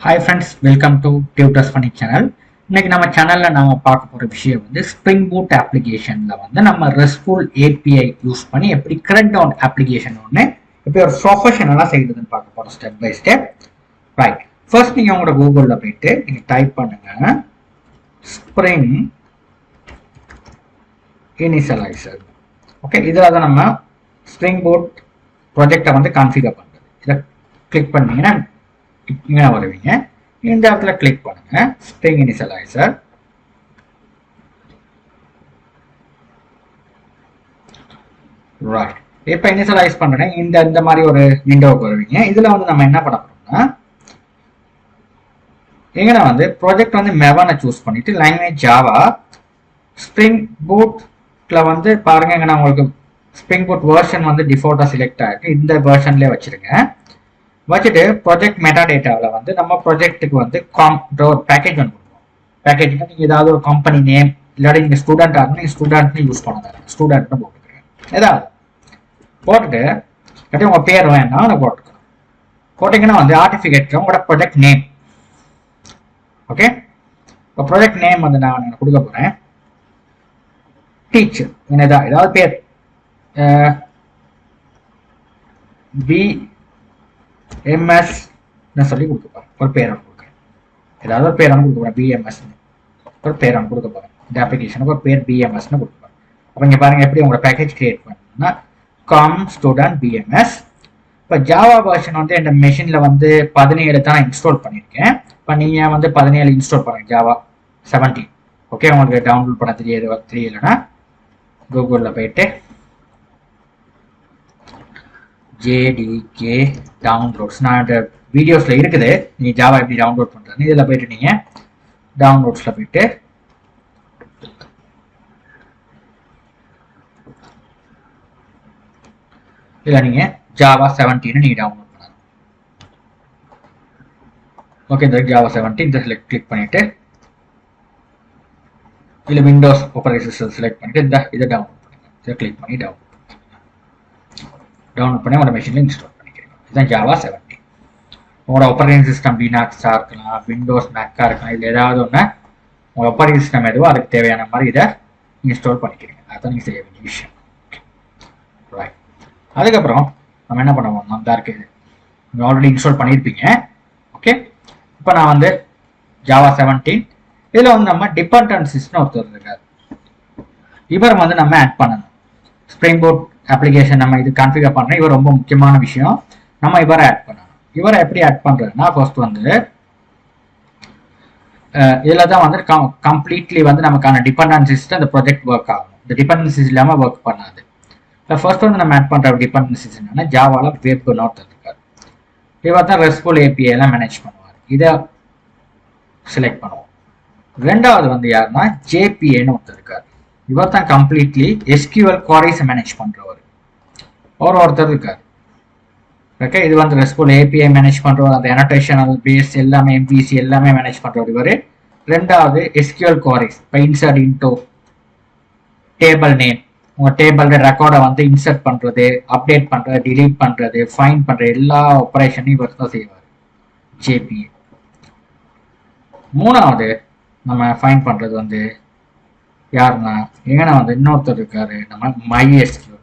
Hi friends, welcome to Tutors Funny channel. இன்னைக்கு நம்ம சேனல்ல நாம பார்க்க போற விஷயம் வந்து Spring Boot applicationல வந்து நம்ம RESTful API யூஸ் பண்ணி எப்படி crackdown application ஒன்னு எப்படி ஒரு ப்ரொஃபஷனலா செய்யறதுன்னு பார்க்க போறோம் step by step. Right. First நீங்க உங்களோட கூகுள்ல போயிட்டு நீங்க டைப் பண்ணுங்க Spring Initializer. ஓகே, இதுல தான் நம்ம Spring Boot ப்ராஜெக்டை வந்து கான்ஃபிகர் பண்றது. இதை கிளிக் பண்ணீங்கன்னா இங்கே வருவீங்க. இந்த இடத்துல கிளிக் பண்ணுங்க ஸ்ப்ரிங் இனிஷியலைசர். ரைட். இப்போ இனிஷியலைஸ் பண்றேன். இந்த மாதிரி ஒரு விண்டோவுக்கு வருவீங்க. இதுல வந்து நம்ம என்ன பண்ண போறோம்னா எங்கன்னா வந்து ப்ராஜெக்ட் வந்து மெவானை சூஸ் பண்ணிட்டு லாங்குவேஜ் ஜாவா ஸ்ப்ரிங் பூட்ல வந்து பாருங்க, எங்கன்னா உங்களுக்கு ஸ்ப்ரிங் பூட் வெர்ஷன் வந்து டிஃபால்ட்டா செலக்ட் ஆகிருக்கு. இந்த வெர்ஷன்லேயே வச்சிருங்க. வச்சுட்டு ப்ராஜெக்ட் மெட்டா டேட்டாவில் வந்து நம்ம ப்ராஜெக்ட்டுக்கு வந்து பேக்கேஜ் ஒன்று கொடுப்போம். பேக்கேஜ்னா நீங்கள் ஏதாவது ஒரு கம்பெனி நேம் இல்லாட்டி நீங்கள் ஸ்டூடெண்ட் ஆகணும், நீங்கள் ஸ்டூடெண்ட்னு யூஸ் பண்ணுங்க. ஸ்டூடெண்ட்னு போட்டுக்கிறேன். ஏதாவது போட்டுட்டு இல்லாட்டி உங்கள் பேர் வேணா அதை போட்டுக்கணும். போட்டிங்கன்னா வந்து ஆர்டிஃபிகேட் உங்களோட ப்ராஜெக்ட் நேம். ஓகே, இப்போ ப்ராஜெக்ட் நேம் வந்து நான் கொடுக்க போகிறேன் டீச்சர். ஏதாவது பேர் BMS சொல்லி கொடுக்க போறேன். ஒரு பேர் கொடுக்குறேன். ஏதாவது ஒரு பேர் கொடுக்க போறேன். BMS ஒரு பேர் கொடுக்க போறேன். இந்த அப்ளிகேஷனுக்கு ஒரு பேர் BMS கொடுக்க போறேன். அப்ப இங்க பாருங்க எப்படி உங்களோட பேக்கேஜ் கிரியேட் பண்ணணும்னா com student BMS. இப்போ ஜாவா வெர்ஷன் வந்து இந்த மெஷின்ல வந்து 17 தான் இன்ஸ்டால் பண்ணியிருக்கேன். இப்போ நீங்க வந்து 17 இன்ஸ்டால் பண்ணுங்க. ஜாவா 17. ஓகே, உங்களுக்கு டவுன்லோட் பண்ண தெரியலன்னா கூகுளில் போயிட்டு JDK டவுன்லோட்ஸ் நான் இந்த வீடியோஸ்ல இருக்குது. நீங்க ஜாவா எப்படி டவுன்லோட் பண்றது இதுல போயிட்டு நீங்க டவுன்லோட்ஸ்ல போயிட்டு இதுல நீங்க ஜாவா 17 நீங்க டவுன்லோட் பண்ணலாம். ஓகே, இந்த ஜாவா 17 இந்த கிளிக் பண்ணிட்டு இதுல விண்டோஸ் ஆப்பரேட்டிங் சிஸ்டம் செலக்ட் பண்ணிட்டு இதை டவுன்லோட் பண்ணுங்க. இதை கிளிக் பண்ணி டவுன்லோட் பண்ணி உங்களோட மெஷின்ல இன்ஸ்டால் பண்ணிக்கிறீங்க. இதுதான் ஜாவா 17. உங்களோட ஆப்பரேட்டிங் சிஸ்டம் லினக்ஸா இருக்கலாம், விண்டோஸ் மேக்கா இருக்கலாம். இதுல ஏதாவது ஒன்று உங்களோட ஆப்பரேட்டிங் சிஸ்டம் எதுவோ அதுக்கு தேவையான மாதிரி இதை இன்ஸ்டால் பண்ணிக்கிறீங்க. அதான் நீங்க செய்ய வேண்டிய விஷயம். ரைட். அதுக்கப்புறம் நம்ம என்ன பண்ணுவோம், தான் இருக்குது நீங்கள் ஆல்ரெடி இன்ஸ்டால் பண்ணியிருப்பீங்க. ஓகே, இப்போ நான் வந்து ஜாவா 17 இதில் வந்து நம்ம டிபெண்டன்சிஸ்னு ஒருத்தர் இருக்காரு. இவர் வந்து நம்ம ஆட் பண்ணணும். ஸ்ப்ரிங் போட் அப்ளிகேஷன் நம்ம இது கான்ஃபிகர் பண்ணுறோம். இவர் ரொம்ப முக்கியமான விஷயம். நம்ம இவரை ஆட் பண்ணணும். இவரை எப்படி ஆட் பண்ணுறதுன்னா ஃபர்ஸ்ட் வந்து இதில் தான் வந்து கம்ப்ளீட்லி வந்து நமக்கான டிபெண்டன்சிஸ் அந்த ப்ராஜெக்ட் ஒர்க் ஆகும். இந்த டிபெண்டன்சிஸ் இல்லாமல் ஒர்க் பண்ணாது. இப்போ ஃபர்ஸ்ட் வந்து நம்ம ஆட் பண்ணுற டிபெண்டன்சிஸ் என்னன்னா ஜாவால வெப் நோட் இருக்காரு. இவர் தான் ரெஸ்ட்ஃபுல் API எல்லாம் மேனேஜ் பண்ணுவார். இதை செலக்ட் பண்ணுவோம். ரெண்டாவது வந்து யாருன்னா JPAன்னு ஒருத்தர் இருக்காரு. இவர் தான் கம்ப்ளீட்லி SQL குவாரிஸை மேனேஜ் பண்றவர். ஒருத்தர் இருக்காரு. ஓகே, இது வந்து ரெஸ்ட்ஃபுல் API மேனேஜ் பண்றவர். அந்த அனோட்டேஷனல் பேஸ் எல்லாமே MVC எல்லாமே மேனேஜ் பண்றவர் இவர். ரெண்டாவது SQL குவாரிஸ் இப்போ இன்சர்ட் இன்டோ டேபிள் நேம், உங்க டேபிள் ரெக்கார்டை வந்து இன்சர்ட் பண்றது, அப்டேட் பண்றது, டிலீட் பண்றது, ஃபைண்ட் பண்றது எல்லா ஆப்ரேஷனையும் இவர் தான் செய்வார், JPA. மூணாவது நம்ம ஃபைண்ட் பண்றது வந்து யாருன்னா எங்கன்னா வந்து இன்னொருத்தர் இருக்காரு நம்ம MySQL.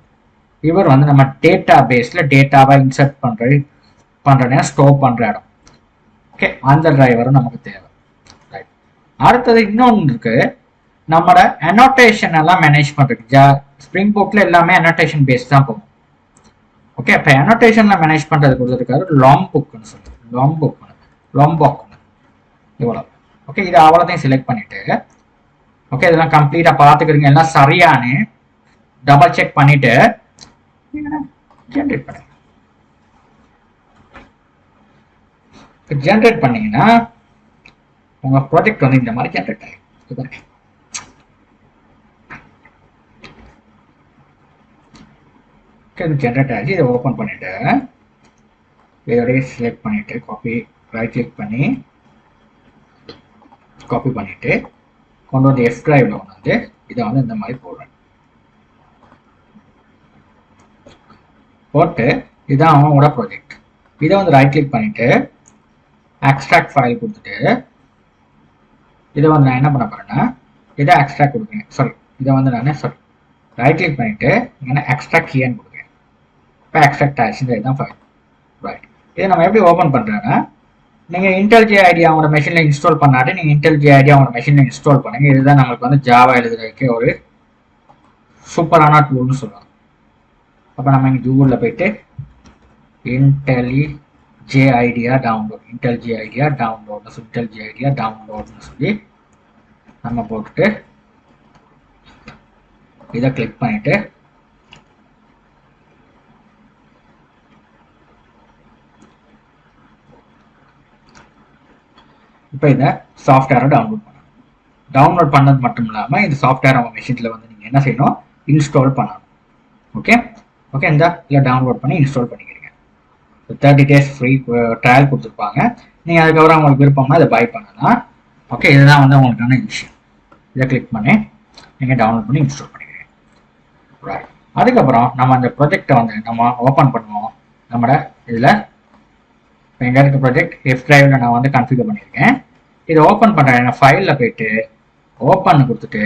இவர் வந்து நம்ம டேட்டா பேஸ்ல டேட்டாவை இன்சர்ட் பண்ற ஸ்டோர் பண்ற இடம். ஓகே, அந்த டிரைவரும் நமக்கு தேவை. ரைட். அடுத்தது இன்னொன்று இருக்கு, நம்மளோட அனோட்டேஷன் எல்லாம் மேனேஜ் பண்றதுக்கு ஸ்ப்ரிங் போட்ல எல்லாமே அனோட்டேஷன் பேஸ் தான் போகும். ஓகே, இப்போ அனோட்டேஷன்ல மேனேஜ் பண்றது கொடுத்துருக்காரு லாம்புக்னு சொல்லி லாம்பாக் இவ்வளவு. ஓகே, இது அவ்வளோதையும் செலக்ட் பண்ணிட்டு ஓகே இதெல்லாம் கம்ப்ளீட்டா பார்த்துக்கிறீங்க. எல்லாம் சரியானு டபுள் செக் பண்ணிட்டு ஜென்ரேட் பண்ணுங்க. ஜென்ரேட் பண்ணீங்கன்னா உங்க ப்ராஜெக்ட் வந்து இந்த மாதிரி ஜென்ரேட் ஆகும். இது ஜென்ரேட் ஆகி இதை ஓப்பன் பண்ணிட்டு இதோடய செலக்ட் பண்ணிட்டு காப்பி ரைட் கிளிக் பண்ணி காப்பி பண்ணிட்டு கொண்டு வந்து F டிரைவ்ல வந்து இதை வந்து இந்த மாதிரி போடுறேன். போட்டு இதுதான் அவனோட ப்ராஜெக்ட். இதை வந்து ரைட் கிளிக் பண்ணிட்டு எக்ஸ்ட்ராக்ட் ஃபைல் கொடுத்துட்டு இதை வந்து நான் என்ன பண்ண போறேன்னா இதை எக்ஸ்ட்ராக்ட் கொடுக்குறேன். சாரி, இதை வந்து நான் ரைட் கிளிக் பண்ணிட்டு இங்கே எக்ஸ்ட்ராக்ட் ஹியர்னு கொடுக்குறேன். இப்போ எக்ஸ்ட்ராக்ட் ஆயிடுச்சு. இந்த இதுதான் ஃபைல். ரைட், இதை நம்ம எப்படி ஓப்பன் பண்ணுறேன்னா நீங்கள் இன்டெல்ஜி ஐடியா அவங்களோட மெஷினில் இன்ஸ்டால் பண்ணாட்டு நீங்கள் இன்டெல்ஜி ஐடியா அவங்களோட மெஷினில் இன்ஸ்டால் பண்ணுங்க. இதுதான் நம்மளுக்கு வந்து ஜாவா எழுதுறதுக்கு ஒரு சூப்பரான டூல்னு சொல்லலாம். அப்போ நம்ம இங்கே கூகுளில் போயிட்டு IntelliJ IDEA download, IntelliJ IDEA download, IntelliJ IDEA downloadனு சொல்லி நம்ம போட்டுட்டு இதை கிளிக் பண்ணிட்டு இப்போ இதை சாஃப்ட்வேரை டவுன்லோட் பண்ணணும். டவுன்லோட் பண்ணது மட்டும் இல்லாமல் இந்த சாஃப்ட்வேர் அவங்க மெஷினில் வந்து நீங்கள் என்ன செய்யணும், இன்ஸ்டால் பண்ணணும். ஓகே ஓகே, இந்த இல்லை டவுன்லோட் பண்ணி இன்ஸ்டால் பண்ணிக்கிறீங்க. 30 days ஃப்ரீ ட்ரையல் கொடுத்துருப்பாங்க. நீங்கள் அதுக்கப்புறம் உங்களுக்கு விருப்பம்னா இதை பை பண்ணலாம். ஓகே, இதுதான் வந்து உங்களுக்கான விஷயம். இதை கிளிக் பண்ணி நீங்கள் டவுன்லோட் பண்ணி இன்ஸ்டால் பண்ணிக்கிறீங்க. ரைட், அதுக்கப்புறம் நம்ம அந்த ப்ராஜெக்டை வந்து நம்ம ஓப்பன் பண்ணுவோம். நம்மளோட இதில் எங்கே இருக்க ப்ராஜெக்ட் எஃப் டிரைவில் நான் வந்து கன்ஃபிகர் பண்ணியிருக்கேன். இதை ஓப்பன் பண்ணுறேன். ஃபைலில் போயிட்டு ஓப்பன் கொடுத்துட்டு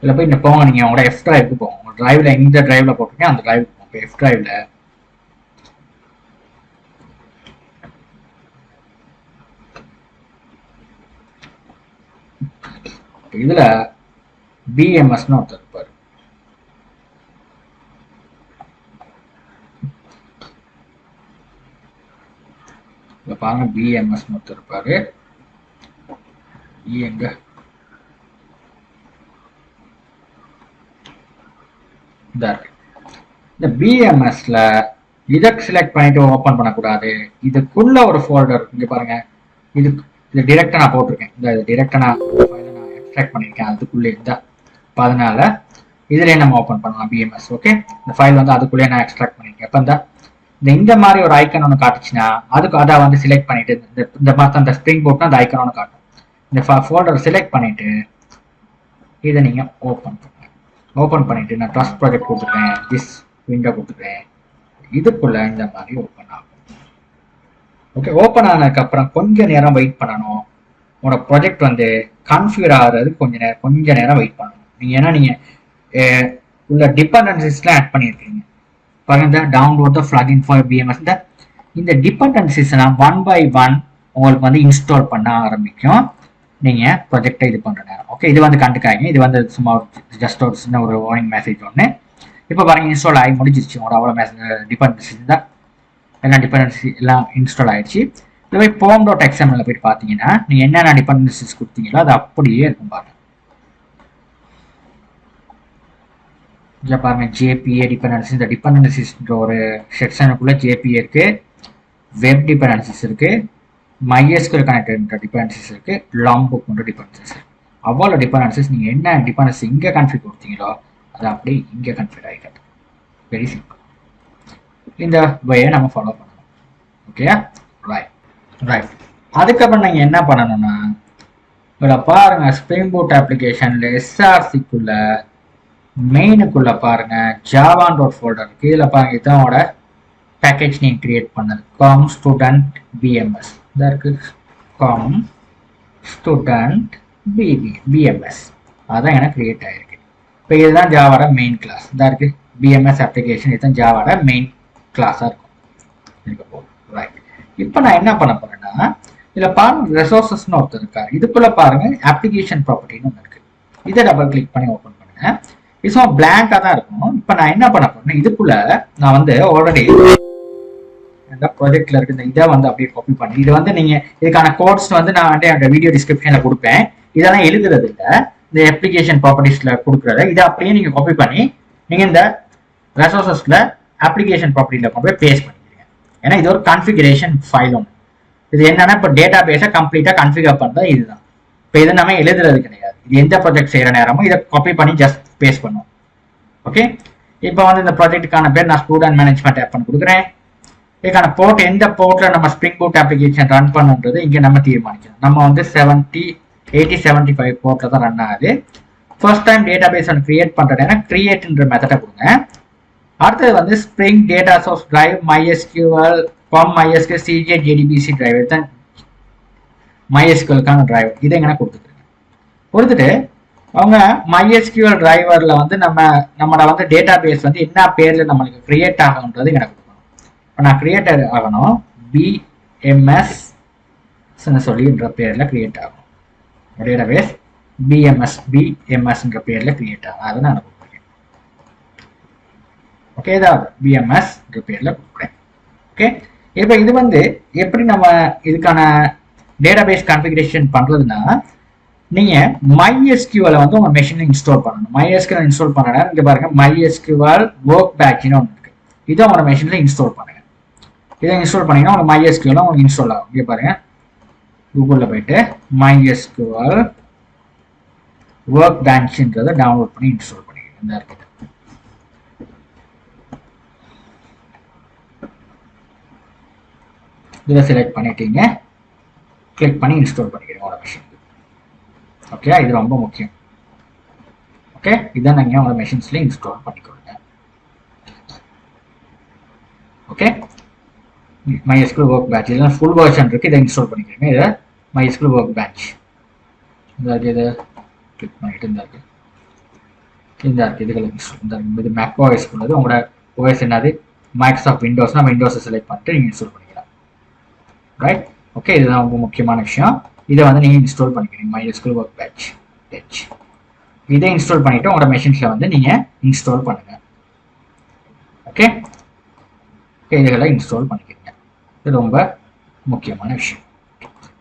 இதில் போய் இந்த போங்க, நீங்கள் உங்களோட எஃப் டிரைவுக்கு போங்க. உங்கள் டிரைவில் எந்த டிரைவில் போட்டிருக்கேன் அந்த டிரைவுக்கு போங்க. இப்போ எஃப் டிரைவில் இதில் பிஎம்எஸ்னு ஒருத்தர் இருப்பார். இதில் பாருங்க, பிஎம்எஸ்னு ஒருத்தர் இருப்பார். எங்க இந்த பிஎம்எஸ்ல இதை செலக்ட் பண்ணிட்டு ஓப்பன் பண்ணக்கூடாது. இதுக்குள்ள ஒரு ஃபோல்டர் இங்க பாருங்க, இது டிரெக்டா நான் போட்டிருக்கேன். இந்த டிரெக்டா நான் எக்ஸ்ட்ராக்ட் பண்ணியிருக்கேன் அதுக்குள்ளே இந்த. அதனால இதுலயே நம்ம ஓப்பன் பண்ணலாம் பிஎம்எஸ். ஓகே, இந்த ஃபைல் வந்து அதுக்குள்ளே நான் எக்ஸ்ட்ராக்ட் பண்ணியிருக்கேன். இப்போ இந்த மாதிரி ஒரு ஐக்கன் ஒன்று காட்டுச்சுன்னா அதுக்கு அதை வந்து செலக்ட் பண்ணிட்டு இந்த மாதிரி அந்த ஸ்ப்ரிங் போட்னா அந்த ஐக்கன் ஒன்று காட்டும். இந்த ஃபோல்டர் செலக்ட் பண்ணிட்டு இதை நீங்க ஓப்பன் பண்ணுங்க. ஓப்பன் பண்ணிட்டு நான் ட்ரஸ்ட் ப்ராஜெக்ட் கொடுத்துருக்கேன், திஸ் விண்டோ கொடுத்துருக்கேன். இதுக்குள்ள இந்த மாதிரி ஓப்பன் ஆகும். ஓகே, ஓப்பன் ஆனதுக்கப்புறம் கொஞ்ச நேரம் வெயிட் பண்ணணும். உங்களோட ப்ராஜெக்ட் வந்து கன்ஃபிகர் ஆகிறது கொஞ்ச நேரம் வெயிட் பண்ணணும். நீங்க ஏன்னா நீங்க உள்ள டிபெண்டன்சிஸ்லாம் ஆட் பண்ணியிருக்கீங்க பாருங்க. Download the plugin for BMS. இந்த டிபெண்டன்சிஸ்லாம் 1 by 1 உங்களுக்கு வந்து இன்ஸ்டால் பண்ண ஆரம்பிக்கும் நீங்க ப்ராஜெக்டை இது பண்ற நேரம். ஓகே, இது வந்து கண்டுக்காங்க. இது வந்து சும்மா ஜஸ்ட் ஒரு சின்ன ஒரு வார்னிங் மெசேஜ் ஒன்று. இப்போ பாருங்க, இன்ஸ்டால் ஆகி முடிஞ்சிருச்சு. உங்களோட அவ்வளோ டிபெண்டன்சி தான் எல்லாம் டிபெண்டன்சி எல்லாம் இன்ஸ்டால் ஆயிடுச்சு. இது போய் pom.xml போயிட்டு பார்த்தீங்கன்னா நீங்கள் என்னென்ன டிபெண்டன்சிஸ் கொடுத்தீங்களோ அது அப்படியே இருக்கும் பாருங்க. இதில் பாருங்க, ஜேபிஏ டிபெண்டன்சி. இந்த டிபெண்டன்சிஸ்ன்ற ஒரு செக்ஷனுக்குள்ள ஜேபிஏ இருக்கு, வெப் டிபெண்டன்சிஸ் இருக்கு, MySQL கனெக்டட் டிபெண்டன்சிஸ் இருக்கு, லாம்புக் போன்ற டிபெண்டன்சிஸ் இருக்கு. அவ்வளோ டிபெண்டன்சிஸ் நீங்கள் என்ன டிபெண்டன்சி இங்கே கன்ஃபிகர் கொடுத்தீங்களோ அது அப்படியே இங்கே கன்ஃபிகர் ஆகிட்டது. Very simple. இந்த வேயை நம்ம ஃபாலோ பண்ணணும். ஓகேயா? Right right. அதுக்கப்புறம் நீங்கள் என்ன பண்ணணும்னா இதில் பாருங்க, ஸ்ப்ரிங் பூட் அப்ளிகேஷனில் எஸ்ஆர்சிக்குள்ள மெயினுக்குள்ள பாருங்க ஜாவான்ற ஒரு ஃபோல்டர் இருக்கு. இதில் பாருங்க, இதோட பேக்கேஜ் நீங்கள் கிரியேட் பண்ணது com student bms. இதாக இருக்கு com student bms. அதான் எனக்கு கிரியேட் ஆகிருக்கு. இப்போ இதுதான் ஜாவாட மெயின் கிளாஸ். இதாக இருக்கு பிஎம்எஸ் அப்ளிகேஷன். இதுதான் ஜாவாட மெயின் கிளாஸாக இருக்கும். இருக்க போகும். ரைட். இப்போ நான் என்ன பண்ண போறேன்னா இதில் பாருங்க, ரிசோர்ஸஸ்னு ஒருத்தர் இருக்காரு. இதுக்குள்ள பாருங்க அப்ளிகேஷன் ப்ராப்பர்ட்டின்னு ஒன்று இருக்கு. இதை டபுள் கிளிக் பண்ணி ஓப்பன் பண்ணுங்க. இது பிளாங்காக தான் இருக்கும். இப்போ நான் என்ன பண்ண போறேன்னா இதுக்குள்ள நான் வந்து ஆல்ரெடி இந்த ப்ராஜெக்ட்ல இருக்கு இந்த இதை வந்து அப்படியே காப்பி பண்ணி இது வந்து நீங்க இதுக்கான கோட்ஸ் வந்து நான் வந்து என்னோட வீடியோ டிஸ்கிரிப்ஷன்ல கொடுப்பேன். இதெல்லாம் எழுதுறது இல்லை, இந்த அப்ளிகேஷன் ப்ராப்பர்ட்டிஸ்ல கொடுக்குறத இதை அப்படியே நீங்க காப்பி பண்ணி நீங்க இந்த ரெசோர்சஸ்ல அப்ளிகேஷன் ப்ராப்பர்ட்டில கொண்டு போய் பேஸ்ட் பண்ணிக்கிறீங்க. ஏன்னா இது ஒரு கான்ஃபிகரேஷன் ஃபைல் ஒன்று. இது என்னன்னா இப்போ டேட்டா பேஸை கம்ப்ளீட்டா கான்ஃபிகர் பண்றது இதுதான். இப்போ இது நம்ம எழுதுறது கிடையாது. இது எந்த ப்ராஜெக்ட் செய்யற நேரமும் இதை காப்பி பண்ணி ஜஸ்ட் பேஸ்ட் பண்ணுவோம். ஓகே, இப்போ வந்து இந்த ப்ராஜெக்ட்டுக்கான பேர் நான் ஸ்டூடெண்ட் மேனேஜ்மெண்ட் ஆப் கொடுக்குறேன். இதுக்கான போர்ட் எந்த போர்ட்ல நம்ம ஸ்ப்ரிங் பூட் அப்ளிகேஷன் ரன் பண்ணுன்றது இங்கே நம்ம தீர்மானிக்கணும். நம்ம வந்து 8075 போர்ட்ல தான் ரன் ஆகுது. ஃபர்ஸ்ட் டைம் டேட்டா பேஸ் ஒன்று கிரியேட் பண்றதுனா கிரியேட்ன்ற மெத்தடை கொடுங்க. அடுத்தது வந்து spring data source drive MySQL from MySQL CJ JDBC drive தான் MySQLக்கான டிரைவ். இதை எங்கன்னா கொடுத்துட்டு அவங்க MySQL டிரைவர்ல வந்து நம்மளோட வந்து டேட்டா பேஸ் வந்து என்ன பேர்ல நம்மளுக்கு கிரியேட் ஆகுன்றது எனக்கு கொடுக்கணும். இப்போ நான் கிரியேட் ஆகணும் BMS சொல்லின்ற பேர்ல கிரியேட் ஆகும். டேட்டா பேஸ் BMSன்ற பேர்ல கிரியேட் ஆகும். அதை நான் கொடுக்குறேன். ஓகே, ஏதாவது BMSன்ற பேர்ல கொடுக்குறேன். ஓகே, இப்போ இது வந்து எப்படி நம்ம இதுக்கான டேட்டாபேஸ் கான்ஃபிகரேஷன் பண்றதுன்னா, நீங்க MySQL வந்து உங்க மெஷின்ல இன்ஸ்டால் பண்ணணும். MySQL இன்ஸ்டால் பண்ணனா இங்க பாருங்க MySQL ஒர்க் பேட்ச்னு ஒன்று இருக்கு. இதை உங்க மெஷின்ல இன்ஸ்டால் பண்ணுங்க. இதை இன்ஸ்டால் பண்ணீங்கன்னா உங்க MySQL உங்களுக்கு இன்ஸ்டால் ஆகும். இங்க பாருங்க கூகுள்ல போயிட்டு MySQL ஒர்க் பேட்ச்ன்றதை டவுன்லோட் பண்ணி இன்ஸ்டால் பண்ணிக்கணும். இந்த இருக்குது. இதை செலக்ட் பண்ணிட்டீங்க, கிளிக் பண்ணி இன்ஸ்டால் பண்ணிக்கிறீங்க உங்களோட மெஷின். ஓகே, இது ரொம்ப முக்கியம். ஓகே, இதை நீங்கள் உங்களோட மெஷின்ஸ்ல இன்ஸ்டால் பண்ணிக்கொள்ளுங்க. ஓகே, MySQL ஒர்க் பேட்ச் இதெல்லாம் ஃபுல் வெர்ஷன் இருக்கு. இதை இன்ஸ்டால் பண்ணிக்கிறீங்க. இதை MySQL ஒர்க் பேட்ச் இதை கிளிக் பண்ணிட்டு இந்த இருக்கு இதுகளை இது மேக் ஓஎஸ் உள்ளது. உங்களோட ஓஎஸ் என்னது மைக்ரோசாஃப்ட் விண்டோஸ்னா விண்டோஸை செலக்ட் பண்ணிட்டு நீங்கள் இன்ஸ்டால் பண்ணிக்கலாம். ரைட், ஓகே, இதுதான் ரொம்ப முக்கியமான விஷயம். இதை வந்து நீங்கள் இன்ஸ்டால் பண்ணிக்கிறீங்க MySQL ஒர்க் பேட்ச். இதை இன்ஸ்டால் பண்ணிட்டு உங்களோட மெஷின்ஸில் வந்து நீங்கள் இன்ஸ்டால் பண்ணுங்க. ஓகே, இதுகளை இன்ஸ்டால் பண்ணிக்கிறீங்க. இது ரொம்ப முக்கியமான விஷயம்.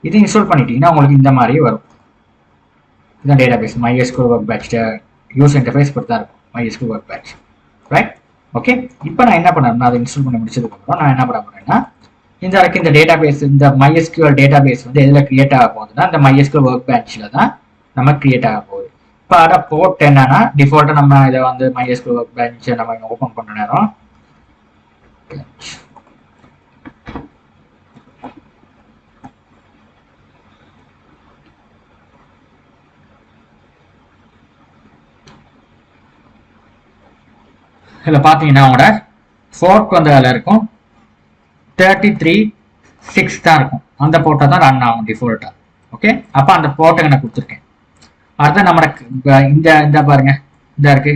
இது இன்ஸ்டால் பண்ணிட்டீங்கன்னா உங்களுக்கு இந்த மாதிரி வரும். இதுதான் database MySQL workbench use interface இப்படி தான் இருக்கும் MySQL workbench. Right, okay, இப்போ நான் என்ன பண்ணணும், அதை இன்ஸ்டால் பண்ணி முடிச்சதுக்கப்புறம் நான் என்ன பண்ண போறேன்னா, இந்த டேட்டா பேஸ் இந்த MySQL டேட்டா பேஸ் வந்து எதில் கிரியேட் ஆக போகுதுன்னா இந்த MySQL ஒர்க் பேட்ச்ல தான் நம்ம கிரியேட் ஆக போகுது. இப்போ அதை போர்ட் என்னன்னா டிஃபால்ட்டாக நம்ம இதை வந்து MySQL ஒர்க் பேட்சை நம்ம ஓப்பன் பண்ணுற நேரம் இதில் பார்த்தீங்கன்னா அவங்களோட ஃபோர்க் வந்து அதில் இருக்கும் 33.6 தான் இருக்கும். அந்த போர்ட்டை தான் ரன் ஆகும் டிஃபால்ட்டாக. ஓகே, அப்போ அந்த போர்ட்டை நான் கொடுத்துருக்கேன். அடுத்த நம்மளுக்கு இந்த பாருங்க இந்த இருக்கு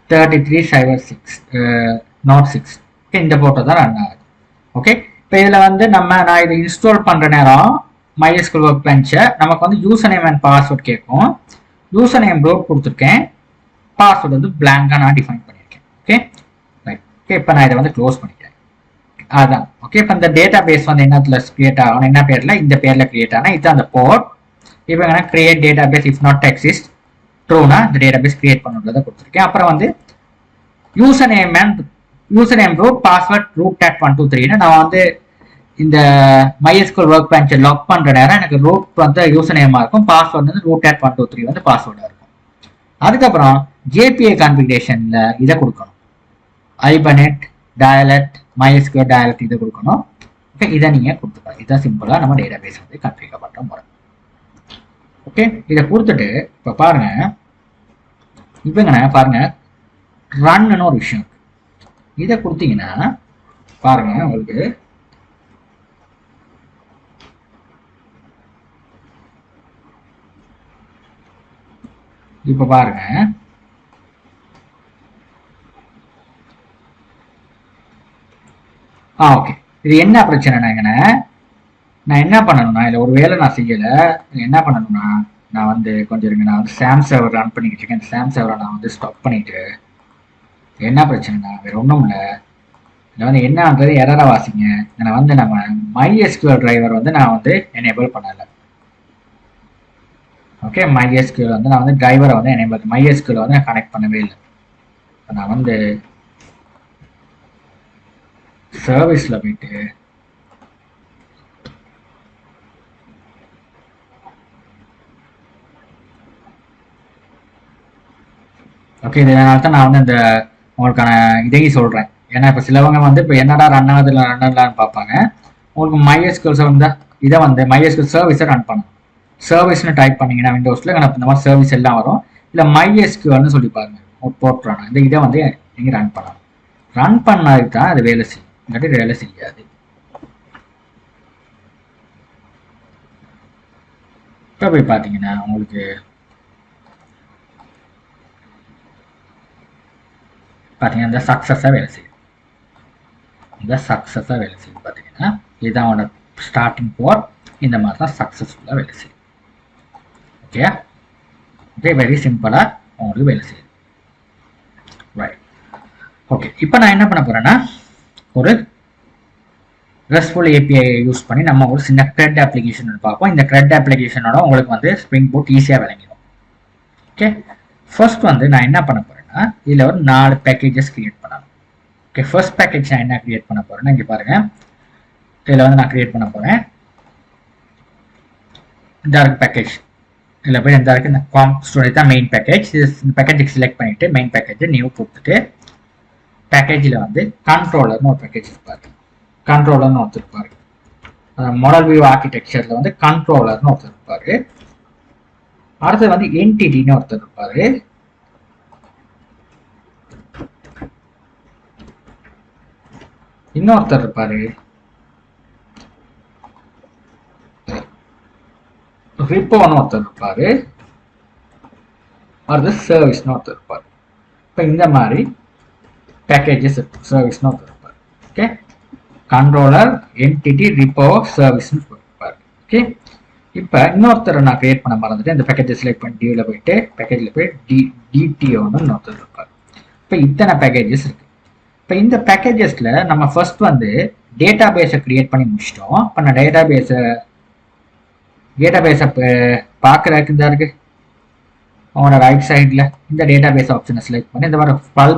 33.06 ஓகே, இந்த போர்ட்டை தான் ரன் ஆகுது. ஓகே, இப்போ இதில் வந்து நான் இதை இன்ஸ்டால் பண்ணுற நேரம் MySQL ஒர்க் பெஞ்சை நமக்கு வந்து யூசர் நேம் அண்ட் பாஸ்வேர்ட் கேட்கும். யூசர் நேம் ரோட் கொடுத்துருக்கேன், பாஸ்வேர்டு வந்து பிளாங்காக நான் டிஃபைன் பண்ணியிருக்கேன். ஓகே ரைட், ஓகே, இப்போ நான் இதை வந்து க்ளோஸ் பண்ணிக்கிறேன். அதான் ஓகே. இப்போ இந்த டேட்டா பேஸ் வந்து என்னத்துல கிரியேட் ஆகணும், என்ன பேர்ல, இந்த பேர்ல கிரியேட் ஆனால் இது அந்த போர்ட். இப்போ என்ன create database if not exist ட்ரூனா இந்த டேட்டா பேஸ் கிரியேட் பண்ணுறதை கொடுத்துருக்கேன். அப்புறம் வந்து user name root password root date 123 நான் வந்து இந்த MySQL ஒர்க் பெஞ்சை லாக் பண்ற நேரம் எனக்கு ரூட் வந்து யூசர் நேமா இருக்கும், பாஸ்வேர்ட் வந்து ரூட் டேட் 123 வந்து பாஸ்வேர்டா இருக்கும். அதுக்கப்புறம் JPA கான்ஃபிகரேஷன்ல இதை கொடுக்கணும், ஐபனெட் டயலட் MySQL டயலட் இதை கொடுக்கணும். ஓகே, இதை நீங்க கொடுத்துக்கலாம். இதான் சிம்பிளா நம்ம டேட்டா பேஸ் வந்து கான்ஃபிகர் பண்ற முறை. ஓகே, இதை கொடுத்துட்டு இப்போ பாருங்க, இப்போங்க பாருங்க ரன்னு ஒரு விஷயம். இதை கொடுத்தீங்கன்னா பாருங்க உங்களுக்கு இப்போ பாருங்க ஓகே, இது என்ன பிரச்சனைனா நான் என்ன பண்ணணும்னா இல்லை ஒரு வேலை நான் செய்யலை, என்ன பண்ணணும்னா நான் வந்து கொஞ்சம் இருங்க, நான் வந்து சாம் சர்வர் ரன் பண்ணிக்கிட்டு இருக்கேன். இந்த சாம் சர்வரை நான் வந்து ஸ்டாப் பண்ணிட்டு என்ன பிரச்சனைனா வேற ஒன்றும் இல்லை, இதில் வந்து என்னன்றது எரரை வாசிங்க. நான் வந்து நம்ம MySQL டிரைவர் வந்து நான் வந்து எனேபிள் பண்ணலை. ஓகே, MySQL வந்து நான் வந்து டிரைவரை வந்து எனேபிள் MySQL வந்து நான் கனெக்ட் பண்ணவே இல்லை. நான் வந்து சர்வீஸில் போயிட்டு ஓகே, இதனால தான் நான் வந்து இந்த உங்களுக்கான இதையும் சொல்கிறேன். ஏன்னா இப்போ சிலவங்க வந்து இப்போ என்னடா ரன் ஆகுதுன்னு பார்ப்பாங்க. உங்களுக்கு MySQL வந்து இதை வந்து MySQL சர்வீஸை ரன் பண்ணணும். சர்வீஸ்னு டைப் பண்ணிங்கன்னா விண்டோஸில் எனக்கு இந்த மாதிரி சர்வீஸ் எல்லாம் வரும். இல்லை MySQLன்னு சொல்லி பாருங்க போட்டுறாங்க. இதை வந்து நீங்கள் ரன் பண்ணலாம். ரன் பண்ணாது தான் அது வேலை செய்யும், இல்லாட்டி வேலை செய்யாது. இப்போ போய் பார்த்தீங்கன்னா உங்களுக்கு பார்த்தீங்கன்னா இந்த சக்ஸஸாக வேலை செய்யும். இந்த சக்ஸஸாக வேலை செய்யும் பார்த்தீங்கன்னா இதுதான் அவனோட ஸ்டார்டிங் போர். இந்த மாதிரி தான் சக்ஸஸ்ஃபுல்லாக வேலை செய்யும். ஓகே, ஓகே, வெரி சிம்பிளாக உங்களுக்கு வேலை செய்யும். Right, okay. இப்போ நான் என்ன பண்ண போகிறேன்னா ஒரு RESTful API யூஸ் பண்ணி நம்ம ஒரு சின்ன CRUD அப்ளிகேஷன் பார்ப்போம். இந்த CRUD அப்ளிகேஷனோட உங்களுக்கு வந்து ஸ்ப்ரிங் பூட் ஈஸியாக விளங்கிடும். ஓகே, ஃபர்ஸ்ட் வந்து நான் என்ன பண்ண போகிறேன்னா இதில் ஒரு 4 பேக்கேஜஸ் கிரியேட் பண்ணணும். ஓகே, ஃபர்ஸ்ட் பேக்கேஜ் நான் என்ன கிரியேட் பண்ண போகிறேன்னா இங்கே பாருங்கள், இதில் வந்து நான் கிரியேட் பண்ண போகிறேன் டார்க் பேக்கேஜ். இதில் போய் இந்த இந்த காம்ப் ஸ்டோரேஜ் தான் மெயின் பேக்கேஜ். இந்த பேக்கேஜுக்கு செலக்ட் பண்ணிவிட்டு மெயின் பேக்கேஜை நியூ கொடுத்துட்டு பேக்கேஜில் வந்து கண்ட்ரோலர்னு ஒரு பேக்கேஜ் இருப்பார். கண்ட்ரோலர்னு ஒருத்தர் இருப்பார். மாடல் வியூ ஆர்கிடெக்சரில் வந்து கண்ட்ரோலர்னு ஒருத்தர் இருப்பார். அடுத்தது வந்து என்டிட்டின்னு ஒருத்தர் இருப்பார். இன்னொருத்தர் இருப்பார் ரிப்போன்னு ஒருத்தர் இருப்பார். அடுத்து சர்வீஸ்னு ஒருத்தர் இருப்பார். இப்போ இந்த மாதிரி பேக்கேஜஸ் சர்வீஸ்னு ஒருத்தர் இருப்பார். ஓகே, கண்ட்ரோலர், என்டிட்டி, ரிப்போ, சர்வீஸ்னு இருப்பார். ஓகே, இப்போ இன்னொருத்தரை நான் கிரியேட் பண்ண மறந்துட்டு இந்த பேக்கேஜை செலக்ட் பண்ணி டியூவில் போயிட்டு பேக்கேஜில் போய் டிடிஓன்னு இன்னொருத்தர் இருப்பார். இப்போ இத்தனை பேக்கேஜஸ் இருக்கு. இப்போ இந்த பேக்கேஜஸில் நம்ம ஃபர்ஸ்ட் வந்து டேட்டா பேஸை கிரியேட் பண்ணி முடிச்சிட்டோம். இப்போ நான் டேட்டா பேஸை பார்க்குறதுக்கு தான் இருக்கு அவனோட ரைட் சைடில் இந்த டேட்டா பேஸ் ஆப்ஷனை செலக்ட் பண்ணி இந்த மாதிரி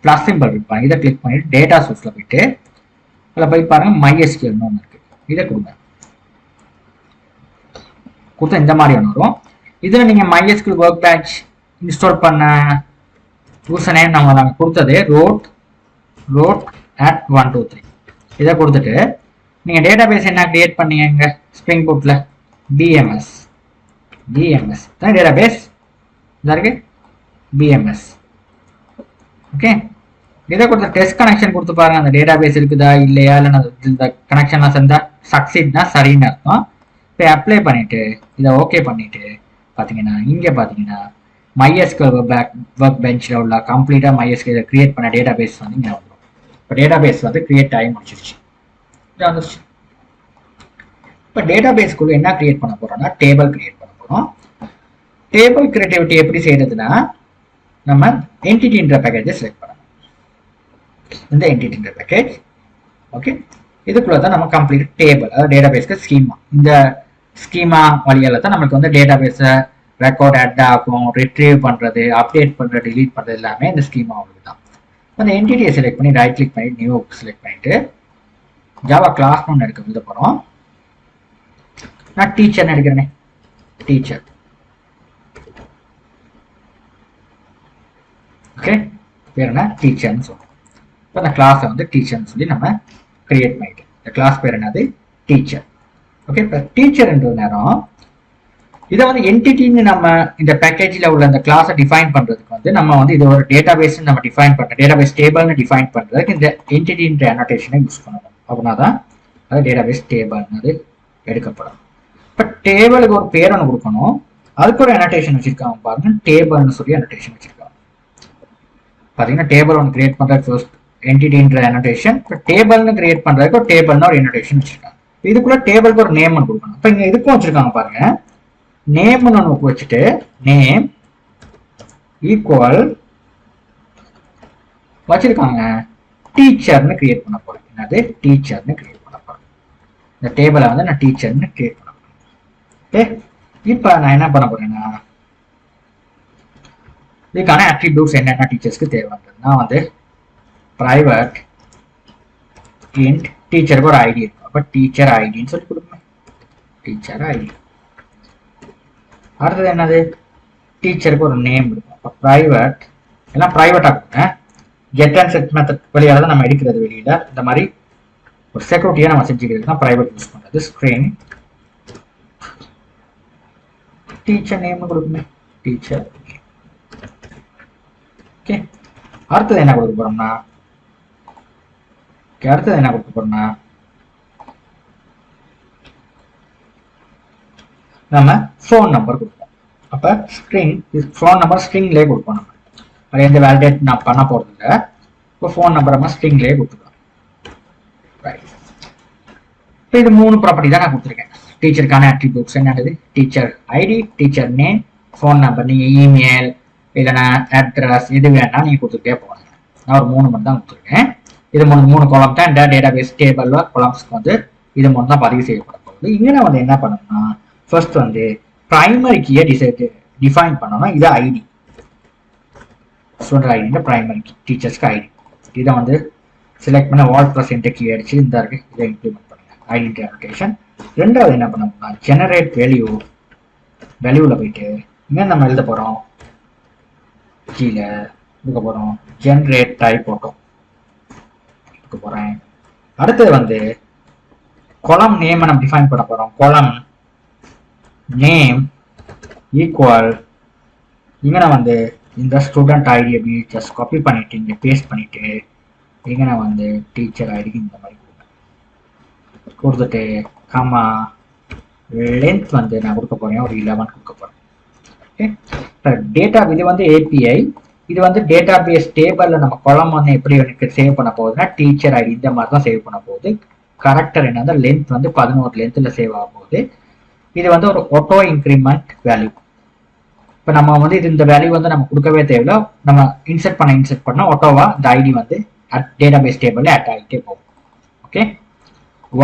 ப்ளஸ் சிம்பிள் இருப்பாங்க, இதை கிளிக் பண்ணிட்டு டேட்டா சோர்ஸில் போயிட்டு அதில் போய் பாருங்கள் MySQLன்னு ஒன்று இருக்குது, இதை கொடுங்க. கொடுத்தா இந்த மாதிரி ஒன்று வரும். இதில் நீங்கள் MySQL ஒர்க் பேட்ச் இன்ஸ்டால் பண்ண யூசர் நேம் நாங்கள் கொடுத்தது root at 123 இதை கொடுத்துட்டு நீங்கள் டேட்டா பேஸ் என்ன கிரியேட் பண்ணீங்க ஸ்ப்ரிங் பூட்டில் BMS தான் டேட்டா பேஸ் இதாக இருக்கு BMS. ஓகே, இதை கொடுத்த டெஸ்ட் கனெக்ஷன் கொடுத்து பாருங்க அந்த டேட்டா பேஸ் இருக்குதா இல்லையா, இல்லை இந்த கனெக்ஷன்லாம் சேர்ந்தா சக்சீட்னா சரின்னு அர்த்தம். இப்போ அப்ளை பண்ணிட்டு இதை ஓகே பண்ணிட்டு பார்த்தீங்கன்னா இங்கே பார்த்தீங்கன்னா MySQL ஒர்க் பெஞ்சில் உள்ள கம்ப்ளீட்டாக MySQL கிரியேட் பண்ண டேட்டா பேஸ் வந்து இங்கே வந்துடும். இப்போ டேட்டா பேஸ் வந்து கிரியேட் ஆகி முடிச்சிருச்சு, இது வந்துருச்சு. இப்போ டேட்டா பேஸ்க்குள்ள என்ன கிரியேட் பண்ண போறோம்னா டேபிள் கிரியேட் பண்ண போறோம். டேபிள் கிரியேட்டிவிட்டி எப்படி செய்யறதுன்னா நம்ம என்டிட்டின்ற பேக்கேஜை செலக்ட் பண்ணணும். இந்த என்டிட்டின்ற பேக்கேஜ் ஓகே, இதுக்குள்ள தான் நம்ம கம்ப்ளீட் டேபிள் அதாவது டேட்டா பேஸ்க்கு ஸ்கீமா, இந்த ஸ்கீமா வழியால தான் நமக்கு வந்து டேட்டா பேஸை ரெக்கார்ட் ஆட் ஆகும், ரிட்ரீவ் பண்ணுறது, அப்டேட் பண்ணுறது, டிலீட் பண்ணுறது எல்லாமே இந்த ஸ்கீமா தான். அந்த என்டிட்டியை செலக்ட் பண்ணி ரைட் கிளிக் பண்ணி நியூ செலக்ட் பண்ணிட்டு ஜாவா கிளாஸ் ஒன்று எடுக்க எழுத போகிறோம். நான் டீச்சர்னு எடுக்கிறேனே, டீச்சர். ஓகே, பேர் என்ன டீச்சர்னு சொல்லுவோம். இப்போ அந்த கிளாஸை வந்து டீச்சர்னு சொல்லி நம்ம கிரியேட் பண்ணிட்டோம். இந்த கிளாஸ் பேர் என்னது டீச்சர். ஓகே, இப்போ டீச்சர்ன்ற நேரம் இதை வந்து என்டிட்டின்னு நம்ம இந்த பேக்கேஜில் உள்ள அந்த கிளாஸை டிஃபைன் பண்ணுறதுக்கு வந்து நம்ம வந்து இது ஒரு டேட்டா பேஸ் நம்ம டிஃபைன் பண்ணுறோம். டேட்டா பேஸ் டேபிள்னு டிஃபைன் பண்ணுறதுக்கு இந்த என்டிட்டின்ற அனோட்டேஷனை யூஸ் பண்ணணும். அப்படின்னா தான் அது டேட்டா பேஸ் டேபிள்னு அது எடுக்கப்படும். இப்போ டேபிளுக்கு ஒரு பேர் ஒன்று கொடுக்கணும், அதுக்கு ஒரு அனோட்டேஷன் வச்சிருக்காங்க பாருங்க, டேபிள்னு சொல்லி அனோட்டேஷன் வச்சிருக்காங்க. பார்த்தீங்கன்னா டேபிள் ஒன்று கிரியேட் பண்ணுறதுக்கு ஃபர்ஸ்ட் என்டிட்டின்ற அனோட்டேஷன், இப்போ டேபிள்னு கிரியேட் பண்ணுறதுக்கு ஒரு டேபிள்னு ஒரு அனோட்டேஷன் வச்சிருக்காங்க. இதுக்குள்ள டேபிளுக்கு ஒரு நேம் ஒன்று கொடுக்கணும். இப்போ இங்கே இதுக்கும் வச்சிருக்காங்க பாருங்க, நேம்னு ஒன்று வச்சுட்டு நேம் ஈக்குவல் வச்சிருக்காங்க டீச்சர்னு கிரியேட் பண்ண போறேன். என்னது டீச்சர்னு கிரியேட் பண்ண போறேன். இந்த டேபிளை வந்து நான் டீச்சர்னு கிரியேட் பண்ண போறேன். ஓகே, இப்போ நான் என்ன பண்ண போறேன்னா இதுக்கான அட்ரிபியூட்ஸ் என்னென்ன டீச்சர்ஸ்க்கு தேவைன்னா வந்து பிரைவேட் இன்ட் டீச்சருக்கு ஒரு ஐடி இருக்கும். அப்போ டீச்சர் ஐடின்னு சொல்லி கொடுக்கணும், டீச்சர் ஐடி. அடுத்தது என்னது டீச்சருக்கு ஒரு நேம் இருக்கும். அப்போ ப்ரைவேட் எல்லாம் ப்ரைவேட்டாக கொடுங்க. கெட் அண்ட் செட் மெத்தட் வழியாக தான் நம்ம எடுக்கிறது வெளியில். இந்த மாதிரி ஒரு செக்யூரிட்டியாக நம்ம செஞ்சுக்கிறது தான் ப்ரைவேட் யூஸ் பண்ணுறது. ஸ்க்ரீன் டீச்சர் நேம்னு கொடுக்குமே, டீச்சர். ஓகே, அடுத்தது என்ன கொடுக்க போறோம்னா நம்ம ஃபோன் நம்பர் கொடுப்போம். அப்ப ஸ்ட்ரிங் ஃபோன் நம்பர் ஸ்ட்ரிங்லேயே கொடுப்போம். நம்ம அது எந்த வேலிடேட் நான் பண்ண போறது இல்லை. இப்போ ஃபோன் நம்பர் நம்ம ஸ்ட்ரிங்லேயே கொடுத்துக்கலாம். இப்போ இது 3 ப்ராப்பர்ட்டி தான் நான் கொடுத்துருக்கேன். டீச்சருக்கான அட்ரிபியூட்ஸ் என்னது, teacher ID, teacher name, phone number. நீங்கள் இமெயில் இல்லைனா அட்ரஸ் எது வேணா நீங்கள் கொடுத்துட்டே போகணும். நான் ஒரு 3 மட்டும் தான் கொடுத்துருக்கேன். இது 3 காலம் தான் இந்த டேட்டாபேஸ் டேபிள் காலம்ஸ்க்கு வந்து இது மட்டும் தான் பதிவு செய்யப்பட போகுது. இங்கே நான் வந்து என்ன பண்ணணும்னா ஃபர்ஸ்ட் வந்து பிரைமரி கீயை டிஃபைன் பண்ணணும். இது ID, student ID, primary key, டீச்சர்ஸ்க்கு ஐடி. இதை வந்து செலக்ட் பண்ண வால் ப்ளஸ் என்டர் கீ அடிச்சு இந்த இருக்கு, இதை இம்ப்ளிமெண்ட் பண்ணுங்க ஐடென்டி அப்ளிகேஷன். ரெண்டாவது என்ன பண்ணணும்னா ஜெனரேட் வேல்யூவில் போயிட்டு இங்கே நம்ம எழுத போகிறோம், கீழே கொடுக்க போகிறோம் ஜெனரேட் டைப் போட்டோம் கொடுக்க போகிறேன். அடுத்தது வந்து கொலம் நேமை நம்ம டிஃபைன் பண்ண போகிறோம். கொலம் நேம் ஈக்குவல் இங்கே நான் வந்து இந்த ஸ்டூடெண்ட் ஐடி அப்படி ஜஸ்ட் காப்பி பண்ணிட்டு இங்கே பேஸ்ட் பண்ணிட்டு இங்கே நான் வந்து டீச்சர் ஐடிக்கு இந்த மாதிரி கொடுத்துட்டு கம்மா லென்த் வந்து நான் கொடுக்க போறேன், ஒரு 11 கொடுக்க போறேன். ஓகே, டேட்டா இது வந்து ஏபிஐ, இது வந்து டேட்டா பேஸ் டேபிள்ல நம்ம கொலம் வந்து எப்படி எனக்கு சேவ் பண்ண போகுதுன்னா டீச்சர் ஐடி இந்த மாதிரி தான் சேவ் பண்ண போகுது. கரெக்டர் என்னன்னா லென்த் வந்து 11 லென்த்ல சேவ் ஆக போகுது. இது வந்து ஒரு ஆட்டோ இன்க்ரிமெண்ட் வேல்யூ. இப்போ நம்ம வந்து இது இந்த வேல்யூ வந்து நம்ம கொடுக்கவே தேவையில்லை, நம்ம இன்செர்ட் பண்ண ஆட்டோவா இந்த ஐடி வந்து டேட்டா பேஸ் டேபிள்ல ஆட் ஆகிட்டே போகும். ஓகே,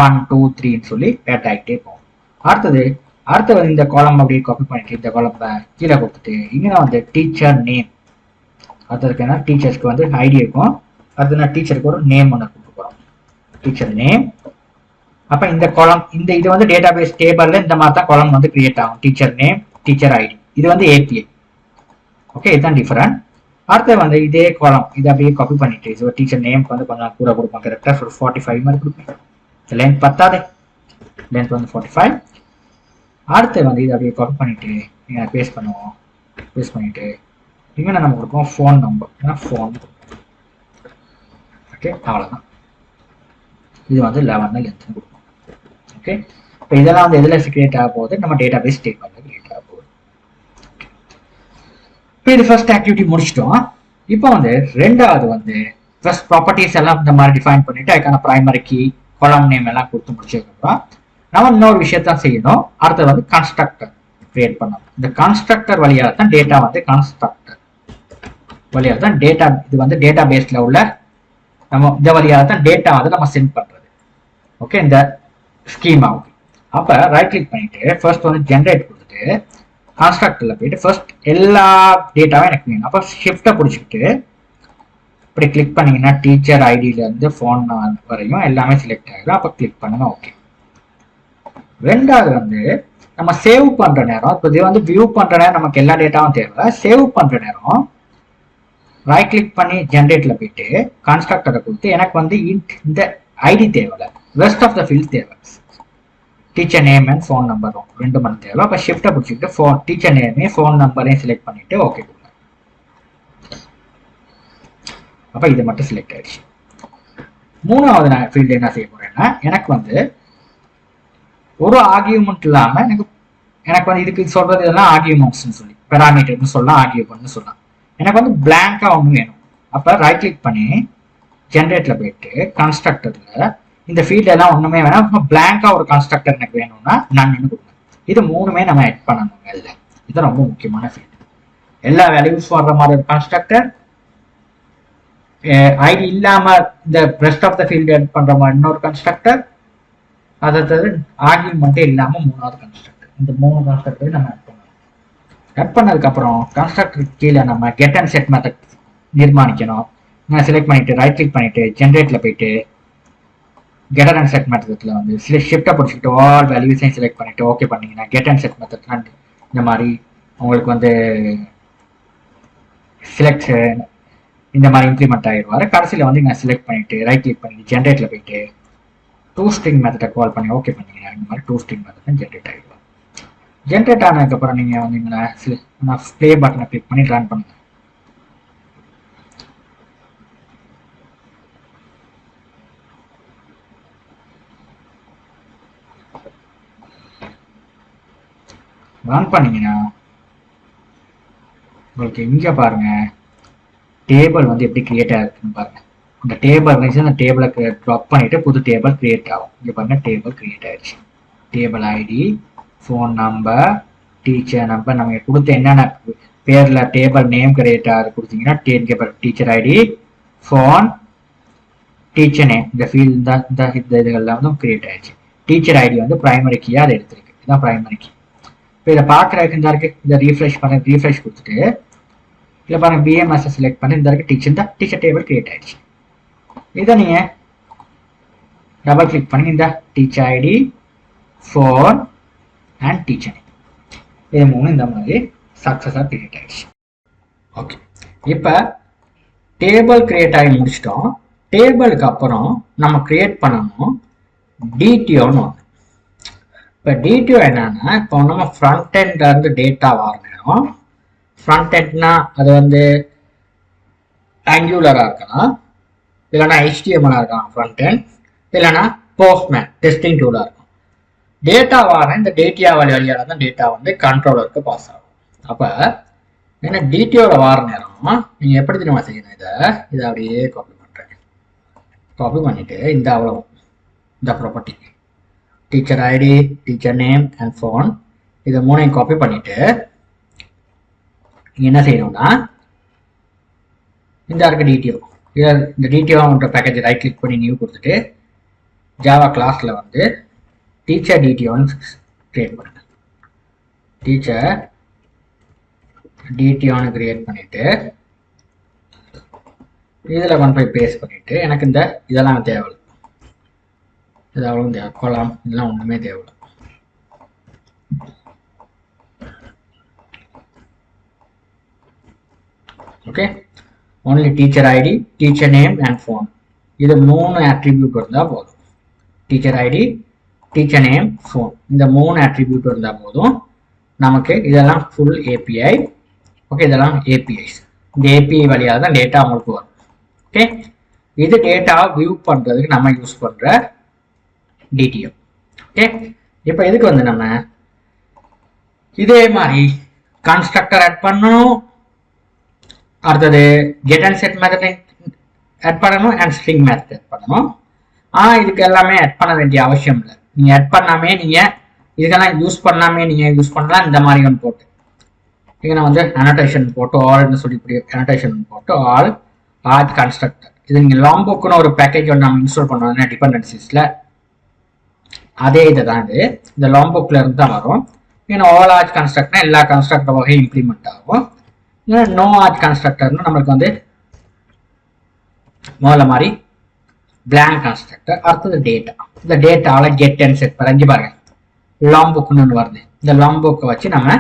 1 2 3ன்னு சொல்லி ஆட் ஆகிட்டே போகும். அடுத்தது இந்த காலம் அப்படியே காப்பி பண்ணிட்டு இந்த காலம் கீழே கொடுத்துட்டு இங்கே வந்து டீச்சர் நேம், அடுத்ததுக்கு என்ன டீச்சர்ஸ்க்கு வந்து ஐடி இருக்கும், அடுத்து நான் டீச்சருக்கு ஒரு நேம் ஒன்று கொடுக்க போகிறோம், டீச்சர் நேம். அப்போ இந்த காலம் இது வந்து டேட்டா பேஸ் டேபிள்ல இந்த மாதிரி தான் காலம் வந்து கிரியேட் ஆகும், டீச்சர் நேம் டீச்சர் ஐடி. இது வந்து ஏபிஐ. ஓகே, இதுதான் டிஃபரெண்ட். அடுத்து வந்து இதே காலம் இதை அப்படியே காப்பி பண்ணிட்டு ஸோ டீச்சர் நேம்க்கு வந்து கொஞ்சம் கூட கொடுப்போம், கரெக்டாக ஒரு 45 மாதிரி கொடுப்பேன். லென்த் பத்தாதே, லென்த் வந்து 45. அடுத்து வந்து இதை அப்படியே காப்பி பண்ணிட்டு இங்கே பேஸ்ட் பண்ணுவோம், பேஸ்ட் பண்ணிட்டு இங்கே நம்ம கொடுப்போம் ஃபோன் நம்பர், ஏன்னா ஃபோன். ஓகே, அவ்வளோதான். இது வந்து 11 லென்த் கொடுப்போம். ஓகே, இப்போ இதெல்லாம் வந்து எதில் கிரியேட் ஆக போகுது, நம்ம டேட்டா பேஸ் டேபிளில் கிரியேட் ஆக போகுது. இப்போ இது ஃபர்ஸ்ட் ஆக்டிவிட்டி முடிச்சிட்டோம். இப்போ வந்து ரெண்டாவது வந்து ஃபர்ஸ்ட் ப்ராப்பர்ட்டிஸ் எல்லாம் இந்த மாதிரி டிஃபைன் பண்ணிட்டு அதுக்கான பிரைமரி கீ காலம் நேம் எல்லாம் கொடுத்து முடிச்சதுக்கப்புறம் நம்ம இன்னொரு விஷயத்தான் செய்யணும். அடுத்தது வந்து கன்ஸ்ட்ரக்டர் கிரியேட் பண்ணணும். இந்த கன்ஸ்ட்ரக்டர் வழியாக தான் டேட்டா வந்து கன்ஸ்ட்ரக்டர் வழியாக தான் டேட்டா, இது வந்து டேட்டா பேஸ்ல உள்ள நம்ம இந்த வழியாக தான் டேட்டா வந்து நம்ம சென்ட் பண்றது. ஓகே, இந்த ஸ்கீமாவுக்கு அப்போ ரைட் கிளிக் பண்ணிட்டு ஃபர்ஸ்ட் வந்து ஜென்ரேட் கொடுத்துட்டு கன்ஸ்ட்ரக்டர்ல போயிட்டு ஃபர்ஸ்ட் எல்லா டேட்டாவும் எனக்கு வேணும். அப்போ ஷிஃப்ட்டை பிடிச்சிக்கிட்டு இப்படி கிளிக் பண்ணீங்கன்னா டீச்சர் ஐடியிலேருந்து ஃபோன் வரையும் எல்லாமே செலக்ட் ஆகிடும். அப்போ கிளிக் பண்ணுங்க. ஓகே, ரெண்டாவது வந்து நம்ம சேவ் பண்ணுற நேரம், இப்போ இது வந்து வியூ பண்ணுற நேரம் நமக்கு எல்லா டேட்டாவும் தேவை. சேவ் பண்ணுற நேரம் ரைட் கிளிக் பண்ணி ஜென்ரேட்டில் போயிட்டு கன்ஸ்ட்ரக்டரை கொடுத்து எனக்கு வந்து இந்த ஐடி தேவையில்ல, ரெஸ்ட் ஆஃப் த ஃபீல்ட் தேவை, டீச்சர் நேம் அண்ட் ஃபோன் நம்பரும் 2 மணி தேவை. அப்போ ஷிஃப்ட்டை பிடிச்சிக்கிட்டு டீச்சர் நேமையும் ஃபோன் நம்பரையும் செலக்ட் பண்ணிட்டு ஓகே கொடுங்க. அப்போ இது மட்டும் செலக்ட் ஆயிடுச்சு. மூணாவது நான் ஃபீல்டு என்ன செய்ய போறேன்னா எனக்கு வந்து ஒரு ஆர்கியூமெண்ட் இல்லாமல் எனக்கு வந்து இதுக்கு சொல்றது இதெல்லாம் ஆர்கியூமெண்ட்ஸ்னு சொல்லி பெராமீட்டர்னு சொல்லலாம், ஆர்கியூமெண்ட்னு சொல்லலாம். எனக்கு வந்து பிளாங்கா ஒன்று வேணும். அப்போ ரைட் கிளிக் பண்ணி ஜென்ரேட்ல போயிட்டு கன்ஸ்ட்ரக்டர்ல இந்த ஃபீல்ட் எல்லாம் ஒண்ணுமே வேணாம், பிளாங்கா ஒரு கன்ஸ்ட்ரக்டர் எனக்கு வேணும்னா நான் கொடுப்பேன். இது 3மே நம்ம ஆட் பண்ணணும். இல்லை, இது ரொம்ப முக்கியமான ஃபீல்டு. எல்லா வேல்யூஸ் வர்ற மாதிரி ஒரு கன்ஸ்ட்ரக்டர், ஐடி இல்லாம இந்த rest of the field add பண்ற மாதிரி இன்னொரு கன்ஸ்ட்ரக்டர், அதாவது ஆர்கியூமெண்ட்டே இல்லாம 3வது கன்ஸ்ட்ரக்டர். இந்த 3 கன்ஸ்ட்ரக்டர் நம்ம ஆட் பண்ணணும். ஆட் பண்ணதுக்கு அப்புறம் கன்ஸ்ட்ரக்டர் கீழே நம்ம கெட் அண்ட் செட் மெத்தட் நிர்மாணிக்கணும். நான் செலக்ட் பண்ணிட்டு ரைட் கிளிக் பண்ணிட்டு ஜென்ரேட்ல போயிட்டு கெட் அண்ட் செட் மெத்தட்ல வந்து ஷிஃப்ட்டை பிடிச்சிக்கிட்டு ஆல் வேல்யூஸையும் செலக்ட் பண்ணிட்டு ஓகே பண்ணீங்கன்னா கெட் அண்ட் செட் மெத்தட் இந்த மாதிரி உங்களுக்கு வந்து செலக்ட் இந்த மாதிரி இம்ப்ளிமெண்ட் ஆகிடுவார். கடைசியில் வந்து இங்கே செலக்ட் பண்ணிட்டு ரைட் கிளிக் பண்ணிட்டு ஜென்ரேட்ல போயிட்டு டூ ஸ்ட்ரிங் மெத்தடை கால் பண்ணி ஓகே பண்ணீங்கன்னா இந்த மாதிரி டூ ஸ்ட்ரிங் மெத்தட் ஜென்ரேட் ஆகிடுவார். ஜென்ரேட் ஆனதுக்கப்புறம் நீங்கள் வந்து இங்கே ப்ளே பட்டனை கிளிக் பண்ணி ரன் பண்ணுங்க. ரன் பண்ணீங்கன்னா உங்களுக்கு இங்கே பாருங்க டேபிள் வந்து எப்படி கிரியேட் ஆகிருக்குன்னு பாருங்க. இந்த டேபிள் இருந்துச்சு, அந்த டேபிளை ட்ராப் பண்ணிட்டு புது டேபிள் கிரியேட் ஆகும். இங்கே பாருங்க டேபிள் கிரியேட் ஆயிடுச்சு. Table ID, phone number, teacher number, நம்ம கொடுத்த என்னென்ன பேரில் டேபிள் நேம் கிரியேட் ஆகுது கொடுத்தீங்கன்னா teacher ID, phone, teacher name, இந்த ஃபீல்டு இந்த இதுகள்லாம் வந்து கிரியேட் ஆயிடுச்சு. டீச்சர் ஐடி வந்து பிரைமரி கீயாக அதை எடுத்துருக்கு. இதுதான் பிரைமரி கீ. இப்போ இதை பார்க்குறதுக்கு இந்த இருக்கு, இதை ரீஃப்ரெஷ் கொடுத்துட்டு இல்லை பாருங்க பிஎம்எஸ் செலக்ட் பண்ணி இந்த இருக்கு டீச்சர் டேபிள் கிரியேட் ஆயிடுச்சு. இதை நீங்கள் டபுள் கிளிக் பண்ணி இந்த teacher ID, phone and teacher name இது 3 இந்த மாதிரி சக்ஸஸாக கிரியேட் ஆயிடுச்சு. ஓகே, இப்போ டேபிள் கிரியேட் ஆகி முடிச்சிட்டோம். டேபிளுக்கு அப்புறம் நம்ம கிரியேட் பண்ணணும் டிடிஓன்னு ஒன்று. இப்போ டிடிஓ என்னன்னா, இப்போ நம்ம ஃப்ரண்ட் எண்ட்ல இருந்து டேட்டா வரணும். ஃப்ரண்ட் எண்ட்னா அது வந்து ஆங்குலராக இருக்கலாம், இல்லைன்னா HTML இருக்கலாம் ஃப்ரண்ட் எண்ட், இல்லைன்னா போஸ்ட்மேன் டெஸ்டிங் டூலாக இருக்கும். டேட்டா வார இந்த டேட்டா வழியாக தான் டேட்டா வந்து கண்ட்ரோலருக்கு பாஸ் ஆகும். அப்போ ஏன்னா டிடிஓவில் வார நேரம் நீங்கள் எப்படி தெரியுமா செய்யணும், இதை அப்படியே காப்பி பண்ணுறேன். காப்பி பண்ணிவிட்டு இந்த அவ்வளோ இந்த property teacher ID, teacher name and phone இதை 3ஐயும் காப்பி பண்ணிவிட்டு நீங்கள் என்ன செய்யணும்னா இந்த இருக்க டிடிஓ, இந்த டிடிஓன்ற பேக்கேஜ் ரைட் கிளிக் பண்ணி நியூ கொடுத்துட்டு ஜாவா கிளாஸில் வந்து டீச்சர் டிடிஓன்னு கிரியேட் பண்ணுங்க. டீச்சர் டிடிஓன்னு கிரியேட் பண்ணிவிட்டு இதில் கொண்டு போய் பேஸ்ட் பண்ணிவிட்டு எனக்கு இந்த இதெல்லாம் தேவையில்லை, இது அவ்வளோ தேவை கொலாம் இதெல்லாம் ஒன்றுமே தேவையில்லை. Okay, only teacher ID, teacher name and phone இது 3 attribute இருந்தால் போதும். Teacher ID, teacher name, phone இந்த 3 attribute இருந்தால் போதும் நமக்கு. இதெல்லாம் ஃபுல் API. ஓகே, இதெல்லாம் APIs. இந்த API வழியாக தான் டேட்டா உங்களுக்கு வரும். ஓகே, இது டேட்டாவை வியூ பண்ணுறதுக்கு நம்ம யூஸ் பண்ணுற டிடிஓ. ஓகே, இப்போ இதுக்கு வந்து நம்ம இதே மாதிரி கன்ஸ்ட்ரக்டர் ஆட் பண்ணணும், அடுத்தது get and set method add பண்ணணும் அண்ட் ஸ்ட்ரிங் மெத்தட் ஆட் பண்ணணும். இதுக்கு எல்லாமே ஆட் பண்ண வேண்டிய அவசியம் இல்லை. நீங்கள் ஆட் பண்ணாமே நீங்கள் இதுக்கெல்லாம் யூஸ் பண்ணாமே நீங்கள் யூஸ் பண்ணலாம். இந்த மாதிரி ஒன்று போட்டு இங்கே நான் வந்து அனோட்டேஷன் போட்டு ஆல்னு சொல்லி அனோட்டேஷன் போட்டு ஆட் கன்ஸ்ட்ரக்டர் இது நீங்கள் லாம்போக்குன்னு ஒரு பேக்கேஜ் ஒன்று நம்ம இன்ஸ்டால் பண்ணுவோம் டிபெண்டன்சிஸில். அதே இதை தான் இது இந்த லாம்போக்கில் இருந்து தான் வரும். ஏன்னா ஆல் ஆட் கன்ஸ்ட்ரக்டர்னா எல்லா கன்ஸ்ட்ரக்டர் வகையும் இம்ப்ளிமெண்ட் ஆகும். நோ ஆட் கன்ஸ்ட்ரக்டர்னு நம்மளுக்கு வந்து முதல்ல மாதிரி பிளாங்க் கன்ஸ்ட்ரக்டர். அடுத்தது டேட்டா. இந்த டேட்டாவில் கெட் அண்ட் செட் பண்ணி பாருங்க லாம்புக்குன்னு ஒன்று வருது. இந்த லாம்புக்கை வச்சு நம்ம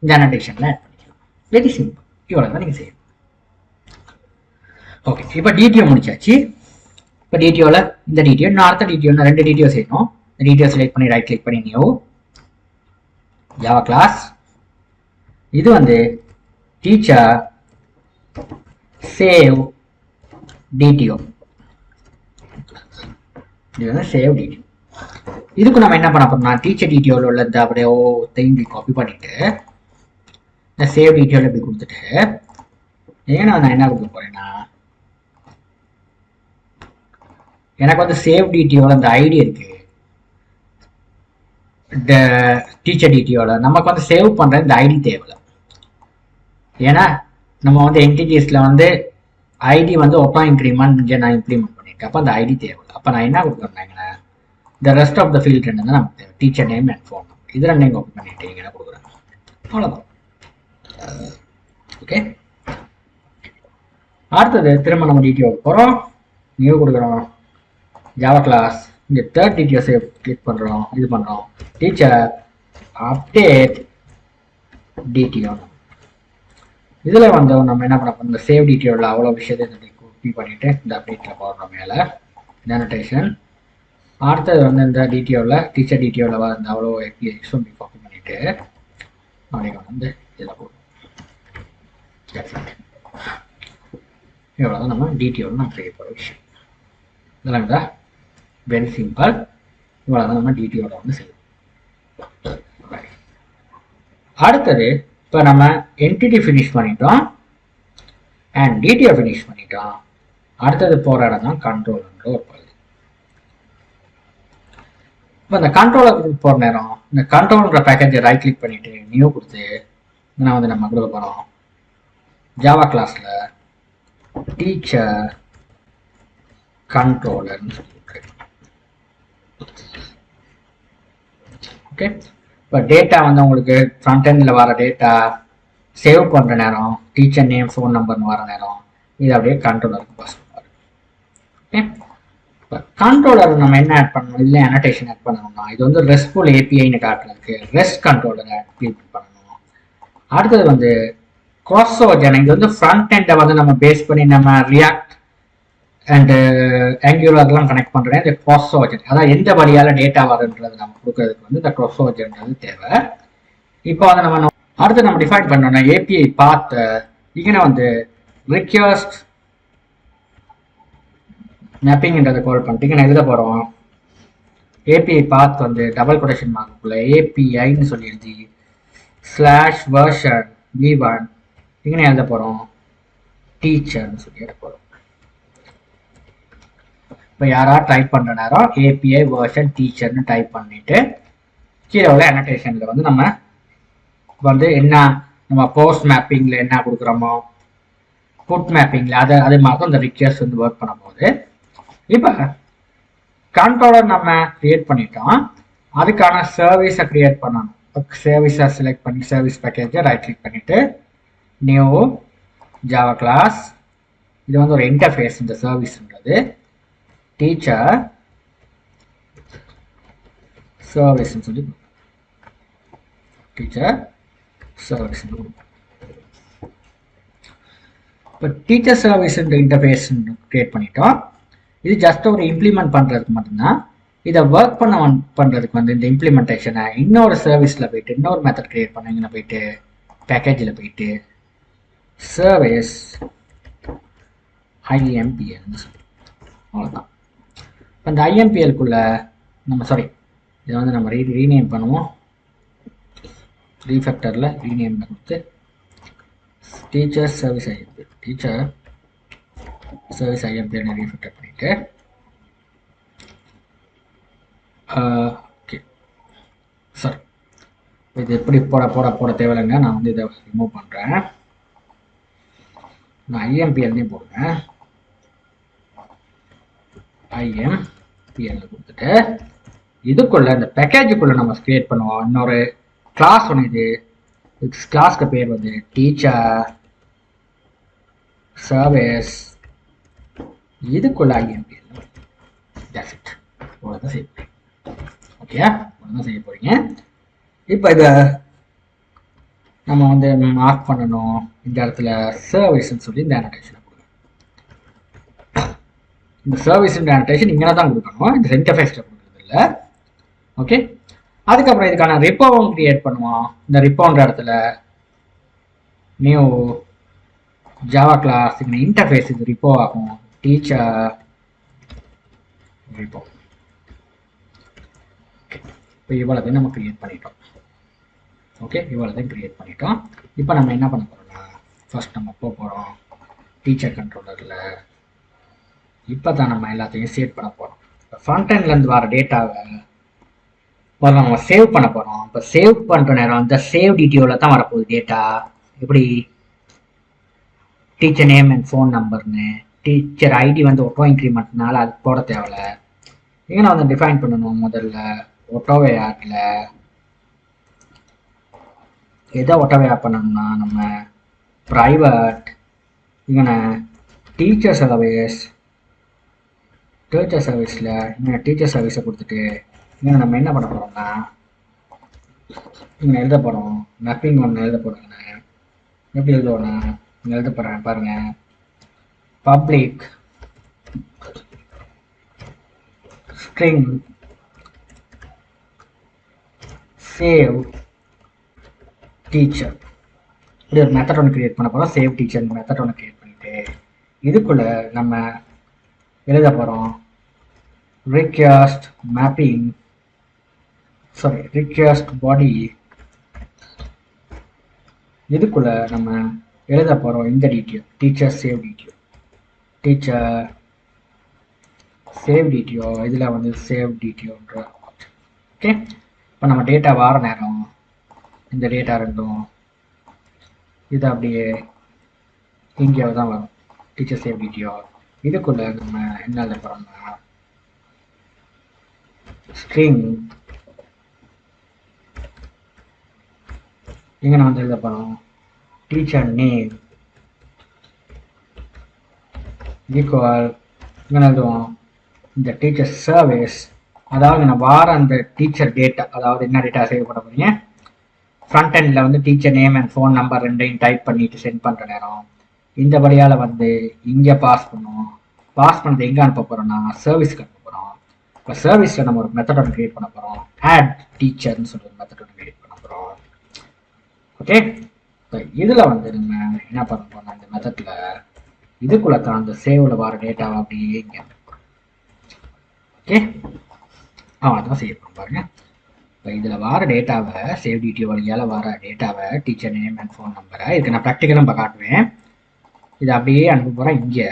இந்த அனோட்டேஷனில் ஆட் பண்ணிக்கலாம். Very simple. இவ்வளோ தான் நீங்கள் செய்யணும். ஓகே, இப்போ டிடிஓ முடிச்சாச்சு. இப்போ டிடிஓவில் இந்த டிடிஓ நான் அடுத்த டிடிஓ 2 டிடிஓ செய்யணும். இந்த டிடிஓ செலக்ட் பண்ணி ரைட் கிளிக் பண்ணி நியூ ஜாவா கிளாஸ். இது வந்து டீச்சர் சேவ் டிடிஓ. இது வந்து சேவ் டிடிஓ. இதுக்கு நம்ம என்ன பண்ண போறோம்னா டீச்சர் டிடிஓவில் உள்ள இந்த அப்படியே தேங்கி காப்பி பண்ணிட்டு இந்த சேவ் டிடிஓவில் இப்படி கொடுத்துட்டு ஏன்னா நான் என்ன கொடுக்க போறேன்னா எனக்கு வந்து சேவ் டிடிஓவில் இந்த ஐடி இருக்கு. இந்த டீச்சர் டிடிஓவில் நமக்கு வந்து சேவ் பண்ணுற இந்த ஐடி தேவையில்லை. ஏன்னா நம்ம வந்து என்டிடிஎஸில் வந்து ஐடி வந்து ஒப்பா இன்க்ரிமெண்ட் இங்கே நான் இம்ப்ளிமெண்ட் பண்ணியிருக்கேன். அப்போ அந்த ஐடி தேவையில்லை. அப்போ நான் என்ன கொடுக்குறேன்னா இந்த ரெஸ்ட் ஆஃப் த ஃபீல்ட் ரெண்டு தான் நமக்கு தேவை. டீச்சர் நேம் அண்ட் ஃபோன் இது ரெண்டையும் காப்பி பண்ணிட்டு இங்கே என்ன கொடுக்குறேன் அவ்வளோதான். ஓகே, அடுத்தது திரும்ப நம்ம டிடிஓக்கு போகிறோம். நியூ கொடுக்குறோம் ஜாவா கிளாஸ். இங்கே தேர்ட் டிடிஓ சேவ் கிளிக் பண்ணுறோம். இது பண்ணுறோம் டீச்சர் அப்டேட் டிடிஓ. இதில் வந்து நம்ம என்ன பண்ண போகிறோம் இந்த சேவ் டிடிஓவில் அவ்வளோ விஷயத்தை காப்பி பண்ணிவிட்டு இந்த அப்டேட்டில் போடுறோம் மேலே இந்த அனோட்டேஷன். அடுத்தது வந்து இந்த டிடிஓவில் டீச்சர் டிடிஓவில் வந்து அவ்வளோ எக்ஸும் காப்பி பண்ணிவிட்டு அப்படியே வந்து இதில் போடுறோம். இவ்வளோதான் நம்ம டிடிஓவில் நம்ம செய்ய போகிற விஷயம். இதெல்லாம் தான் வெரி சிம்பிள். இவ்வளோதான் நம்ம டிடிஓவில் வந்து செய்யணும். அடுத்தது இப்போ நம்ம என்டிட்டி ஃபினிஷ் பண்ணிட்டோம் அண்ட் டிடியை ஃபினிஷ் பண்ணிட்டோம். அடுத்தது போகிற இடம் தான் கண்ட்ரோல்ன்ற ஒரு பகுதி. இப்போ இந்த கண்ட்ரோலருக்கு போகிற நேரம் இந்த கண்ட்ரோல்ன்ற பேக்கேஜை ரைட் கிளிக் பண்ணிட்டு நியூ கொடுத்து நான் வந்து நம்ம கொடுக்க போகிறோம் ஜாவா கிளாஸில் டீச்சர் கண்ட்ரோலர்னு சொல்லிட்டு. ஓகே, இப்போ டேட்டா வந்து உங்களுக்கு ஃப்ரண்ட் எண்டில் வர டேட்டா சேவ் பண்ணுற நேரம் டீச்சர் நேம் ஃபோன் நம்பர்னு வர நேரம் இது அப்படியே கண்ட்ரோலருக்கு பாஸ் பண்ணுவார். ஓகே, இப்போ கண்ட்ரோலர் நம்ம என்ன ஆட் பண்ணணும், இல்லை அனோட்டேஷன் ஆட் பண்ணணும்னா இது வந்து ரெஸ்ட்ஃபுல் ஏபிஐன்னு காட்டுறதுக்கு ரெஸ்ட் கண்ட்ரோலரை ஆக்டிவேட் பண்ணணும். அடுத்தது வந்து க்ராஸ்ஓவர், இது வந்து ஃப்ரண்ட் எண்டை வந்து நம்ம பேஸ் பண்ணி நம்ம ரியாக்ட் அண்ட் ஆங்குலர்லாம் கனெக்ட் பண்ணுறேன். இந்த க்ராஸ்ஓவர், அதாவது எந்த வழியால் டேட்டா வருன்றது நம்ம கொடுக்கறதுக்கு வந்து இந்த க்ராஸ்ஓவர்ன்றது தேவை. இப்போ வந்து நம்ம அடுத்து நம்ம டிஃபைன் பண்ணோம்னா ஏபிஐ பாத் இங்கே வந்து ரிக்வெஸ்ட் மேப்பிங்ன்றதை கால் பண்ணிட்டு இங்கே எழுத போகிறோம். ஏபிஐ பாத் வந்து டபுள் கொட்டேஷன் மார்க்குள்ள ஏபிஐன்னு சொல்லி எழுதி /version v1 இங்கே எழுத போகிறோம் டீச்சர்னு சொல்லி எழுத போகிறோம். இப்போ யாராவது டைப் பண்ணுற நேரம் ஏபிஐ வெர்ஷன் டீச்சர்னு டைப் பண்ணிட்டு கீழே உள்ள அனோட்டேஷனில் வந்து நம்ம வந்து என்ன நம்ம போஸ்ட் மேப்பிங்கில் என்ன கொடுக்குறோமோ புட் மேப்பிங்கில் அது மாதிரி தான் இந்த ரிக்வெஸ்ட் வந்து ஒர்க் பண்ண போகுது. இப்போ கண்ட்ரோலர் நம்ம கிரியேட் பண்ணிட்டோம், அதுக்கான சர்வீஸை கிரியேட் பண்ணணும். சர்வீஸை செலக்ட் பண்ணி சர்வீஸ் பேக்கேஜை ரைட் கிளிக் பண்ணிவிட்டு நியூ ஜாவா கிளாஸ், இது வந்து ஒரு இன்டர்ஃபேஸ் இந்த சர்வீஸ்ன்றது டீச்சர் சர்வீஸ்ன்னு சொல்லி டீச்சர் சர்வீஸ். இப்போ டீச்சர் சர்வீஸ் இன்டர்ஃபேஸ் கிரியேட் பண்ணிட்டோம். இது ஜஸ்ட் ஒரு இம்ப்ளிமெண்ட் பண்ணுறதுக்கு மட்டும்தான். இதை ஒர்க் பண்ணுறதுக்கு வந்து இந்த இம்ப்ளிமெண்டேஷனை இன்னொரு சர்வீஸில் போயிட்டு இன்னொரு மெத்தட் கிரியேட் பண்ணிங்கன்னா போயிட்டு பேக்கேஜில் போயிட்டு சர்வீஸ் IMPL அவ்வளோதான். இப்போ இந்த IMPLக்குள்ளே நம்ம இதை வந்து நம்ம ரீநேம் பண்ணுவோம். ரீஃபேக்டரில் ரீநேம் கொடுத்து teacher service IMPL teacher service IMPL ரீஃபேக்டர் பண்ணிவிட்டு ஓகே சாரி இது எப்படி போட தேவையில்லைங்க. நான் வந்து இதை ரிமூவ் பண்ணுறேன். நான் IMPLனே போடுவேன். IMPL கொடுத்துட்டு இதுக்குள்ள இந்த பேக்கேஜுக்குள்ள நம்ம கிரியேட் பண்ணுவோம் இன்னொரு கிளாஸ் ஒன்று. இது கிளாஸ்க்கு பேர் வந்து டீச்சர் சர்வீஸ், இதுக்குள்ள IMPL. That's it. அவ்வளோதான் செய்ய போறீங்க. ஓகே, அவ்வளோதான் செய்ய போறீங்க. இப்போ இதை நம்ம வந்து மார்க் பண்ணணும். இந்த இடத்துல சர்வீஸ்ன்னு சொல்லி இந்த அனோட்டேஷனை கொடுக்கணும். இந்த சர்வீஸ் அனோட்டேஷன் இங்கே தான் கொடுக்கணும், இந்த இன்டர்ஃபேஸில் கொடுக்குறது இல்லை. ஓகே, அதுக்கப்புறம் இதுக்கான ரிப்போவும் கிரியேட் பண்ணுவோம். இந்த ரிப்போன்ற இடத்துல நியூ ஜாவா கிளாஸ், இங்கே இன்டர்ஃபேஸ் இது ரிப்போ ஆகும் டீச்சர் ரிப்போ. இப்போ இவ்வளோதையும் நம்ம கிரியேட் பண்ணிட்டோம். ஓகே, இவ்வளோதையும் கிரியேட் பண்ணிட்டோம். இப்போ நம்ம என்ன பண்ண போகிறோம்னா ஃபர்ஸ்ட் நம்ம போகிறோம் டீச்சர் கண்ட்ரோலரில். இப்போ தான் நம்ம எல்லாத்தையும் சேவ் பண்ண போகிறோம். ஃப்ரண்ட் எண்ட்லேருந்து வர டேட்டாவை நம்ம சேவ் பண்ண போகிறோம். இப்போ சேவ் பண்ணுற நேரம் இந்த சேவ் டிடியோவில் தான் வரப்போகுது டேட்டா. எப்படி டீச்சர் நேம் அண்ட் ஃபோன் நம்பர்னு, டீச்சர் ஐடி வந்து ஒட்டோ இன்க்ரிமெண்ட்னால அது போட தேவையில்ல. இங்கே நான் வந்து டிஃபைன் பண்ணணும். முதல்ல ஒட்டோவே ஆட்டில் எதை ஒட்டோவே ஆட் பண்ணணும்னா நம்ம ப்ரைவேட் இங்கே டீச்சர் சர்வீஸில் இங்கே டீச்சர் சர்வீஸை கொடுத்துட்டு இங்கே நம்ம என்ன பண்ண போகிறோம்னா இங்கே எழுத போகிறோம் மேப்பிங் ஒன்று எழுத போகிறோங்க. எப்படி எழுதுவோன்னா இங்கே எழுத போகிறேன் பாருங்கள். பப்ளிக் ஸ்ட்ரிங் சேவ் டீச்சர், இப்படி ஒரு மெத்தட் ஒன்று கிரியேட் பண்ண போகிறோம். சேவ் டீச்சர் மெத்தட் ஒன்று கிரியேட் பண்ணிவிட்டு இதுக்குள்ளே நம்ம எழுத போகிறோம் ரிக்வெஸ்ட் மேப்பிங் ரிக்வெஸ்ட் பாடி இதுக்குள்ள நம்ம எழுத போகிறோம் இந்த டீட்டெயில் டீச்சர் சேவ் டீட்டெயில் இதில் வந்து சேவ் டீட்டெயில்ன்ற. ஓகே, இப்போ நம்ம டேட்டா வார நேரம் இந்த டேட்டா ரெண்டும் இது அப்படியே இங்கே தான் வரும் டீச்சர் சேவ் டீட்டெயில். இதுக்குள்ள நம்ம என்ன எழுத போகிறோம்னா ஸ்ட்ரிங் இங்கே நான் வந்து எழுத போகிறோம் டீச்சர் நேம் ஈக்குவல் இங்கே எழுதுவோம் இந்த டீச்சர் சர்வீஸ். அதாவது நான் வார அந்த டீச்சர் டேட்டா, அதாவது என்ன டேட்டா சேவ் பண்ண போறீங்க, ஃப்ரண்ட் எண்டில் வந்து teacher name and phone number ரெண்டையும் டைப் பண்ணிட்டு சென்ட் பண்ணுற நேரம் இந்த வழியால் வந்து இங்கே பாஸ் பண்ணுவோம். பாஸ் பண்ணது எங்கே அனுப்ப போகிறோம்னா சர்வீஸ்க்கு அனுப்ப போகிறோம். இப்போ சர்வீஸில் நம்ம ஒரு மெத்தட் ஒன்று கிரியேட் பண்ண போகிறோம், ஆட் டீச்சர்னு சொல்லி ஒரு மெத்தட் ஒன்று கிரியேட் பண்ண போகிறோம். ஓகே, இப்போ இதில் வந்து நம்ம என்ன பண்ண போகிறோம், இந்த மெத்தடில் இதுக்குள்ளே தான் அந்த சேவில் வர டேட்டாவை அப்படியே இங்கே. ஓகே, அதான் சேவ் பண்ண பாருங்க. இப்போ இதில் வர டேட்டாவை சேவ் டீட்டெயில் வழியால் வர டேட்டாவை டீச்சர் நேம் அண்ட் ஃபோன் நம்பரை இதுக்கு நான் ப்ராக்டிக்கலாக இப்போ காட்டுவேன். இதை அப்படியே அனுப்ப போகிறேன் இங்கே.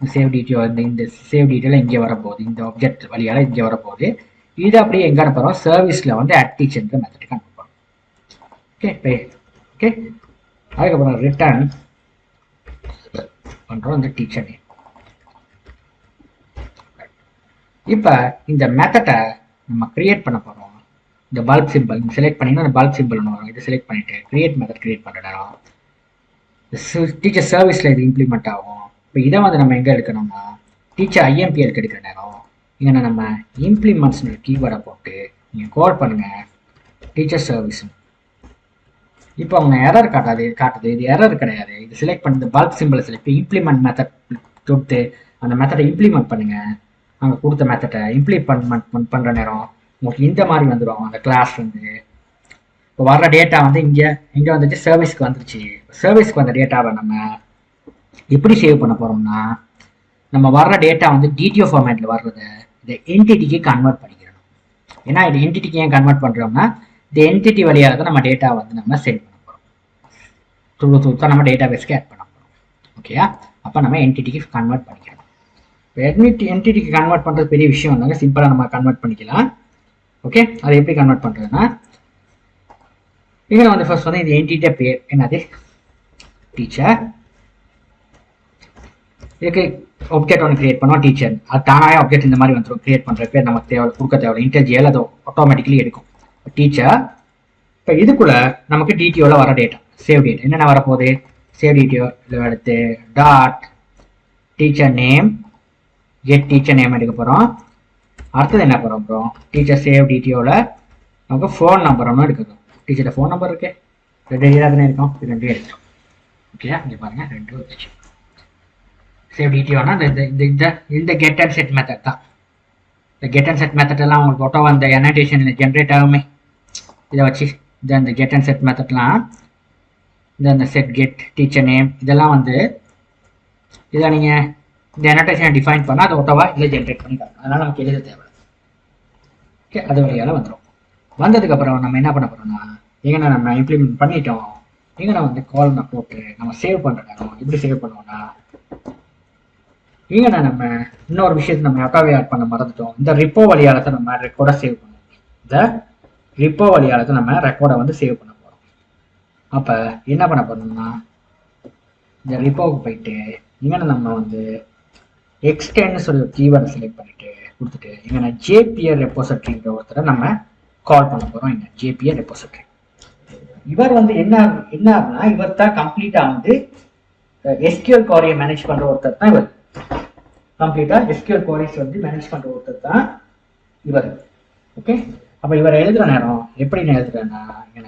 சேவ் டீட்டெயில் இந்த சேவ் டீட்டெயில் இங்கே வரப்போகுது, இந்த ஆப்ஜெக்ட் வழியால் இங்கே வரப்போகுது. இது அப்படியே எங்கே அனுப்புகிறோம், சர்வீஸில் வந்து ஆட் டீச்சர்ன்ற மெத்தடுக்கு அனுப்புகிறோம். ஓகே, அதுக்கப்புறம் ரிட்டர்ன் பண்ணுறோம் இந்த டீச்சர் நேம். இப்போ இந்த மெத்தடை நம்ம கிரியேட் பண்ண போகிறோம். இந்த பல்ப் சிம்பிள் செலக்ட் பண்ணிங்கன்னா அந்த பல்ப் சிம்பிள் ஒன்று வரும். இதை செலக்ட் பண்ணிவிட்டு கிரியேட் மெத்தட் கிரியேட் பண்ணுற நேரம் டீச்சர் சர்வீஸில் இது இம்ப்ளிமெண்ட் ஆகும். இப்போ இதை வந்து நம்ம எங்கே எடுக்கணும்னா டீச்சர் ஐஎம்பிஎலுக்கு எடுக்கிற நேரம் இங்கே நம்ம இம்ப்ளிமெண்ட்ஸ்னு கீவேர்டை போட்டு நீங்கள் கால் பண்ணுங்கள் டீச்சர் சர்வீஸ். இப்போ அவங்க எரர் காட்டுது, இது எரர் கிடையாது. இது செலக்ட் பண்ணி இந்த பல்ப் சிம்பிளை செலக்ட் இம்ப்ளிமெண்ட் மெத்தட் கொடுத்து அந்த மெத்தடை இம்ப்ளிமெண்ட் பண்ணுங்கள். அங்கே கொடுத்த மெத்தடை இம்ப்ளிமெண்ட் பண்ணுற நேரம் உங்களுக்கு இந்த மாதிரி வந்துடும். அந்த கிளாஸ் வந்து இப்போ வர்ற டேட்டா வந்து இங்கே வந்துட்டு சர்வீஸ்க்கு வந்துருச்சு. சர்வீஸ்க்கு வந்த டேட்டாவை நம்ம எப்படி சேவ் பண்ண போகிறோம்னா நம்ம வர்ற டேட்டா வந்து டிடிஓ ஃபார்மேட்டில் வர்றதை இந்த என்டிட்டிக்கு கன்வெர்ட் பண்ணிக்கிறோம். ஏன்னா இது என்டிட்டிக்கு ஏன் கன்வெர்ட் பண்ணுறோம்னா இந்த என்டிட்டி வழியாக தான் நம்ம டேட்டா வந்து நம்ம சென்ட் பண்ண போகிறோம். தான் நம்ம டேட்டா பேஸ்க்கு ஆட் பண்ண போகிறோம். ஓகேயா, அப்போ நம்ம என்டிட்டிக்கு கன்வெர்ட் பண்ணிக்கிறோம். என்டிட்டிக்கு கன்வெர்ட் பண்ணுறது பெரிய விஷயம் இல்லைங்க, சிம்பிளாக நம்ம கன்வெர்ட் பண்ணிக்கலாம். ஓகே, அதை எப்படி கன்வெர்ட் பண்ணுறதுன்னா இங்கே வந்து ஃபர்ஸ்ட் வந்து இந்த என்டிட்டி பேர் என்னது டீச்சர். இதுக்கு ஆப்ஜெக்ட் ஒன்று கிரியேட் பண்ணோம் டீச்சர். அது தானாக ஆப்ஜெக்ட் இந்த மாதிரி வந்துடும். கிரியேட் பண்ணுற பேர் நமக்கு தேவை கொடுக்க தேவை இன்டர்ஜியல் அது ஆட்டோமேட்டிக்கலி எடுக்கும் டீச்சர். இப்போ இதுக்குள்ள நமக்கு டிடிஓவில் வர டேட்டா சேவ் டேட்டா என்னென்ன வரப்போகுது, சேவ் டிடிஓ எடுத்து dot teacher name get teacher name எடுக்க போகிறோம். அடுத்தது என்ன பண்ண போகிறோம், டீச்சர் சேவ் டிடிஓவில் நமக்கு ஃபோன் நம்பர் ஒன்று எடுக்கணும். டீச்சரோட ஃபோன் நம்பர் இருக்கு, ரெண்டு தானே இருக்கும், இது ரெண்டும் எடுத்துரும். ஓகேயா, இங்கே பாருங்கள் ரெண்டும் வந்துச்சு. சேவ் டிடிஓனா இந்த கெட் அண்ட் செட் மெத்தட் தான். இந்த கெட் அண்ட் செட் மெத்தட் எல்லாம் உங்களுக்கு ஒட்டோவா அந்த அனோடேஷன் ஜென்ரேட் ஆகுமே, இதை வச்சு இந்த கெட் அண்ட் செட் மெத்தட்லாம் இந்த செட் கெட் டீச்சர் நேம் இதெல்லாம் வந்து இதை நீங்கள் இந்த அனோடேஷனை டிஃபைன் பண்ணால் அது ஒட்டோவா இதில் ஜென்ரேட் பண்ணி காட்டணும். அதனால் நமக்கு எழுத தேவை. ஓகே, அது வழியால் வந்துடும். வந்ததுக்கப்புறம் நம்ம என்ன பண்ண போகிறோம்னா எங்கன்னா நம்ம இம்ப்ளிமெண்ட் பண்ணிட்டோம். எங்கன்னா வந்து கால் நான் போட்டு நம்ம சேவ் பண்ணுற நேரம் எப்படி சேவ் பண்ணுவோம்னா இங்கே நம்ம இன்னொரு விஷயத்தை நம்ம அக்காவே ஆட் பண்ண மறந்துட்டோம். இந்த ரிப்போ வழியால் தான் நம்ம ரெக்கார்டை சேவ் பண்ணுவோம். இந்த ரிப்போ வழியால் தான் நம்ம ரெக்கார்டை வந்து சேவ் பண்ண போகிறோம். அப்போ என்ன பண்ண போறோம்னா இந்த ரிப்போவுக்கு போயிட்டு இங்கே நம்ம வந்து எக்ஸ்டென்னு சொல்லி ஒரு கீவேர்டை செலக்ட் பண்ணிட்டு கொடுத்துட்டு இங்கே ஜேபிஆர் ரெப்போசிட்டரிங்கிற ஒருத்தரை நம்ம கால் பண்ண போகிறோம். இங்கே ஜேபிஆர் ரெப்போசிட்டரி. இவர் வந்து என்ன இவர் தான் கம்ப்ளீட்டாக வந்து எஸ்கியூஎல் குவாரியை மேனேஜ் பண்ணுற ஒருத்தர் தான் இவர். கம்ப்ளீட்டாக எஸ்கியூஎல் குவாரிஸ் வந்து மேனேஜ் பண்ணுற ஒருத்தர் தான் இவர். ஓகே, அப்போ இவர் எழுதுகிற நேரம் எப்படி நான் எழுதுறேன்னா இங்கே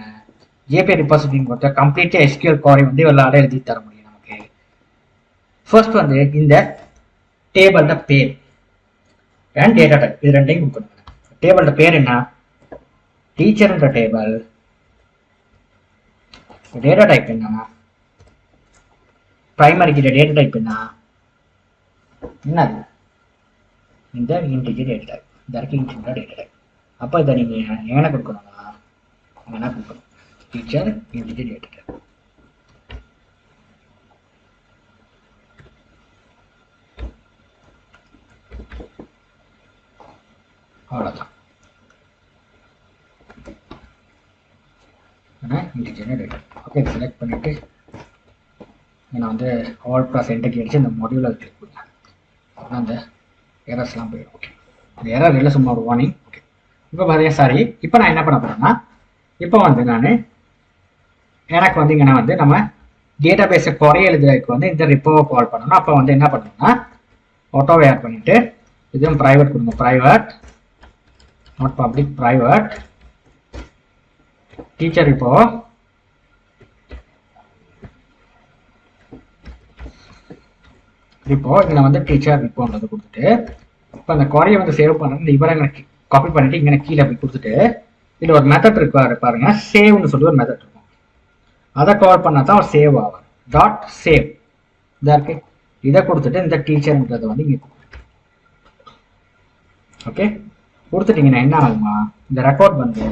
ஜேபிஆர் ரெப்போசிட்டரிங்க ஒருத்தர் கம்ப்ளீட்டாக எஸ்கியூஎல் குவாரி வந்து இவரால் எழுதி தர முடியும் நமக்கு. ஃபர்ஸ்ட் வந்து இந்த டேபிளோட பேர் அண்ட் டேட்டா டைப் இது ரெண்டையும் கொடுக்கணும். டேபிளோட பேர் என்ன, டீச்சர்ன்ற டேபிள். டேட்டா டைப் என்ன, பிரைமரிக்கு டேட்டா டைப் என்னது இந்த இன்டிஜர் டேட்டா டைப், இந்த இன்டிஜர் டேட்டா டைப். அப்போ இதை நீங்கள் என்ன கொடுக்கணும்னா என்ன கொடுக்கணும், டீச்சர் இன்டிஜர் டேட்டா டைப். அவ்வளோதான். Integer data. ஓகே, செலக்ட் பண்ணிவிட்டு நான் வந்து ஆல் ப்ளஸ் என்டர் அடிச்சு இந்த மாடியூலை கிளிக் பண்ணுவேன். அப்படின்னா அந்த எரர்ஸ்லாம் போயிடும். ஓகே, இந்த எரர் இல்லை, சும்மா ஒரு வார்னிங். ஓகே, இப்போ பார்த்தீங்கன்னா சாரி, இப்போ நான் என்ன பண்ண போகிறேன்னா, இப்போ வந்து நான் எனக்கு வந்து இங்கே வந்து நம்ம டேட்டா பேஸை குறைய எழுதுறதுக்கு வந்து இந்த ரிப்போவை கால் பண்ணணும். அப்போ வந்து என்ன பண்ணணும்னா ஆட்டோவை ஆட் பண்ணிவிட்டு இதுவும் ப்ரைவேட் கொடுங்க, private not public, private teacher repo இங்கே வந்து டீச்சர் ரிப்போன்றது கொடுத்துட்டு இப்போ அந்த குறையை வந்து சேவ் பண்ண இந்த இவரை காப்பி பண்ணிட்டு இங்கே கீழே அப்படி கொடுத்துட்டு இதில் ஒரு மெத்தட் இருக்காரு பாருங்க, சேவ்னு சொல்லி ஒரு மெத்தட் இருக்கும். அதை கால் பண்ணா தான் சேவ் ஆகும். டாட் சேவ் இதாக இருக்கு. இதை கொடுத்துட்டு இந்த டீச்சர்ன்றதை வந்து இங்கே ஓகே கொடுத்துட்டீங்கன்னா என்ன ஆகுமா, இந்த ரெக்கார்ட் வந்து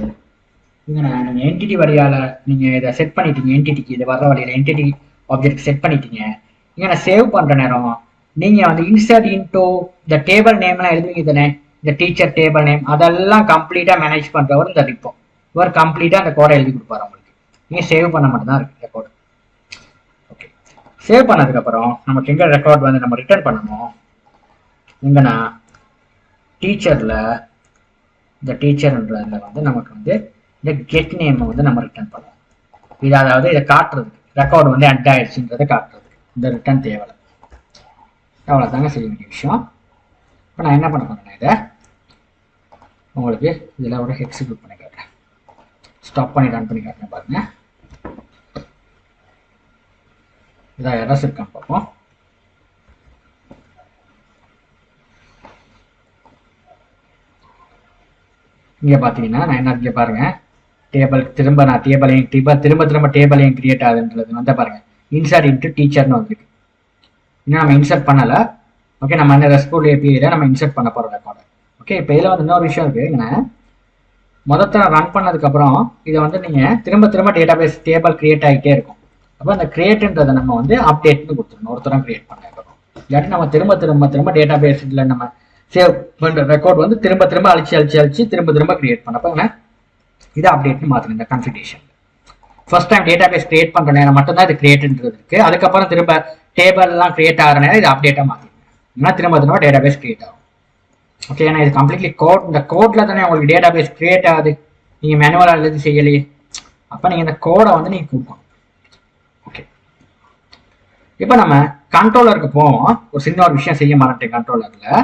இங்கே நீங்கள் என்டிட்டி வழியால் நீங்கள் இதை செட் பண்ணிட்டீங்க. என்டிட்டிக்கு இது வர்ற வழியில் என்டிட்டி ஆப்ஜெக்ட் செட் பண்ணிட்டீங்க. இங்கே நான் சேவ் பண்ணுற நேரம் நீங்கள் வந்து இன்சர்ட் இன்டூ இந்த டேபிள் நேம்லாம் எழுதுவீங்க தானே, இந்த டீச்சர் டேபிள் நேம் அதெல்லாம் கம்ப்ளீட்டாக மேனேஜ் பண்ணுறவர் இந்த ரிப்போ இவர் கம்ப்ளீட்டாக அந்த கோடை எழுதி கொடுப்பாரு உங்களுக்கு. நீங்கள் சேவ் பண்ண மட்டும்தான் இருக்கு ரெக்கார்டு. ஓகே, சேவ் பண்ணதுக்கப்புறம் நமக்கு எங்கே ரெக்கார்ட் வந்து நம்ம ரிட்டர்ன் பண்ணணும், இங்கன்னா டீச்சரில் இந்த டீச்சர்ன்றதுல வந்து நமக்கு வந்து இந்த கெட் நேமை வந்து நம்ம ரிட்டர்ன் பண்ணுவோம். இது அதாவது இதை காட்டுறதுக்கு ரெக்கார்டு வந்து அட் ஆயிடுச்சுன்றதை காட்டுறதுக்கு இந்த ரிட்டர்ன் தேவை. அவ்வளோதாங்க செய்ய வேண்டிய விஷயம். இப்போ நான் என்ன பண்ண போறேன்னா இதை உங்களுக்கு இதில் ஒரு எக்ஸிக்யூட் பண்ணி காட்டுறேன். ஸ்டாப் பண்ணி ரன் பண்ணி காட்டுறேன் பாருங்க. இதான் எரர்ஸ் இருக்கான்னு பார்ப்போம். இங்கே பார்த்தீங்கன்னா நான் என்ன இங்கே பாருங்க, டேபிள் திரும்ப நான் டேபிளையும் திரும்ப டேபிளையும் கிரியேட் ஆகுதுன்றது வந்து பாருங்க, இன்சர்ட் இன்ட்டு டீச்சர்னு வந்துருக்கு. இன்னும் நம்ம இன்சர்ட் பண்ணலை. ஓகே, நம்ம அந்த ரெஸ்பூல் ஏபிஐயில் நம்ம இன்சர்ட் பண்ண போகிறோம் ரெக்கார்டு. ஓகே, இப்போ இதில் வந்து இன்னொரு விஷயம் இருக்குங்க, மொதத்தில் ரன் பண்ணதுக்கப்புறம் இதை வந்து நீங்கள் திரும்ப டேட்டாபேஸ் டேபிள் கிரியேட் ஆகிட்டே இருக்கும். அப்போ அந்த கிரியேட்டுன்றதை நம்ம வந்து அப்டேட்னு கொடுத்துருணும். ஒருத்தரம் கிரியேட் பண்ணிருக்கோம். இல்லாட்டி நம்ம திரும்ப டேட்டாபேஸில் நம்ம சேவ் பண்ணுற ரெக்கார்ட் வந்து திரும்ப அழிச்சு திரும்ப கிரியேட் பண்ணப்போ இதை அப்டேட்னு மாற்றணும். இந்த configuration first time database create பண்ணுற நேரம் மட்டும்தான் இது கிரியேட்ன்றது இருக்குது. அதுக்கப்புறம் திரும்ப டேபிள்லாம் கிரியேட் ஆகிற நேரம் இது அப்டேட்டாக மாற்றிடுங்க. திரும்ப டேட்டாபேஸ் கிரியேட் ஆகும். ஓகே, ஏன்னா இது கம்ப்ளீட்லி கோட், இந்த கோடில் தானே உங்களுக்கு டேட்டாபேஸ் கிரியேட் ஆகுது. நீங்கள் மேனுவலாக எழுதி செய்யலையே, அப்போ நீங்கள் இந்த கோடை வந்து நீங்கள் கொடுக்கணும். ஓகே, இப்போ நம்ம கண்ட்ரோலருக்கு போவோம். ஒரு சின்ன ஒரு விஷயம் செய்ய மாட்டேன். கண்ட்ரோலரில்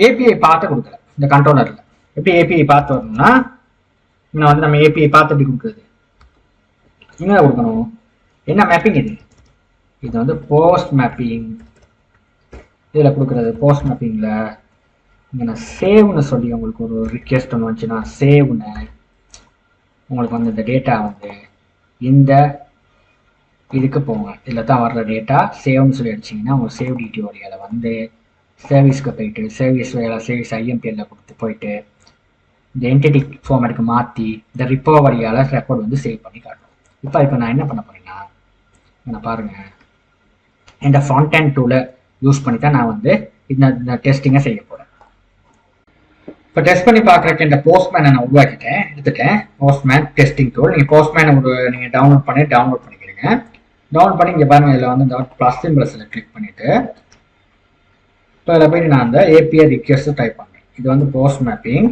ஏபிஐ பார்த்து கொடுக்கல. இந்த கண்ட்ரோலரில் எப்படி ஏபிஐ பார்த்து வரணும்னா, இன்னும் வந்து நம்ம ஏபிஐ பார்த்து எப்படி கொடுக்குறது, இங்கே கொடுக்கணும். என்ன மேப்பிங் இது, இது வந்து போஸ்ட் மேப்பிங். இதில் கொடுக்குறது போஸ்ட் மேப்பிங்கில் இங்கே நான் சேவ்னு சொல்லி உங்களுக்கு ஒரு ரிக்வெஸ்ட் ஒன்று வந்துச்சுன்னா சேவ்னு உங்களுக்கு வந்து இந்த டேட்டா வந்து இந்த இதுக்கு போங்க. இதில் தான் வர்ற டேட்டா சேவ்னு சொல்லி அடிச்சிங்கன்னா உங்களுக்கு சேவ் டிடி வழியால் வந்து சர்வீஸ்க்கு போயிட்டு சர்வீஸ் ஐஎம்பிஎல்ல கொடுத்து போயிட்டு இந்த என்டிட்டி ஃபார்மேட்டுக்கு மாற்றி இந்த ரிப்போ வழியால் ரெக்கார்ட் வந்து சேவ் பண்ணி காட்டும். இப்போ நான் என்ன பண்ண போறேன்னா, நான் பாருங்கள், இந்த ஃப்ரண்ட் எண்ட் டூலை யூஸ் பண்ணி தான் நான் வந்து இந்த டெஸ்டிங்கை செய்ய போகிறேன். இப்போ டெஸ்ட் பண்ணி பார்க்குறதுக்கு இந்த போஸ்ட்மேனை நான் எடுத்துட்டேன். Postman testing tool. நீங்கள் போஸ்ட்மேனை நீங்கள் டவுன்லோட் பண்ணிக்கிறீங்க. டவுன்லோட் பண்ணி இங்கே பாருங்கள், இதில் வந்து இந்த ப்ளஸ் சிம்பிள்ஸில் கிளிக் பண்ணிவிட்டு இப்போ இதில் போய்ட்டு நான் அந்த ஏபிஐ ரிக்வெஸ்ட் டைப் பண்ணுறேன். இது வந்து போஸ்ட் மேப்பிங்.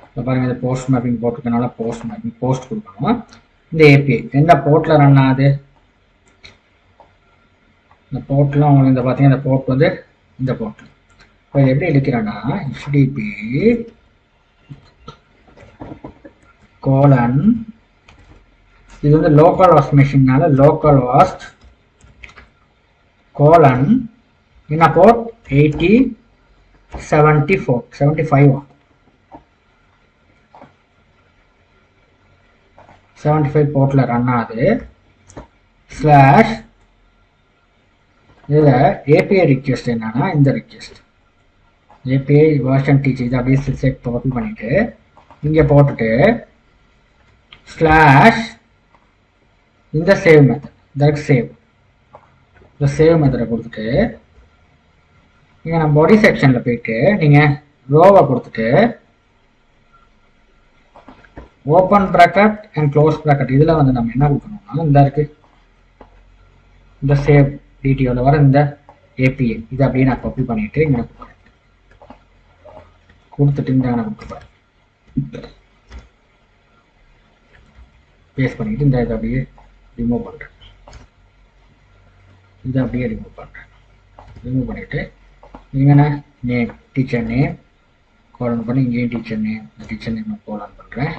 இப்போ பாருங்கள், இது போஸ்ட் மேப்பிங் போட்டிருக்கனால போஸ்ட் மேப்பிங் போஸ்ட் கொடுக்கணும். இந்த ஏபிஐ எந்த போர்ட்டில் ரன் ஆகுது, இந்த போர்ட்டில் உங்களுக்கு இந்த பார்த்தீங்கன்னா இந்த போர்ட் வந்து இந்த போர்ட். இப்போ இது எப்படி எழுக்கிறேன்னா HTTP கோலன், இது வந்து லோக்கல் வாஸ்ட் மெஷின்னால லோக்கல் வாஸ்ட் கோலன் என்ன போர்ட் 75 போர்ட்டில் ரன் ஆகுது. ஸ்லாஷ் இதில் ஏபிஐ ரிக்வெஸ்ட் என்னன்னா இந்த ரிக்வெஸ்ட் ஏபிஐ வெர்ஷன் டீச்சர் இதை அப்படியே செலக்ட் காப்பி பண்ணிவிட்டு இங்கே போட்டுட்டு ஸ்லாஷ் இந்த சேவ் மெத்தட், இந்த சேவ் மெத்தடை கொடுத்துட்டு இங்கே நம்ம பாடி செக்ஷனில் போயிட்டு நீங்கள் ரோவை கொடுத்துட்டு open bracket and close bracket இதில் வந்து நம்ம என்ன கொடுக்கணும்னா இந்த இருக்கு இந்த சேவ் டிடிஓவில் வர இந்த ஏபிஐ இதை அப்படியே நான் காப்பி பண்ணிட்டு இங்கே கொடுத்துட்டு இந்த நான் கொடுத்துருப்பேன் பேஸ்ட் பண்ணிட்டு இந்த இதை அப்படியே ரிமூவ் பண்ணுறேன் இதை அப்படியே ரிமூவ் பண்ணுறேன் ரிமூவ் பண்ணிவிட்டு இங்கே நேம் டீச்சர் நேம் கோலன் பண்ணி இங்கேயும் டீச்சர் நேம் இந்த டீச்சர் நேம் கோலன் பண்ணுறேன்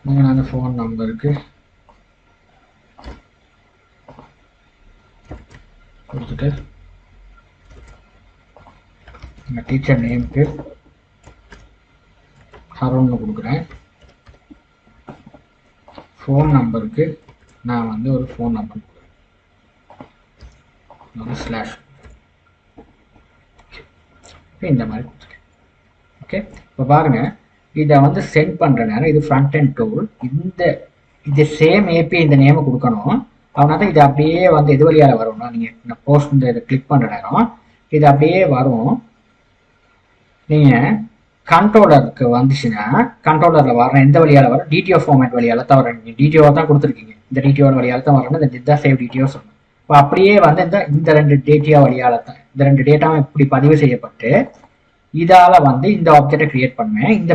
நீங்கள் அந்த ஃபோன் நம்பருக்கு கொடுத்துட்டு இந்த டீச்சர் நேமுக்கு அருண்னு கொடுக்குறேன் ஃபோன் நம்பருக்கு நான் வந்து ஒரு ஃபோன் நம்பர் கொடுக்குறேன் ஸ்லாஷ் இந்த மாதிரி கொடுத்துருக்கேன். ஓகே இப்போ பாருங்கள் இதை வந்து சென்ட் பண்ணுற நேரம் இது ஃப்ரண்ட் அண்ட் டூல் இது சேம் ஏபி இந்த நேமை கொடுக்கணும். அதனால தான் இது அப்படியே வந்து எது வழியால் வரும்னா நீங்கள் போஸ்ட் இந்த இதை கிளிக் பண்ணுற நேரம் இது அப்படியே வரும். நீங்கள் கண்ட்ரோலருக்கு வந்துச்சுன்னா கண்ட்ரோலரில் வர எந்த வழியால் வரும் டிடிஓ ஃபார்மேட் வழியால் தான் வரும். நீங்கள் டிடிஓ தான் கொடுத்துருக்கீங்க இந்த டிடிஓ வழியால் தான் வரணும். இந்த டிட்டா சேவ் டிடிஓ சொல்லணும். இப்போ அப்படியே வந்து இந்த ரெண்டு டேட்டா வழியால் தான் இந்த ரெண்டு டேட்டாவும் இப்படி பதிவு செய்யப்பட்டு இதால் வந்து இந்த ஆப்ஜெக்டை கிரியேட் பண்ணுவேன். இந்த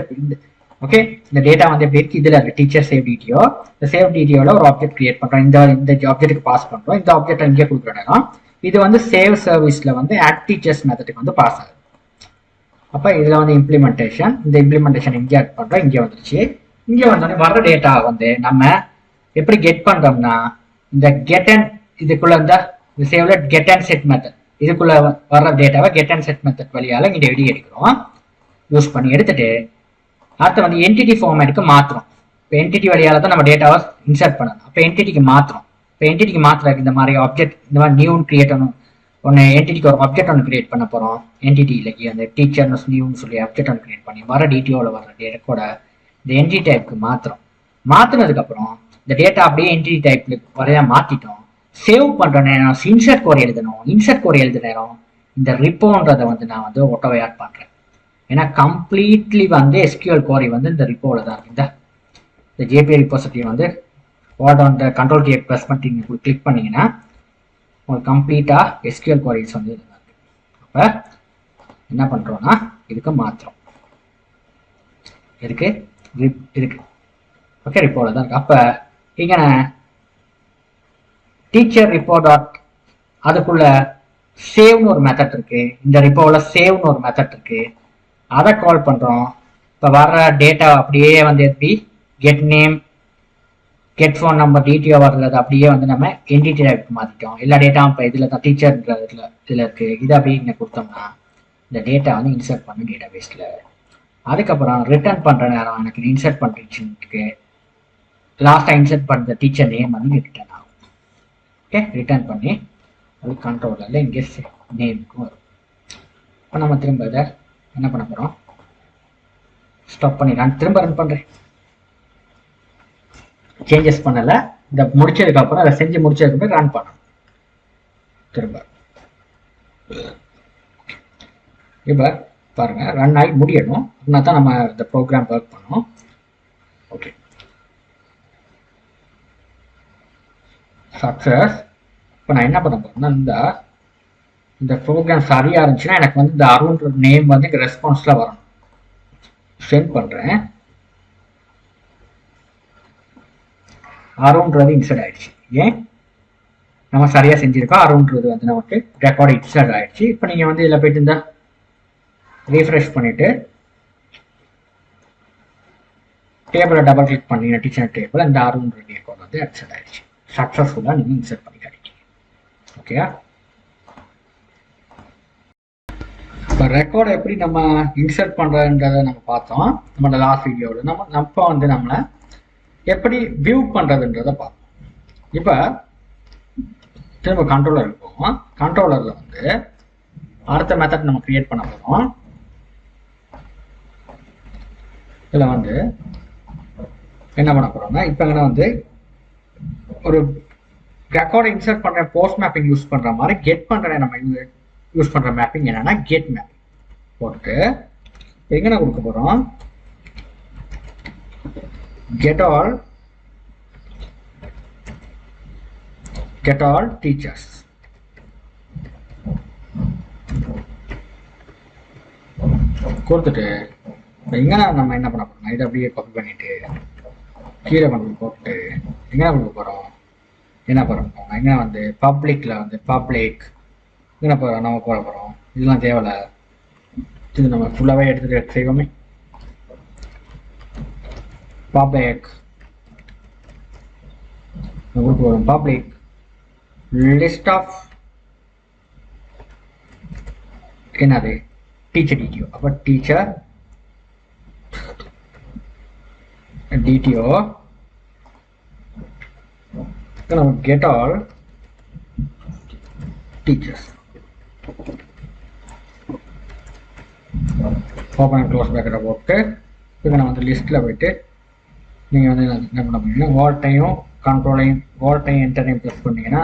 ஓகே இந்த டேட்டா வந்து எப்படி இருக்கு இதில் இருக்கு டீச்சர் சேவ் டிடிஓ. இந்த சேவ் டிடிஓவில் ஒரு ஆப்ஜெக்ட் கிரியேட் பண்ணுறோம். இந்த ஆப்ஜெக்ட்டுக்கு பாஸ் பண்ணுறோம். இந்த ஆப்ஜெக்ட் இங்கே கொடுக்குற நேரம் இது வந்து சேவ் சர்வீஸில் வந்து ஆட் டீச்சர்ஸ் மெத்தடுக்கு வந்து பாஸ் ஆகுது. அப்போ இதில் வந்து இம்ப்ளிமெண்டேஷன் இந்த இம்ப்ளிமெண்டேஷன் இங்கே ஆட் பண்ணுறோம். இங்கே வந்துருச்சு. இங்கே வந்தோடனே வர்ற டேட்டா வந்து நம்ம எப்படி கெட் பண்ணுறோம்னா இந்த கெட் அண்ட் இதுக்குள்ள இந்த சேவ்ல கெட் அண்ட் செட் மெத்தட் இதுக்குள்ள வர்ற டேட்டாவை கெட் அண்ட் செட் மெத்தட் வழியால் இங்கே வெளியே எடுக்கிறோம். யூஸ் பண்ணி எடுத்துட்டு அடுத்து வந்து என்டிட்டி ஃபார்மேட்டுக்கு மாற்றுறோம். இப்போ என்டிட்டி வழியால் தான் நம்ம டேட்டாவை இன்சர்ட் பண்ணணும். அப்போ என்டிட்டிக்கு மாற்றுறோம். இப்போ என்டிட்டிக்கு மாற்றுறதுக்கு இந்த மாதிரி ஆப்ஜெக்ட் இந்த மாதிரி நியூன்னு கிரியேட் பண்ணணும். ஒன்று என்டிட்டிக்கு ஒரு ஆப்ஜெக்ட் ஒன்று கிரியேட் பண்ண போகிறோம். என்டிட்டி இல்லைக்கு அந்த டீச்சர்னு நியூன்னு சொல்லி ஆப்ஜெக்ட் ஒன்று கிரியேட் பண்ணி வர டிடிஓவில் வர டேட்டா இந்த என்டிட்டி டைப்புக்கு மாற்றுறோம். மாற்றினதுக்கப்புறம் இந்த டேட்டா அப்படியே என்டிட்டி டைப்ல வரையா மாற்றிட்டோம். சேவ் பண்ணுற நேரம் இன்சர்ட் கோரி எழுதணும். இன்சர்ட் கோரி எழுத நேரம் இந்த ரிப்போன்றதை வந்து நான் வந்து ஒட்டவை ஆட் பண்ணுறேன். ஏன்னா கம்ப்ளீட்லி வந்து எஸ்கியூஎல் கோரி வந்து இந்த ரிப்போவில் தான் இருக்கு. இந்த ஜேபிஐ ரிப்போசிட்டரி வந்து what on the control key press பண்ணிட்டு கிளிக் பண்ணிங்கன்னா உங்களுக்கு கம்ப்ளீட்டாக எஸ்கியூஎல் கோரிஸ் வந்து இதுதான் இருக்கு. அப்போ என்ன பண்ணுறோன்னா இதுக்கு மாற்றுறோம். இதுக்கு ஓகே ரிப்போவில் தான் இருக்கு. அப்போ இங்கே டீச்சர் ரிப்போர்ட் டாட் அதுக்குள்ள சேவ்னு ஒரு மெத்தட் இருக்கு. இந்த ரிப்போவில் சேவ்னு ஒரு மெத்தட் இருக்கு. அதை கால் பண்ணுறோம். இப்போ வர்ற டேட்டா அப்படியே வந்து எப்படி get name get phone number TDO வர்றது அப்படியே வந்து நம்ம என்டிட்டி டைப்புக்கு மாற்றிட்டோம். எல்லா டேட்டாவும் இப்போ இதில் தான் டீச்சர்ன்ற இதில் இருக்குது. இதை அப்படியே இங்கே கொடுத்தோம்னா இந்த டேட்டா வந்து இன்சர்ட் பண்ண டேட்டா பேஸில். அதுக்கப்புறம் ரிட்டர்ன் பண்ணுற நேரம் எனக்கு இன்சர்ட் பண்ணுறதுக்கு லாஸ்ட்டாக இன்சர்ட் பண்ணுற டீச்சர் நேம் வந்து ரிட்டர்ன் ஆகும். ஓகே ரிட்டர்ன் பண்ணி அது கண்ட்ரோலில் இங்கே நேமுக்கும் வரும். இப்போ நம்ம திரும்ப இதை என்ன பண்ண போகிறோம் ஸ்டாப் பண்ணி நான் திரும்ப ரன் பண்ணுறேன். சேஞ்சஸ் பண்ணலை. இந்த முடிச்சதுக்கப்புறம் அதை செஞ்சு முடிச்சதுக்கப்புறம் ரன் பண்ணணும். திரும்ப இப்போ பாருங்க ரன் ஆகி முடியணும். அப்படின்னா தான் நம்ம இந்த ப்ரோக்ராம் ஒர்க் பண்ணோம். Okay success. இப்போ நான் என்ன பண்ண போறேன்னா இந்த ப்ரோக்ராம் சரியாக இருந்துச்சுன்னா எனக்கு வந்து இந்த அருண்ன்ற நேம் வந்து இங்கே ரெஸ்பான்ஸில் வரணும். சென்ட் பண்ணுறேன். அருண்றது இன்சர்ட் ஆயிடுச்சு. ஏன் நம்ம சரியாக செஞ்சுருக்கோம். அருண்றது வந்து நமக்கு ரெக்கார்டு இன்சர்ட் ஆயிடுச்சு. இப்போ நீங்கள் வந்து இதில் போயிட்டு இந்த ரீஃப்ரெஷ் பண்ணிவிட்டு டேபிளை டபுள் கிளிக் பண்ணி டீச்சர் டேபிள் இந்த அருண்ற ரெக்கார்டு வந்து இன்சர்ட் ஆயிடுச்சு. சக்ஸஸ்ஃபுல்லாக நீங்கள் இன்சர்ட் பண்ணி காட்டிட்டீங்க. ஓகேயா? இப்போ ரெக்கார்டை எப்படி நம்ம இன்சர்ட் பண்ணுறதுன்றதை நம்ம பார்த்தோம் நம்மளோட லாஸ்ட் வீடியோவில். நம்ம வந்து நம்மளை எப்படி வியூ பண்ணுறதுன்றதை பார்த்தோம். இப்போ திரும்ப கண்ட்ரோலர் போவோம். கண்ட்ரோலரில் வந்து அடுத்த மெத்தட் நம்ம கிரியேட் பண்ண போகிறோம். இதில் வந்து என்ன பண்ண போகிறோம்னா இப்போ வந்து ஒரு ரெக்கார்டை இன்சர்ட் பண்ணுற போஸ்ட் மேப்பிங் யூஸ் பண்ணுற மாதிரி கெட் பண்ணுற நம்ம யூஸ் பண்ணுற மேப்பிங் என்னன்னா கெட் மேப் போட்டு எங்கே நான் கொடுக்க போகிறோம் get all teachers கொடுத்துட்டு எங்கே நம்ம என்ன பண்ண போகிறோம் இதை அப்படியே காப்பி பண்ணிட்டு கீழே கொண்டு போட்டு எங்கே கொடுக்க போகிறோம் என்ன போகிறோம் எங்கே வந்து பப்ளிக்கில் வந்து பப்ளிக் என்ன போகிறோம் நம்ம போட போகிறோம் இதெல்லாம் தேவையில்ல இது நம்ம ஃபுல்லாகவே எடுத்துகிட்டு செய்வோமே public public list of என்னது teacher DTO அப்ப teacher DTO நம்ம get all teachers open and close bracket போட்டு இப்போ நான் வந்து லிஸ்ட்டில் போயிட்டு நீங்கள் வந்து என்ன பண்ண போறீங்கன்னா வால்ட்டையும் கண்ட்ரோலையும் வால்ட்டையும் என்டரையும் ப்ளஸ் பண்ணிங்கன்னா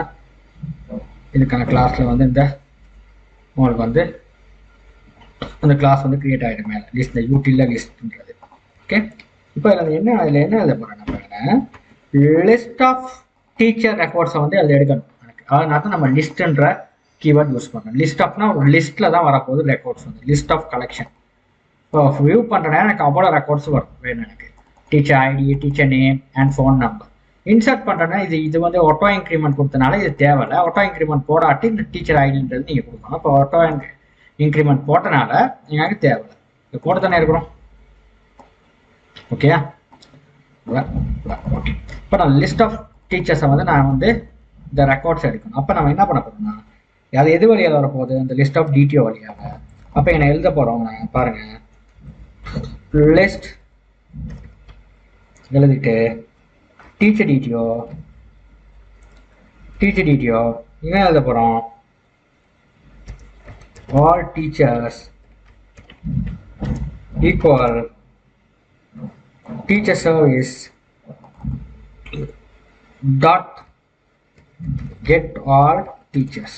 இதுக்கான கிளாஸில் வந்து இந்த உங்களுக்கு வந்து அந்த கிளாஸ் வந்து க்ரியேட் ஆகிடும் மேலே லிஸ்ட் இந்த யூட்டிலில் லிஸ்ட்ன்றது ஓகே இப்போ அதில் என்ன எழுத போகிறேன் நம்ம லிஸ்ட் ஆஃப் டீச்சர் ரெக்கார்ட்ஸை வந்து அதில் எடுக்கணும் எனக்கு அதனால தான் நம்ம லிஸ்ட்டுன்ற கீவேர்ட் யூஸ் பண்ணுறோம் லிஸ்ட் ஆஃப்னா ஒரு லிஸ்ட்டில் தான் வரப்போகுது ரெக்கார்ட்ஸ் வந்து லிஸ்ட் ஆஃப் கலெக்ஷன் இப்போ வியூ பண்ணுறேன்னா எனக்கு அவ்வளோ ரெக்கார்ட்ஸ் வரும் வேணும் எனக்கு teacher ID teacher name and phone number insert பண்ணுறேன்னா இது வந்து ஆட்டோ இன்க்ரிமெண்ட் கொடுத்தனால இது தேவையில்லை ஆட்டோ இன்க்ரிமெண்ட் போடாட்டி இந்த டீச்சர் ஐடின்றது நீங்கள் கொடுக்கணும் இப்போ ஆட்டோ இன்க்ரிமெண்ட் போட்டனால எனக்கு தேவையில்லை இது போட்டு தானே இருக்கிறோம் ஓகேயா ஓகே இப்போ நான் லிஸ்ட் ஆஃப் டீச்சர்ஸை வந்து நான் வந்து இந்த ரெக்கார்ட்ஸ் எடுக்கணும் அப்போ நம்ம என்ன பண்ண போகிறோம்னா அது எது வழியாக வரப்போகுது இந்த லிஸ்ட் ஆஃப் டிடிஓ வழியாக அப்போ என்ன எழுத போகிறோம் நான் பாருங்கள் லிஸ்ட் எழுதிட்டு டீச்சர் டிடிஓ இங்கே எழுத போகிறோம் all teachers equal teacher service dot get all teachers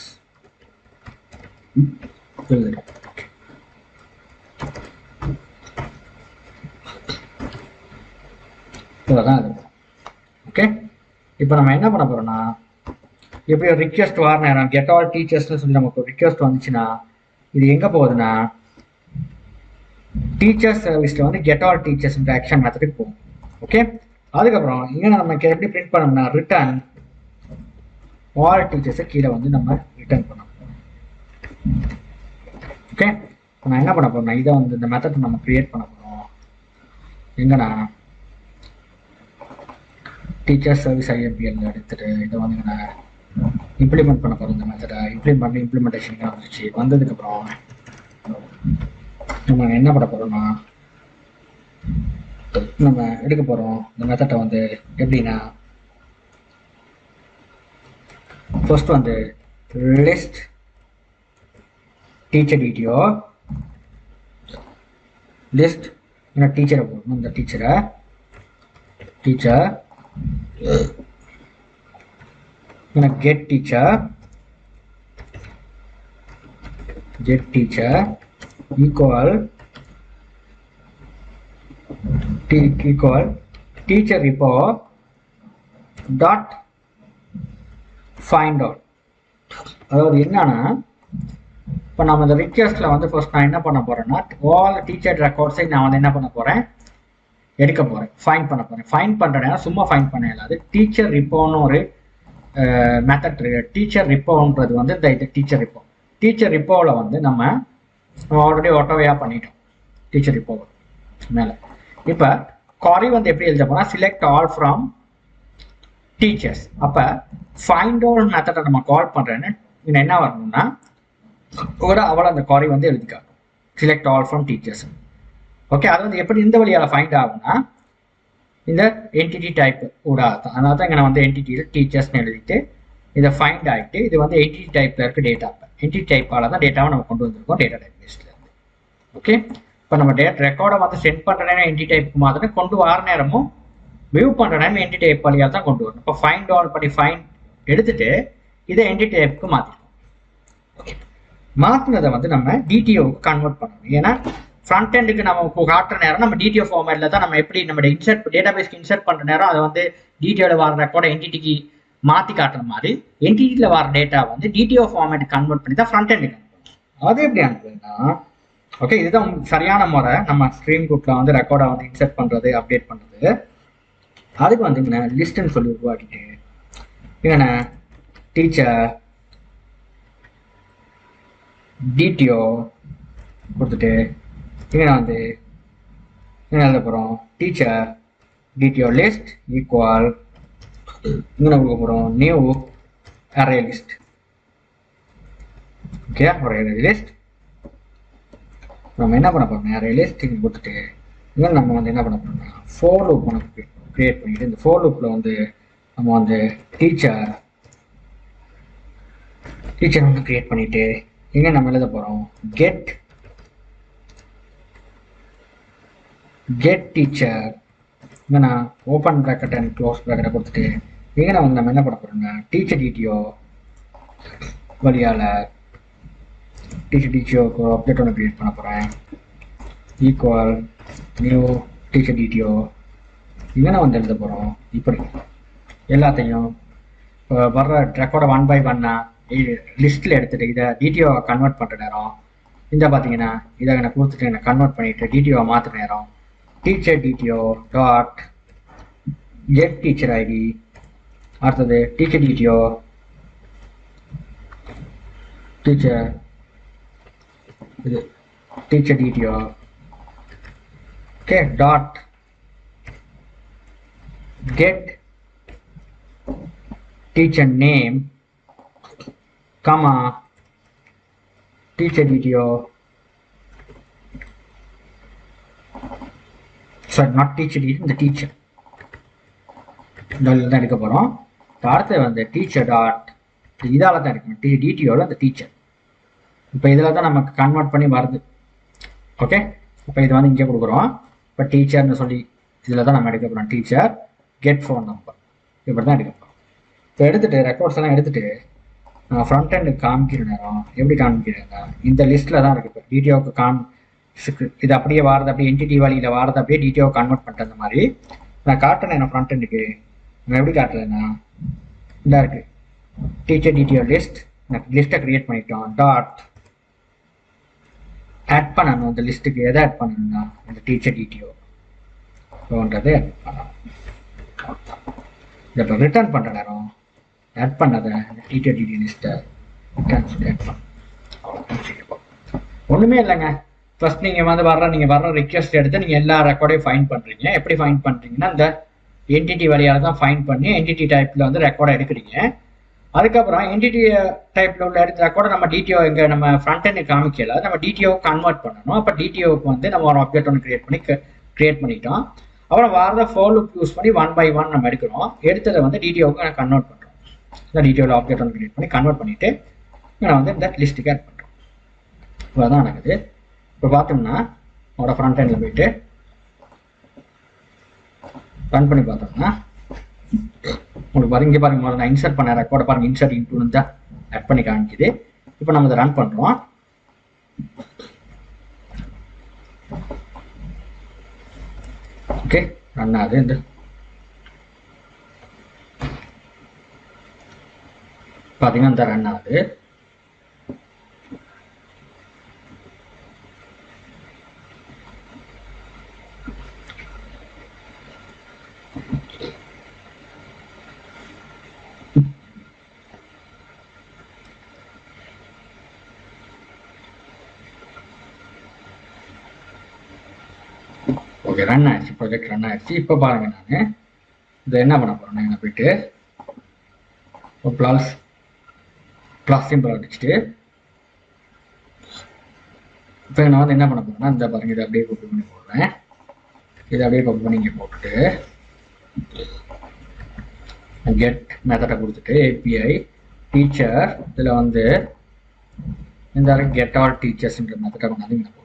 okay இப்போ நம்ம என்ன பண்ண போறோம்னா எப்படி ரிக்வெஸ்ட் வர நேரம் கெட் ஆல் டீச்சர்ஸ்னு சொல்லி நமக்கு ரிக்வெஸ்ட் வந்துச்சுன்னா இது எங்க போகுதுன்னா டீச்சர் சர்வீஸ்ல வந்து கெட் ஆல் டீச்சர்ஸ் ஆக்ஷன் மெத்தடுக்கு போகும் ஓகே அதுக்கப்புறம் இங்க நம்ம எப்படி பிரிண்ட் பண்ணோம்னா ரிட்டர்ன் ஆல் டீச்சர்ஸை கீழே வந்து நம்ம ரிட்டர்ன் பண்ணணும் ஓகே நான் என்ன பண்ண போறோம்னா இதை வந்து இந்த மெத்தட் நம்ம கிரியேட் பண்ண போறோம் எங்கன்னா டீச்சர் சர்வீஸ் ஐஎம்பிஎல் எடுத்துட்டு இதை வந்து நான் இம்ப்ளிமெண்ட் பண்ண போகிறோம் இந்த மெத்தடை இம்ப்ளிமெண்டேஷன் வந்துச்சு வந்ததுக்கப்புறம் நம்ம என்ன பண்ண போகிறோம்னா நம்ம எடுக்க போகிறோம் இந்த மெத்தடை வந்து எப்படின்னா ஃபர்ஸ்ட் வந்து லிஸ்ட் டீச்சர் டிடிஓ லிஸ்ட் என்ன டீச்சரை போடணும் இந்த teacher get teacher equal teacher repo dot find out அதாவது என்னன்னா இப்போ நம்ம இந்த ரிக்வெஸ்ட்ல வந்து ஃபர்ஸ்ட் நான் என்ன பண்ண போறேன்னா ஆல் டீச்சர் ரெக்கார்ட்ஸை நான் வந்து என்ன பண்ண போறேன் எடுக்க போறேன் ஃபைண்ட் பண்ண போறேன் ஃபைண்ட் பண்றேன்னா சும்மா ஃபைண்ட் பண்ண இல்லாது டீச்சர் ரிப்போன்னு ஒரு மெத்தட் டீச்சர் ரிப்போன்றது வந்து இந்த டீச்சர் ரிப்போவில் வந்து நம்ம ஆல்ரெடி ஆட்டோவையாக பண்ணிட்டோம் டீச்சர் ரிப்போவை மேலே இப்போ query வந்து எப்படி எழுத போனால் select all from teachers அப்போ find all மெத்தடை நம்ம கால் பண்ணுறேன்னு இன்னும் என்ன வரணும்னா ஒரு அவ்வளோ அந்த query வந்து எழுதிக்காட்டும் select all from teachers okay அது வந்து எப்படி இந்த வழியால் ஃபைண்ட் ஆகும்னா இந்த என்டிட்டி டைப் கூடாது அதனால தான் இங்கே நான் வந்து என்டிட்டியில் டீச்சர்ஸ்னு எழுதிட்டு இதை ஃபைண்ட் ஆகிட்டு இது வந்து என்டிட்டி டைப்பில் இருக்க டேட்டா என்டிட்டி டைப்பால் தான் டேட்டாவை நம்ம கொண்டு வந்திருக்கோம் டேட்டா டைப் லிஸ்ட்லேருந்து ஓகே இப்போ நம்ம ரெக்கார்டை வந்து சென்ட் பண்ணுற நேரம் என்டிட்டி டைப்புக்கு மாதிரி கொண்டு வர நேரமும் வியூ பண்ணுற நேரம் என்டிட்டி டைப் வழியாக தான் கொண்டு வரணும் இப்போ ஃபைண்ட் ஆல் பண்ணி ஃபைண்ட் எடுத்துட்டு இதை என்டிட்டி டைப்புக்கு மாற்றிடுவோம். ஓகே, மாற்றினதை வந்து நம்ம டிடிஓவுக்கு கன்வெர்ட் பண்ணணும். ஏன்னா ஃப்ரண்ட் எண்டுக்கு நம்ம காட்டுற நேரம் நம்ம டிடிஓ ஃபார்மேட்டில் தான் நம்ம எப்படி நம்ம டேட்டாபேஸ்க்கு இன்சர்ட் பண்ணுற நேரம் அதை வந்து டிடிஓவில் வர ரெக்கார்டை என்டிட்டிக்கு மாற்றி காட்டுற மாதிரி என்டிட்டியில் வர டேட்டா வந்து டிடிஓ ஃபார்மேட்டுக்கு கன்வெர்ட் பண்ணி தான் ஃப்ரண்ட் எண்டுக்கு அனுப்புவோம். அது எப்படி அனுப்புதுன்னா, ஓகே, இதுதான் சரியான முறை நம்ம ஸ்ட்ரீம் குரூப்பில் வந்து ரெக்கார்டை வந்து இன்சர்ட் பண்ணுறது அப்டேட் பண்ணுறது. அதுக்கு வந்து லிஸ்ட்ன்னு சொல்லி உருவாக்கிட்டு இங்கே டீச்சர் டிடிஓ கொடுத்துட்டு இங்கே வந்து இங்கே எழுத போகிறோம் டீச்சர் டிடிஓ லிஸ்ட் ஈக்குவல் இங்கே கொடுக்க போகிறோம் நியூ அரே லிஸ்ட். ஓகே, ஒரு அரே லிஸ்ட் நம்ம என்ன பண்ண போகிறோம், அரே லிஸ்ட் இங்கே கொடுத்துட்டு இங்கே நம்ம வந்து என்ன பண்ண போகிறோம்னா ஃபோர் லூப் நமக்கு கிரியேட் பண்ணிட்டு இந்த ஃபோர் லூப்பில் வந்து நம்ம வந்து டீச்சர் வந்து கிரியேட் பண்ணிட்டு இங்கே நம்ம எழுத போகிறோம் கெட் டீச்சர். இங்கே நான் ஓப்பன் ப்ராக்கெட் அண்ட் க்ளோஸ் ப்ராக்கெட்டை கொடுத்துட்டு இங்கே நான் வந்து நம்ம என்ன பண்ண போகிறோம்னா டீச்சர் டிடிஓ வழியால் டீச்சர் டிடிஓக்கு ஒரு அப்டேட் ஒன்று கிரியேட் பண்ண போகிறேன் ஈக்குவல் நியூ டீச்சர் டிடிஓ. இங்கே நான் வந்து எழுத போகிறோம் இப்படி எல்லாத்தையும் வர்ற ரெக்கார்டை 1 by 1 லிஸ்ட்டில் எடுத்துகிட்டு இதை டிடிஓ கன்வெர்ட் பண்ணுற நேரம் இந்த பார்த்தீங்கன்னா இதை எனக்கு கொடுத்துட்டு எனக்கு கன்வெர்ட் பண்ணிவிட்டு டிடிஓ மாற்றுற நேரம் teacher DTO dot get teacher ID, அடுத்தது teacher DTO teacher DTO okay dot get teacher name, comma, teacher DTO, sorry, not teacher DTO, the teacher. இதில் தான் எடுக்க போகிறோம். அடுத்து வந்து டீச்சர் டாட் இதால் தான் எடுக்கணும் டிடிஓவில் அந்த டீச்சர். இப்போ இதில் தான் நமக்கு கன்வெர்ட் பண்ணி வருது. ஓகே, இப்போ இது வந்து இங்கே கொடுக்குறோம். இப்போ டீச்சர்னு சொல்லி இதில் தான் நம்ம எடுக்க போகிறோம் டீச்சர் கெட் ஃபோன் நம்பர் இப்படி தான் எடுக்க போகிறோம். இப்போ எடுத்துகிட்டு ரெக்கார்ட்ஸ் எல்லாம் எடுத்துகிட்டு நான் ஃப்ரண்ட் எண்டு காமிக்கிற நேரம் எப்படி காமிக்கிறேங்க இந்த லிஸ்ட்டில் தான் இருக்குது. இப்போ டிடிஓவுக்கு இது அப்படியே வாரது அப்படியே என்டிடி வழியில் வாரது அப்படியே டிடிஓ கன்வெர்ட் பண்ணிட்டு அந்த மாதிரி நான் காட்டுறேன். என்ன ஃப்ரண்ட் எண்டுக்கு நான் எப்படி காட்டுறேன்னா இதாக இருக்குது டீச்சர் டிடிஓ லிஸ்ட் லிஸ்ட்டை க்ரியேட் பண்ணிட்டோம் டாட் ஆட் பண்ணணும். இந்த லிஸ்ட்டுக்கு எதை ஆட் பண்ணணும்னா இந்த டீச்சர் டிடிஓன்றது ஆட் பண்ணணும். இப்போ ரிட்டர்ன் பண்ணுற நேரம் ஆட் பண்ணதை டீச்சர் டிடி லிஸ்ட்டை ரிட்டர்ன் சொல்லி ஆட் பண்ணணும். ஒன்றுமே இல்லைங்க, ஃபர்ஸ்ட் நீங்கள் வந்து வர்ற ரிக்வெஸ்ட் எடுத்து நீங்கள் எல்லா ரெக்கார்டையும் ஃபைன் பண்ணுறீங்க. எப்படி ஃபைன் பண்ணுறீங்கன்னா இந்த என்டிட்டி வழியால் தான் ஃபைன் பண்ணி என்டிட்டி டைப்பில் வந்து ரெக்கார்டை எடுக்கிறீங்க. அதுக்கப்புறம் என்டிட்டி டைப்பில் உள்ள எடுத்த ரெக்கார்டை நம்ம டிடிஓ இங்கே நம்ம ஃப்ரண்ட் எண்டு காமிக்கல, நம்ம டிடிஓ கன்வெர்ட் பண்ணணும். அப்போ டிடிஓவுக்கு வந்து நம்ம ஒரு ஆப்ஜெக்ட் ஒன்று கிரியேட் பண்ணிட்டோம். அப்புறம் வாரத ஃபோர் லூப் யூஸ் பண்ணி 1 by 1 நம்ம எடுக்கிறோம். எடுத்ததை வந்து டிடிஓவுக்கு கன்வெர்ட் பண்ணுறோம். இந்த டிடிஓவில் ஆப்ஜெக்ட் ஒன்று கிரியேட் பண்ணி கன்வெர்ட் பண்ணிவிட்டு நான் வந்து இந்த லிஸ்ட்டுக்கு ஆட் பண்ணுறோம். இப்போ தான் நடக்குது. இப்போ பார்த்தோம்னா அவரோட ஃப்ரண்ட் எண்டில் போயிட்டு ரன் பண்ணி பார்த்தோம்னா உங்களுக்கு பாருங்க இங்கே பாருங்க நான் இன்சர்ட் பண்ண ரெக்கார்டை பாருங்க இன்சர்ட் இன்டூன்னு தான் ஆட் பண்ணி காமிக்குது. இப்போ நம்ம இதை ரன் பண்ணுறோம். ஓகே, ரன் ஆகுது. இந்த பார்த்தீங்கன்னா இந்த ரன் ஆகுது. ஓகே, ரன் ஆயிடுச்சு, ப்ராஜெக்ட் ரன் ஆயிடுச்சு. இப்போ பாருங்க நான் இதை என்ன பண்ண போறேன், நான் போயிட்டு ப்ளஸ் சிம்பிள் அடிச்சுட்டு இப்போ நான் வந்து என்ன பண்ண போறேன்னா இந்த பாருங்க இதை அப்படியே காப்பி பண்ணி போடுறேன். இதை அப்படியே காப்பி பண்ணி இங்கே போட்டுட்டு கெட் மெத்தடை கொடுத்துட்டு ஏபிஐ டீச்சர் இதில் வந்து இந்த கெட் ஆல் டீச்சர்ஸ்ன்ற மெத்தடை கொண்டாந்து இங்கே போடுறேன்.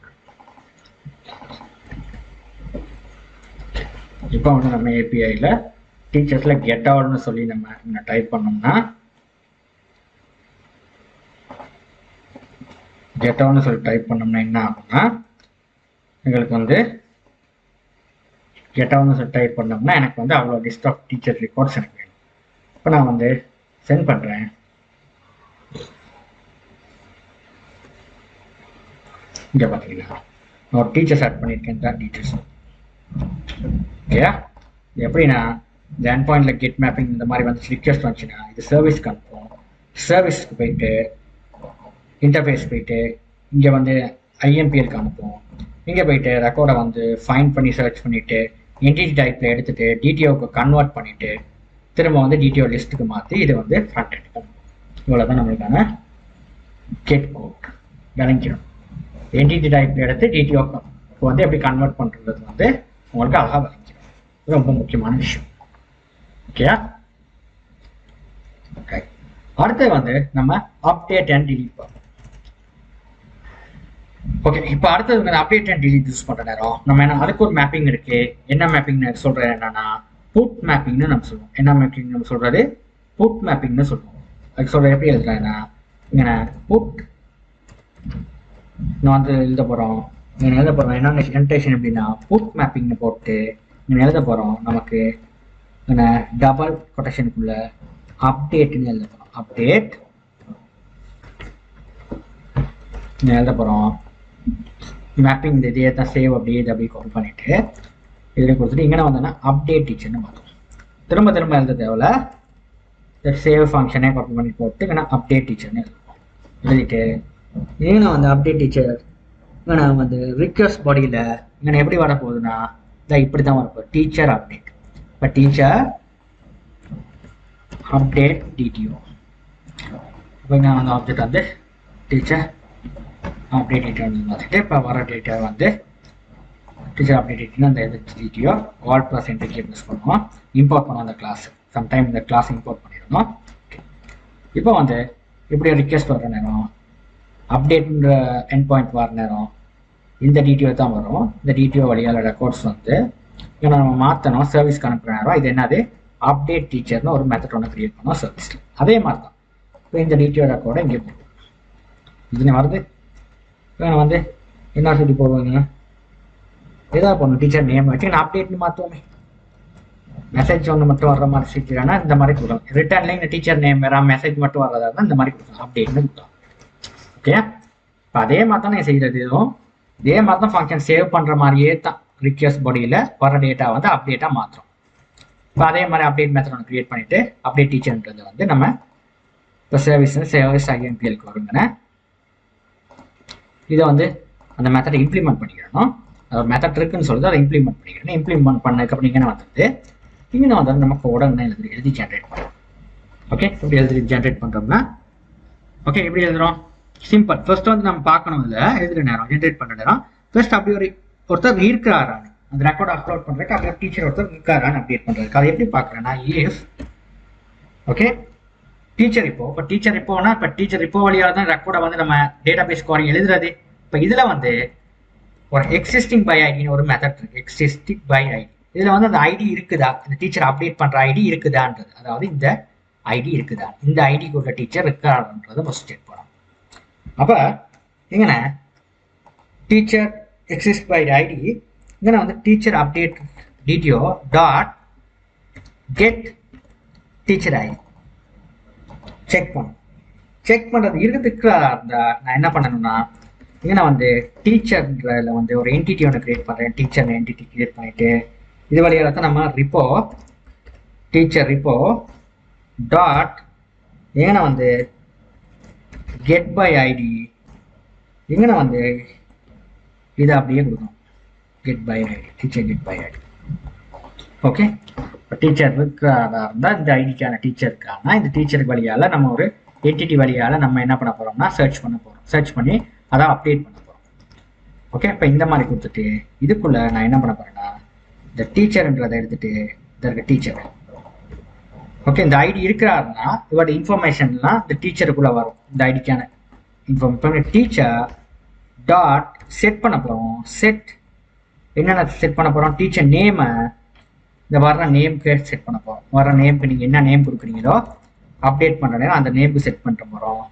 இப்போ வந்து நம்ம ஏபிஐயில் டீச்சர்ஸில் கெட் ஆல்னு சொல்லி நம்ம டைப் பண்ணோம்னா கெட்டோன்னு சொல்லி டைப் பண்ணோம்னா என்ன ஆகும்னா எங்களுக்கு வந்து கெட்டோன்னு சொல்லி டைப் பண்ணோம்னா எனக்கு வந்து அவ்வளோ லிஸ்ட் ஆஃப் டீச்சர் ரெக்கார்ட்ஸ் எனக்கு வேணும். இப்போ நான் வந்து சென்ட் பண்ணுறேன். இங்கே பார்த்தீங்கன்னா நான் ஒரு டீச்சர்ஸ் ஆட் பண்ணியிருக்கேன். தான் டீச்சர்ஸ் ஓகேயா. எப்படின்னா இந்த எண்ட் பாயிண்ட்ல கெட் மேப்பிங் இந்த மாதிரி வந்து ரிக்வெஸ்ட் வந்துச்சுன்னா இது சர்வீஸ்க்கு அனுப்பும். சர்வீஸ்க்கு போயிட்டு இன்டர்ஃபேஸ் போயிட்டு இங்கே வந்து ஐஎம்பிஎல்க்கு அனுப்பும். இங்கே போயிட்டு ரெக்கார்டை வந்து ஃபைண்ட் பண்ணி சர்ச் பண்ணிவிட்டு என்டிட்டி டைப்பில் எடுத்துகிட்டு டிடிஓவுக்கு கன்வெர்ட் பண்ணிவிட்டு திரும்ப வந்து டிடிஓ லிஸ்ட்டுக்கு மாற்றி இது வந்து ஃப்ரண்ட் எண்ட் பண்ணும். இவ்வளோ தான் நம்மளுக்கான கெட் கோட் விளங்கிடும். என்டிட்டி டைப்பில் எடுத்து டிடிஓக்கு வந்து எப்படி கன்வெர்ட் பண்ணுறது வந்து உங்களுக்கு அழகாக விளங்கிடும். இது ரொம்ப முக்கியமான விஷயம். ஓகேயா. ஓகே, அடுத்து வந்து நம்ம அப்டேட் அண்ட் டிலீட் பார்ப்போம். ஓகே, இப்போ அடுத்தது அப்டேட் அண்ட் டிலீட் யூஸ் பண்ணுற நேரம் நம்ம என்ன அதுக்கு ஒரு மேப்பிங் இருக்கு. என்ன மேப்பிங் சொல்றது என்னன்னா புட் மேப்பிங்னு நம்ம சொல்லுவோம். என்ன மேப்பிங் நம்ம சொல்றது புட் மேப்பிங்னு சொல்லுவோம். அதுக்கு சொல்ற எப்படி எழுதுறேன்னா இங்கே புட் நான் வந்து எழுத போகிறோம். இங்கே எழுத போகிறோம் என்ன இன்டென்ஷன் எப்படின்னா புட் மேப்பிங்னு போட்டு இங்கே எழுத போகிறோம். நமக்கு இங்கே டபுள் கொட்டேஷனுக்குள்ள அப்டேட்னு எழுத போகிறோம். அப்டேட் எழுத போகிறோம். மேப்பிங் இந்த இதே தான் சேவ் அப்படியே இதை அப்படியே காப்பி பண்ணிவிட்டு இதில் கொடுத்துட்டு இங்கே வந்தோன்னா அப்டேட் டீச்சர்னு மாற்றோம். திரும்ப திரும்ப எழுத தேவையில்ல. சேவ் ஃபங்க்ஷனே காப்பி பண்ணி போட்டு இங்கே அப்டேட் டீச்சர்னு எழுதுவோம். எழுதிட்டு இங்கே வந்து அப்டேட் டீச்சர் இங்கே வந்து ரிக்வெஸ்ட் பாடியில் இங்கே எப்படி வர போகுதுன்னா இதை இப்படி தான் வரப்போகுது. Teacher update. இப்போ டீச்சர் அப்டேட் டிடிஓ. இப்போ இங்கே வந்து ஆப்ஜெக்ட் வந்து டீச்சர் அப்டேட் டேட்டா வந்து பார்த்துட்டு இப்போ வர டேட்டா வந்து டீச்சர் அப்டேட் டேட்டா அந்த இது TDO all plus entry plus பண்ணுவோம். இம்போர்ட் பண்ணுவோம் அந்த கிளாஸ். சம்டைம் இந்த கிளாஸ் இம்போர்ட் பண்ணிடணும். இப்போ வந்து இப்படி ரிக்வெஸ்ட் வர நேரம் அப்டேட்ன்ற எண்ட் பாயிண்ட் வர நேரம் இந்த டிடிஓ தான் வரும். இந்த டிடிஓ வழியால் ரெக்கார்ட்ஸ் வந்து இங்கே நம்ம மாற்றணும். சர்வீஸ்க்கு அனுப்புகிற நேரம் இது என்னது அப்டேட் டீச்சர்னு ஒரு மெத்தட் ஒன்று கிரியேட் பண்ணோம் சர்வீஸில். அதே மாதிரி தான் இப்போ இந்த டிடிஓ ரெக்கார்டை இங்கே போடுவோம். இதுன்னு வருது. இப்போ வந்து என்ன சொல்லி போடுவாங்க ஏதாவது போடணும். டீச்சர் நேம் வச்சு நான் அப்டேட்னு மாற்றுவோமே. மெசேஜ் ஒன்று மட்டும் வர்ற மாதிரி சீக்கிரம்னா இந்த மாதிரி கொடுக்கலாம். ரிட்டர்ன்ல இந்த டீச்சர் நேம் வேற மெசேஜ் மட்டும் வர்றதா இருந்தால் இந்த மாதிரி கொடுக்கலாம். அப்டேட்னு கொடுக்கலாம். ஓகே, இப்போ அதே மாதிரி தான் நான் செய்கிறது. இதுவும் இதே மாதிரி தான் ஃபங்க்ஷன் சேவ் பண்ணுற மாதிரியே தான் ரிக்வெஸ்ட் பாடியில் வர டேட்டா வந்து அப்டேட்டாக மாற்றுறோம். இப்போ அதே மாதிரி அப்டேட் மெத்தட் ஒன்று கிரியேட் பண்ணிவிட்டு அப்டேட் டீச்சர்ன்றது வந்து நம்ம இப்போ சர்வீஸ் ஐஎம்பிஎலுக்கு வருங்கண்ணே. இதை வந்து அந்த மெத்தடை இம்ப்ளிமெண்ட் பண்ணிக்கிறணும். ஒரு மெத்தட் இருக்குன்னு சொல்லிட்டு அதை இம்ப்ளிமெண்ட் பண்ணிக்கிறேன். இம்ப்ளிமெண்ட் பண்ணதுக்கப்புறம் இங்கே வந்து இங்கே வந்து நமக்கு உடனே எழுதி ஜென்ரேட் பண்ணுறோம். ஓகே, இப்படி எழுதி ஜென்ரேட் பண்ணுறோம்னா ஓகே எப்படி எழுதுறோம் சிம்பிள். ஃபர்ஸ்ட் வந்து நம்ம பார்க்கணும் இதில் எழுதுகிற நேரம் ஜென்ரேட் பண்ணுற நேரம் ஃபர்ஸ்ட் அப்படி ஒருத்தர் இருக்கிறாரான்னு அந்த ரெக்கார்ட் அப்லோட் பண்ணுறதுக்கு அப்படியே டீச்சர் ஒருத்தர் இருக்காரான்னு அப்டேட் பண்ணுறதுக்கு அதை எப்படி பார்க்குறேன்னா இஃப் ஓகே டீச்சர் இப்போ டீச்சர் இப்போனா இப்போ டீச்சர் இப்போ வழியாக தான் ரெக்கார்டை வந்து நம்ம டேட்டா பேஸ் ஸ்கோரிங் எழுதுறது. இப்போ இதில் வந்து ஒரு எக்ஸிஸ்டிங் பை ஐடின்னு ஒரு மெத்தட் இருக்கு. எக்ஸிஸ்டிங் பை ஐடி இதில் வந்து அந்த ஐடி இருக்குதா, இந்த டீச்சர் அப்டேட் பண்ணுற ஐடி இருக்குதான்றது, அதாவது இந்த ஐடி இருக்குதா, இந்த ஐடிக்கு உள்ள டீச்சர் இருக்கான்றதை ஃபர்ஸ்ட் செக் பண்ணணும். அப்போ இங்கே டீச்சர் எக்ஸிஸ்ட் பை ஐடி இங்கே வந்து teacher update DTO dot get teacher ID check பண்ணும். செக் பண்ணுறது இருக்கிறதா இருந்தால் நான் என்ன பண்ணணும்னா இங்கே நான் வந்து டீச்சர்ல வந்து ஒரு என்டிட்டி ஒன்று கிரியேட் பண்ணுறேன். டீச்சர் என்டிட்டி கிரியேட் பண்ணிட்டு இது வழியாக தான் நம்ம ரிப்போ டீச்சர் ரிப்போ டாட் ஏன்னா வந்து கெட் பை ஐடி இங்கே வந்து இதை அப்படியே கொடுக்கணும். Get by ID teacher get by ID. Okay, இப்போ டீச்சர் இருக்கிறதா இருந்தால் இந்த ஐடிக்கான டீச்சருக்கான இந்த டீச்சருக்கு வழியால் நம்ம ஒரு என்டிட்டி வழியால் நம்ம என்ன பண்ண போகிறோம்னா சர்ச் பண்ண போகிறோம். சர்ச் பண்ணி அதை அப்டேட் பண்ண போகிறோம். ஓகே, இப்போ இந்த மாதிரி கொடுத்துட்டு இதுக்குள்ளே நான் என்ன பண்ண போகிறேன்னா இந்த டீச்சர்ன்றதை எடுத்துகிட்டு இதற்கு டீச்சர் ஓகே இந்த ஐடி இருக்கிறாருன்னா இதோட இன்ஃபர்மேஷன்லாம் இந்த டீச்சருக்குள்ளே வரும். இந்த ஐடிக்கான இன்ஃபர்மேஷன் டீச்சர் டாட் செட் பண்ண போகிறோம். செட் என்னென்ன செட் பண்ண போகிறோம் டீச்சர் நேமை இந்த வர்ற நேம்க்கு செட் பண்ண போகிறோம். வர்ற நேம்க்கு நீங்கள் என்ன நேம் கொடுக்குறீங்களோ அப்டேட் பண்ணுற நேரம் அந்த நேம்க்கு செட் பண்ணிட்டு போகிறோம்.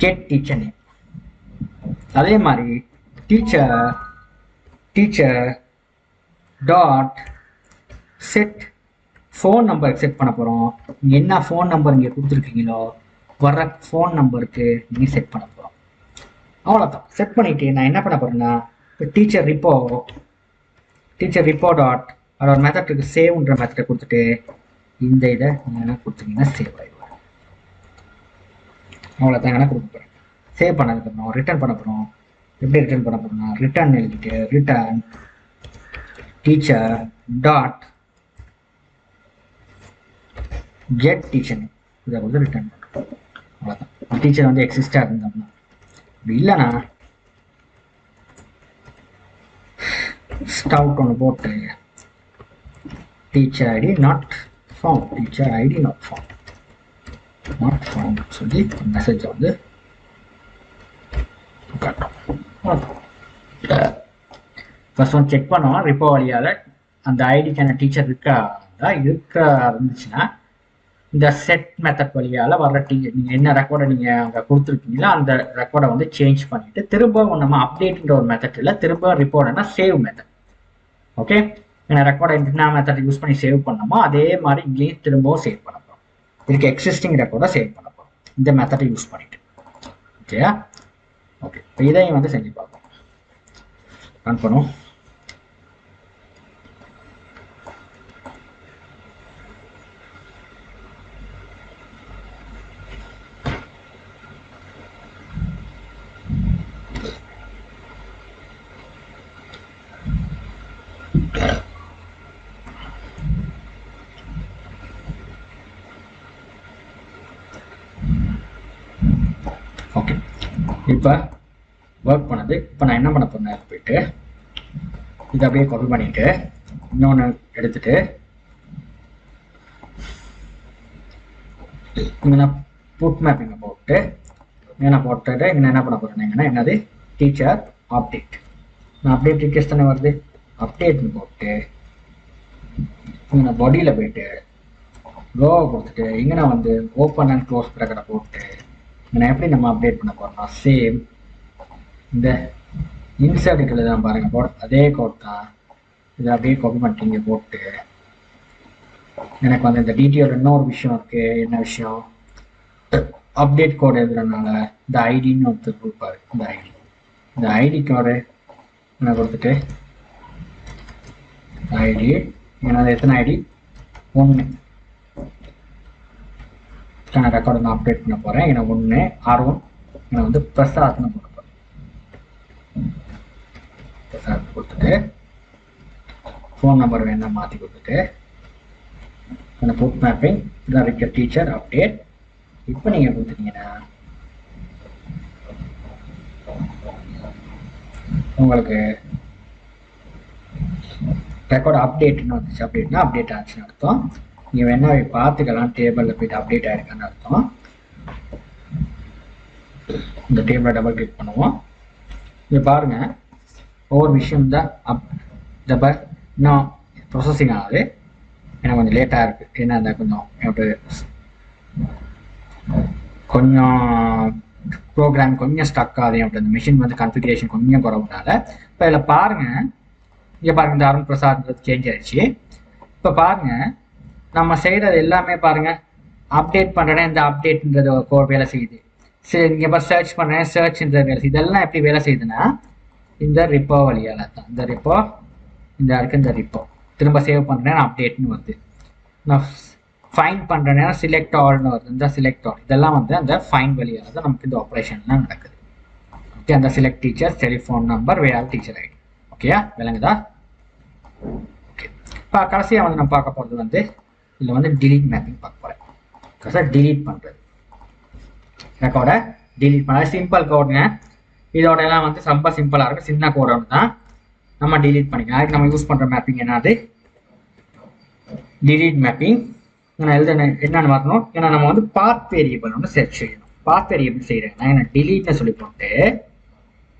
கெட் டீச்சர் நேம் அதே மாதிரி டீச்சர் டாட் செட் ஃபோன் நம்பருக்கு செட் பண்ண போகிறோம். நீங்கள் என்ன ஃபோன் நம்பர் இங்கே கொடுத்துருக்கீங்களோ வர்ற ஃபோன் நம்பருக்கு நீங்கள் செட் பண்ண போகிறோம். அவ்வளோதான். செட் பண்ணிவிட்டு நான் என்ன பண்ண போகிறேன்னா இப்போ டீச்சர் ரிப்போ டாட் அதோட மெத்தடுக்கு சேவ்ன்ற மெத்தடை கொடுத்துட்டு இந்த இதை நீங்கள் கொடுத்தீங்கன்னா சேவ் ஆகிடுவாங்க. அவ்வளோதான் என்ன கொடுக்க போகிறேன். சேவ் பண்ணதுக்கப்புறம் ரிட்டர்ன் பண்ண போகிறோம். எப்படி ரிட்டர்ன் பண்ண போகிறோம்னா ரிட்டர்ன் எழுதிட்டு return teacher dot get teacher இதை வந்து ரிட்டர்ன் பண்ணுறோம். அவ்வளோதான். டீச்சர் வந்து எக்ஸிஸ்டாக இருந்தோம்னா அப்படி இல்லைன்னா ஸ்டவுட் ஒன்று போட்டு டீச்சர் ஐடி நாட் ஃபவுண்ட் சொல்லி மெசேஜை வந்து காட்டும். ஃபர்ஸ்ட் ஒன் செக் பண்ணுவோம். ரிப்போ வழியால் அந்த ஐடிக்கான டீச்சர் இருந்துச்சுன்னா இந்த செட் மெத்தட் வழியால் வர்ற டீச்சர் நீங்கள் என்ன ரெக்கார்டை நீங்கள் அங்கே கொடுத்துருக்கீங்களோ அந்த ரெக்கார்டை வந்து சேஞ்ச் பண்ணிவிட்டு திரும்பவும் நம்ம அப்டேட்ன்ற ஒரு மெத்தட் இல்லை, திரும்ப ரிப்போர்ட்னா சேவ் மெத்தட். ஓகே, ஏன்னா ரெக்கார்டை என்ன மெத்தட் யூஸ் பண்ணி சேவ் பண்ணோமோ அதே மாதிரி இங்கேயும் திரும்பவும் சேவ் பண்ண போகிறோம். இதுக்கு எக்ஸிஸ்டிங் ரெக்கார்டை சேவ் பண்ண போகிறோம் இந்த மெத்தடை யூஸ் பண்ணிட்டு. ஓகேயா? ஓகே, இப்போ இதையும் வந்து செஞ்சு பார்ப்போம். ரன் பண்ணுவோம். ஓகே, இப்போ ஒர்க் பண்ணது. இப்போ நான் என்ன பண்ண போறேன், போயிட்டு இதை அப்படியே காப்பி பண்ணிட்டு இன்னொன்று எடுத்துட்டு இங்கே நான் புட் மேப்பிங்கை போட்டு என்ன போட்டுட்டு இங்கே என்ன பண்ண போறேன், என்னது டீச்சர் அப்டேட். நான் அப்டேட் ரிக்வெஸ்ட் தானே வருது, அப்டேட்னு போட்டு இங்கே நான் பாடியில் போயிட்டு லோவை கொடுத்துட்டு இங்கே நான் வந்து ஓப்பன் அண்ட் க்ளோஸ் ப்ராக்கெட்டை போட்டு நான் எப்படி நம்ம அப்டேட் பண்ண போறோம்னா சேம் இந்த இன்சர்ட்டுக்குள்ள தான் பாருங்க கோட், அதே கோட் தான். இதை அப்படியே காப்பி பண்ணிட்டு இங்கே போட்டு எனக்கு வந்து இந்த டீட்டெயில் இன்னொரு விஷயம் இருக்கு. என்ன விஷயம், அப்டேட் கோட் எழுதுறதுனால இந்த ஐடின்னு ஒருத்தர் கொடுப்பாரு. இந்த ஐடி கோடு நான் கொடுத்துட்டு ஐடி என்னது எத்தனை ஐடி 1 நான் ரெக்கார்டு நான் அப்டேட் பண்ண போகிறேன். எனக்கு 1 R1 நான் வந்து பிரசாத்னு போட போகிறேன். பிரசாத் கொடுத்துட்டு ஃபோன் நம்பர் வேணா மாற்றி கொடுத்துட்டு அந்த புட் மேப்பிங் இதான் இருக்க டீச்சர் அப்டேட். இப்போ நீங்கள் கொடுத்துட்டீங்கன்னா உங்களுக்கு ரெக்கார்டு அப்டேட்னு வந்துச்சு. அப்டேட்னா அப்டேட் ஆச்சுன்னு அர்த்தம். நீங்கள் வேணா பார்த்துக்கலாம், டேபிளில் போயிட்டு அப்டேட் ஆயிருக்கான்னு அர்த்தம். இந்த டேபிளை டபுள் கிளிக் பண்ணுவோம். இங்கே பாருங்க ஒவ்வொரு விஷயம் தான் இன்னும் ப்ரொசஸிங் ஆகுது. எனக்கு கொஞ்சம் லேட்டாக இருக்குது. ஏன்னா அந்த கொஞ்சம் ப்ரோக்ராம் கொஞ்சம் ஸ்டக் ஆகுது. அப்படி அந்த மிஷின் வந்து கன்ஃபிகரேஷன் கொஞ்சம் குறவுனால இப்போ இதில் பாருங்கள். இங்கே பாருங்க இந்த அருண் பிரசாத் சேஞ்ச் ஆயிடுச்சு. இப்போ பாருங்க நம்ம செய்கிறது எல்லாமே பாருங்க அப்டேட் பண்ணுறேன்னா இந்த அப்டேட்ன்றது ஒரு வேலை செய்யுது. சரி, இங்கே இப்போ சர்ச் பண்ணுறேன், சர்ச்ன்ற வேலை செய்யுது. இதெல்லாம் எப்படி வேலை செய்யுதுன்னா இந்த ரிப்போ வழியால் தான். இந்த ரிப்போ இந்த ரிப்போ திரும்ப சேவ் பண்ணுறேன் அப்டேட்னு வருது. நான் ஃபைன் பண்ணுறேன்னா சிலெக்ட் ஆல்னு வருது. இந்த சிலெக்ட் ஆல் இதெல்லாம் வந்து அந்த ஃபைன் வழியால் தான் நமக்கு இந்த ஆப்ரேஷன்லாம் நடக்குது. ஓகே, அந்த சிலெக்ட் டீச்சர், டெலிஃபோன் நம்பர், வேறு டீச்சர் ஐடி. ஓகேயா, விளங்குதா? ஓகே, இப்போ கடைசியாக வந்து நம்ம பார்க்க போகிறது வந்து இதில் வந்து டிலீட் மேப்பிங் பார்க்க போகிறேன். கடைசியாக டிலீட் பண்ணுறது, ரெக்கார்டை டிலீட் பண்ண சிம்பிள் கோடுங்க. இதோட எல்லாம் வந்து ரொம்ப சிம்பிளாக இருக்கும். சின்ன கோடு ஒன்று தான் நம்ம டிலீட் பண்ணிக்கலாம். அதுக்கு நம்ம யூஸ் பண்ணுற மேப்பிங் என்னது டிலீட் மேப்பிங். நான் என்னென்னு வரணும், ஏன்னா நம்ம வந்து பாத் வேரியபிள் ஒன்று செட் செய்யணும். பாத் வேரியபிள் செய்கிறேன் நான் என்ன டிலீட்னு சொல்லி போட்டு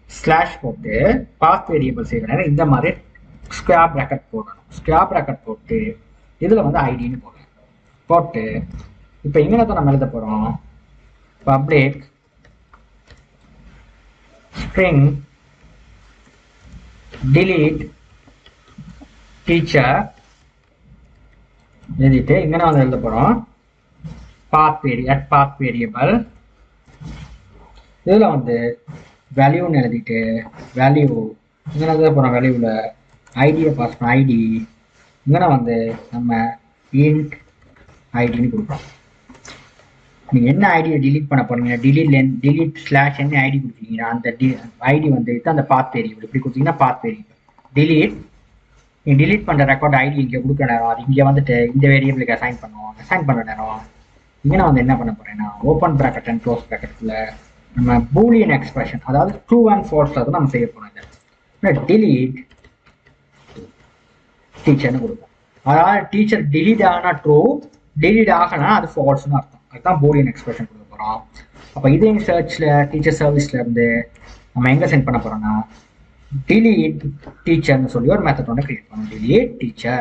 ஸ்லாஷ் போட்டு பாத் வேரியபிள் செய்கிறேன். இந்த மாதிரி ஸ்கொயர் ப்ராக்கெட் போடணும். ஸ்கொயர் ப்ராக்கெட் போட்டு இதில் வந்து ஐடின்னு போட்டு இப்போ இங்கே தான் நம்ம எழுத போகிறோம். பப்ளிக் string delete teacher எழுதிட்டு இங்க நான் வந்து எழுத போறோம் path variable இதுல வந்து வேல்யூன்னு எழுதிட்டு வேல்யூ இங்க நான் எழுத போறோம் வேல்யூல ஐடியை பாஸ் பண்ண ஐடி இங்க நான் வந்து நம்ம int ஐடின்னு கொடுப்போம் நீங்க என்ன ஐடியை delete பண்ண போறீங்க delete slash என்ன ஐடி கொடுத்தீங்க அந்த ஐடி வந்து அந்த path variable இப்படி கொடுத்தீங்கன்னா path variable delete நீங்க delete பண்ற ரெக்கார்ட் ஐடி இங்க கொடுக்குற நேரம் அது இங்க வந்துட்டு இந்த வேரியபிளுக்கு அசைன் பண்ற நேரம் இங்க நான் வந்து என்ன பண்ண போறேன்னா ஓபன் பிராக்கெட் அண்ட் க்ளோஸ் பிராக்கெட்ல நம்ம பூலியன் எக்ஸ்பிரஷன் அதாவது ட்ரூ அண்ட் ஃபால்ஸ்ல தான் நம்ம செய்ய போறோம் இதை delete டீச்சர்னு கொடுப்போம் அதாவது டீச்சர் delete ஆனா ட்ரூ delete ஆகனா அது ஃபால்ஸ்னு அர்த்தம் அதுதான் பூலியன் எக்ஸ்பிரஷன் கொடுக்க போறோம் அப்ப இதே சர்ச்ல டீச்சர் சர்வீஸ்ல இருந்து நம்ம எங்க சென்ட் பண்ண போறோம்னா delete teacherன்னு சொல்லி ஒரு மெத்தட் ஒன்று கிரியேட் பண்ணணும் delete teacher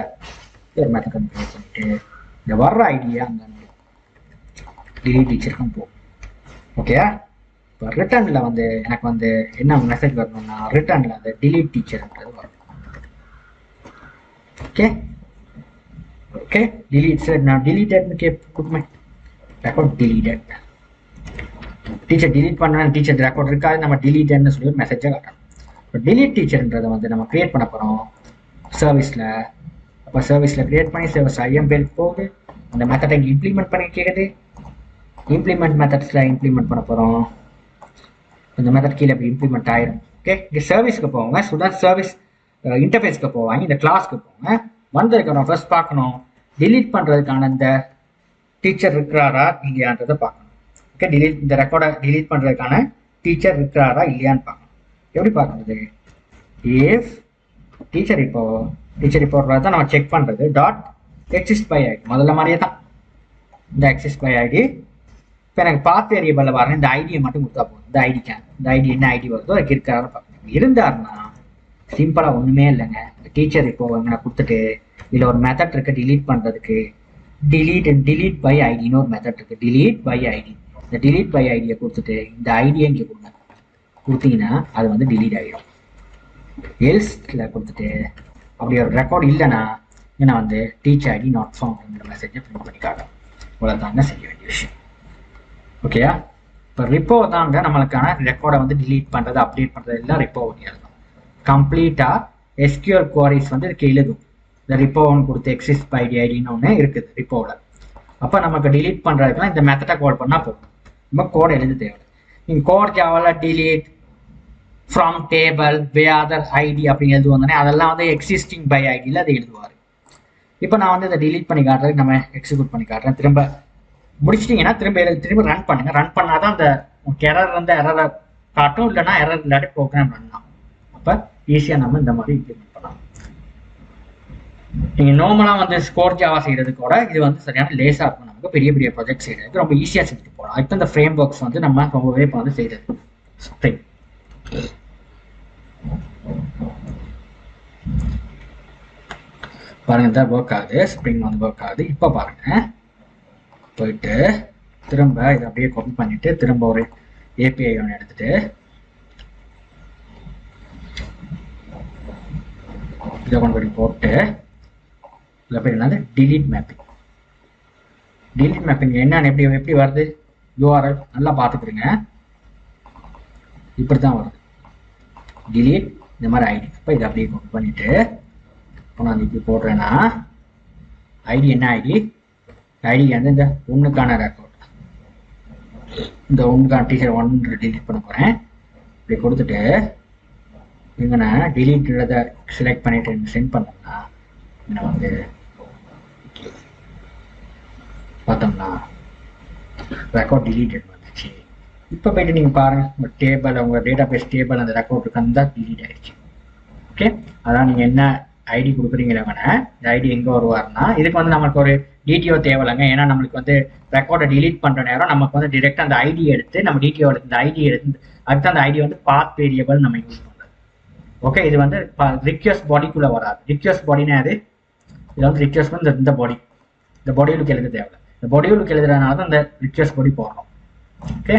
ஒரு மெத்தட் ஒன்று கிரியேட் பண்ணிட்டு இந்த வர்ற ஐடியா அங்கே delete teacherக்கும் போகும் ஓகே இப்போ ரிட்டர்னில் வந்து எனக்கு வந்து என்ன மெசேஜ் வரணும்னா ரிட்டர்னில் அந்த delete teacherன்றது வரும் ஓகே ஓகே delete நான் deleted கொடுப்பேன் ரெக்கார்ட் deleted டீச்சர் delete பண்ணா டீச்சர் ரெக்கார்ட் இருக்காது நம்ம deletedன்னு சொல்லி ஒரு மெசேஜை காட்டணும் இப்போ delete டீச்சர்ன்றதை வந்து நம்ம கிரியேட் பண்ண போகிறோம் சர்வீஸில் அப்போ சர்வீஸில் கிரியேட் பண்ணி சர்வீஸ் ஐஎம் பேருக்கு போகுது அந்த மெத்தடை இங்கே இம்ப்ளிமெண்ட் பண்ணி கேட்குது இம்ப்ளிமெண்ட் மெத்தட்ஸில் இம்ப்ளிமெண்ட் பண்ண போகிறோம் இந்த மெத்தட் கீழே இப்போ இம்ப்ளிமெண்ட் ஆயிடும் ஓகே இங்கே சர்வீஸ்க்கு போவாங்க ஸ்டூடெண்ட் சர்வீஸ் இன்டர்ஃபேஸ்க்கு போவாங்க இந்த கிளாஸ்க்கு போவாங்க வந்ததுக்கு ஃபர்ஸ்ட் பார்க்கணும் delete பண்ணுறதுக்கான இந்த டீச்சர் இருக்கிறாரா இல்லையான்றதை பார்க்கணும் ஓகே இந்த ரெக்கார்டை delete பண்ணுறதுக்கான டீச்சர் இருக்கிறாரா இல்லையான்னு பார்க்கணும் எப்படி பார்க்குறது இஃப் டீச்சர் ரிப்போர்ட் தான் நம்ம செக் பண்ணுறது டாட் எக்ஸிஸ்ட் பை ஐடி முதல்ல மாதிரியே தான் இந்த எக்ஸிஸ்ட் பை ஐடி இப்போ எனக்கு பாத் வேரியபிளில் வரேன் இந்த ஐடியை மட்டும் கொடுத்தா போதும் இந்த ஐடி என்ன ஐடி வருதோ அதுக்கு இருக்காருன்னு பார்க்கணும் இருந்தாருன்னா சிம்பிளாக ஒன்றுமே இல்லைங்க இந்த டீச்சர் இப்போ நான் கொடுத்துட்டு இதில் ஒரு மெத்தட் இருக்குது delete பண்ணுறதுக்கு delete by ஐடின்னு ஒரு மெத்தட் இருக்குது delete by ஐடி இந்த delete by ஐடியை கொடுத்துட்டு இந்த ஐடியை இங்கே கொடுங்க கொடுத்தீங்கன்னா அது வந்து delete ஆகிடும் எல்ஸ்ல கொடுத்துட்டு அப்படி ஒரு ரெக்கார்ட் இல்லைன்னா நான் வந்து டீச்சர் ஐடி நாட் ஃபவுண்ட்ங்கிற மெசேஜை பிரிண்ட் பண்ணி காட்டும் இவ்வளோதாங்க செய்ய வேண்டிய விஷயம் ஓகேயா இப்போ ரிப்போ தாங்க நம்மளுக்கான ரெக்கார்டை வந்து delete பண்ணுறது அப்டேட் பண்ணுறது எல்லாம் ரிப்போ ஒன்று எழுதும் கம்ப்ளீட்டாக எஸ்கியூஎல் குவாரிஸ் வந்து இதுக்கு எழுதும் இந்த ரிப்போன்னு கொடுத்து எக்ஸிஸ்ட் பை ஐடின்னு ஒன்று இருக்குது ரிப்போவில் அப்போ நமக்கு delete பண்ணுறதுக்குலாம் இந்த மெத்தடை கால் பண்ணால் போதும் நம்ம கோட் எழுத தேவை நீங்கள் கோட் ஜாவாவில் delete from table where other ID அப்படின்னு எழுதுவாங்க அதெல்லாம் வந்து எக்ஸிஸ்டிங் பை ஐடியில் அதை எழுதுவார் இப்போ நான் வந்து இதை delete பண்ணி காட்டுறதுக்கு நம்ம எக்ஸிக்யூட் பண்ணி காட்டுறேன் திரும்ப முடிச்சிட்டிங்கன்னா திரும்ப ரன் பண்ணுங்க ரன் பண்ணாதான் அந்த எரர் வந்து எரரை காட்டும் இல்லைன்னா எரர் இல்லாட்டி ப்ரோக்ராம் ரன் ஆகும் அப்போ ஈஸியாக நம்ம இந்த மாதிரி இம்ப்ளிமெண்ட் பண்ணலாம் நீங்கள் நார்மலாக வந்து ஸ்கோர் ஜாவா செய்கிறது கூட இது வந்து சரியான லேஸாக இருக்கும் நமக்கு பெரிய பெரிய ப்ராஜெக்ட் செய்கிறது ரொம்ப ஈஸியாக செஞ்சுட்டு போகலாம் அதுக்கு இந்த ஃப்ரேம் ஒர்க்ஸ் வந்து நம்ம ரொம்பவே இப்போ வந்து செய்கிறது ஸ்ப்ரிங் பாருங்க இந்த ஒர்க் ஆகுது ஸ்ப்ரிங் வந்து ஒர்க் ஆகுது இப்போ பாருங்க போயிட்டு திரும்ப இதை அப்படியே காப்பி பண்ணிட்டு திரும்ப ஒரு ஏபிஐ ஒன்று எடுத்துட்டு இதை கொண்டு போய் போட்டு இதில் போய் என்னது delete மேப்பிங் என்னன்னு எப்படி வருது யூஆர்எல் நல்லா பார்த்துக்கிறீங்க இப்படி தான் வருது delete இந்த மாதிரி ஐடி இப்போ இதை அப்படியே காப்பி பண்ணிட்டு இப்போ நான் இப்படி போடுறேன்னா ஐடி என்ன ஐடி வந்து இந்த ஒன்றுக்கான ரெக்கார்ட் இந்த ஒன்றுக்கான டீச்சர் 1 delete பண்ண போகிறேன் இப்படி கொடுத்துட்டு இங்கே நான் delete செலக்ட் பண்ணிட்டு சென்ட் பண்ணோம்னா நான் வந்து பார்த்தோம்னா ரெக்கார்ட் deleted வந்துச்சு இப்போ போயிட்டு நீங்கள் பாருங்கள் உங்கள் டேபிள் உங்கள் டேட்டா பேஸ் டேபிள் அந்த ரெக்கார்ட் இருக்கு தான் delete ஆகிடுச்சு ஓகே அதான் நீங்கள் என்ன ஐடி கொடுக்குறீங்களவன இந்த ஐடி எங்கே வருவார்னா இதுக்கு வந்து நம்மளுக்கு ஒரு டிடிஓ தேவையில்லைங்க ஏன்னா நம்மளுக்கு வந்து ரெக்கார்டை delete பண்ணுற நேரம் நமக்கு வந்து டிரெக்டாக அந்த ஐடி எடுத்து நம்ம டிடிஓ எடுத்து இந்த ஐடி எடுத்து அதுக்கு அந்த ஐடி வந்து பாத் வேரியபிள் நம்ம யூஸ் பண்ணுறது ஓகே இது வந்து ரிக்வெஸ்ட் பாடிக்குள்ளே வராது ரிக்வெஸ்ட் பாடினா அது இதில் வந்து ரிக்வெஸ்ட் வந்து இந்த பாடியுக்கு எழுத தேவையில்லை இந்த பாடியுக்கு எழுதுறதுனால தான் இந்த ரிக்வெஸ்ட் பாடி போடுறோம் ஓகே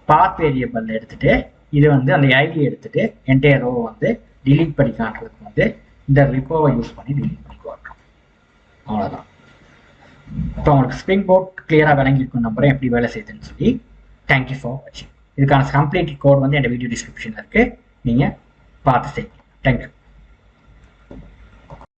பாத் வேரியபிள் எடுத்துட்டு இது வந்து அந்த ஐடி எடுத்துட்டு என்டையர் ரோ வந்து டிலீட் பண்ணி காட்டுறதுக்கு வந்து இந்த ரிப்போவை யூஸ் பண்ணி டிலீட் பண்ணி காட்டுறோம். அவ்வளோதான். இப்போ உங்களுக்கு ஸ்ப்ரிங் போர்ட் கிளியராக விளங்கியிருக்கும் நம்புறேன் எப்படி வேலை செய்யுதுன்னு சொல்லி. தேங்க்யூ ஃபார் வாட்சிங். இதுக்கான கம்ப்ளீட் கோட் வந்து என் வீடியோ டிஸ்கிரிப்ஷனில் இருக்குது, நீங்கள் பார்த்து செய்யுங்க. தேங்க்யூ.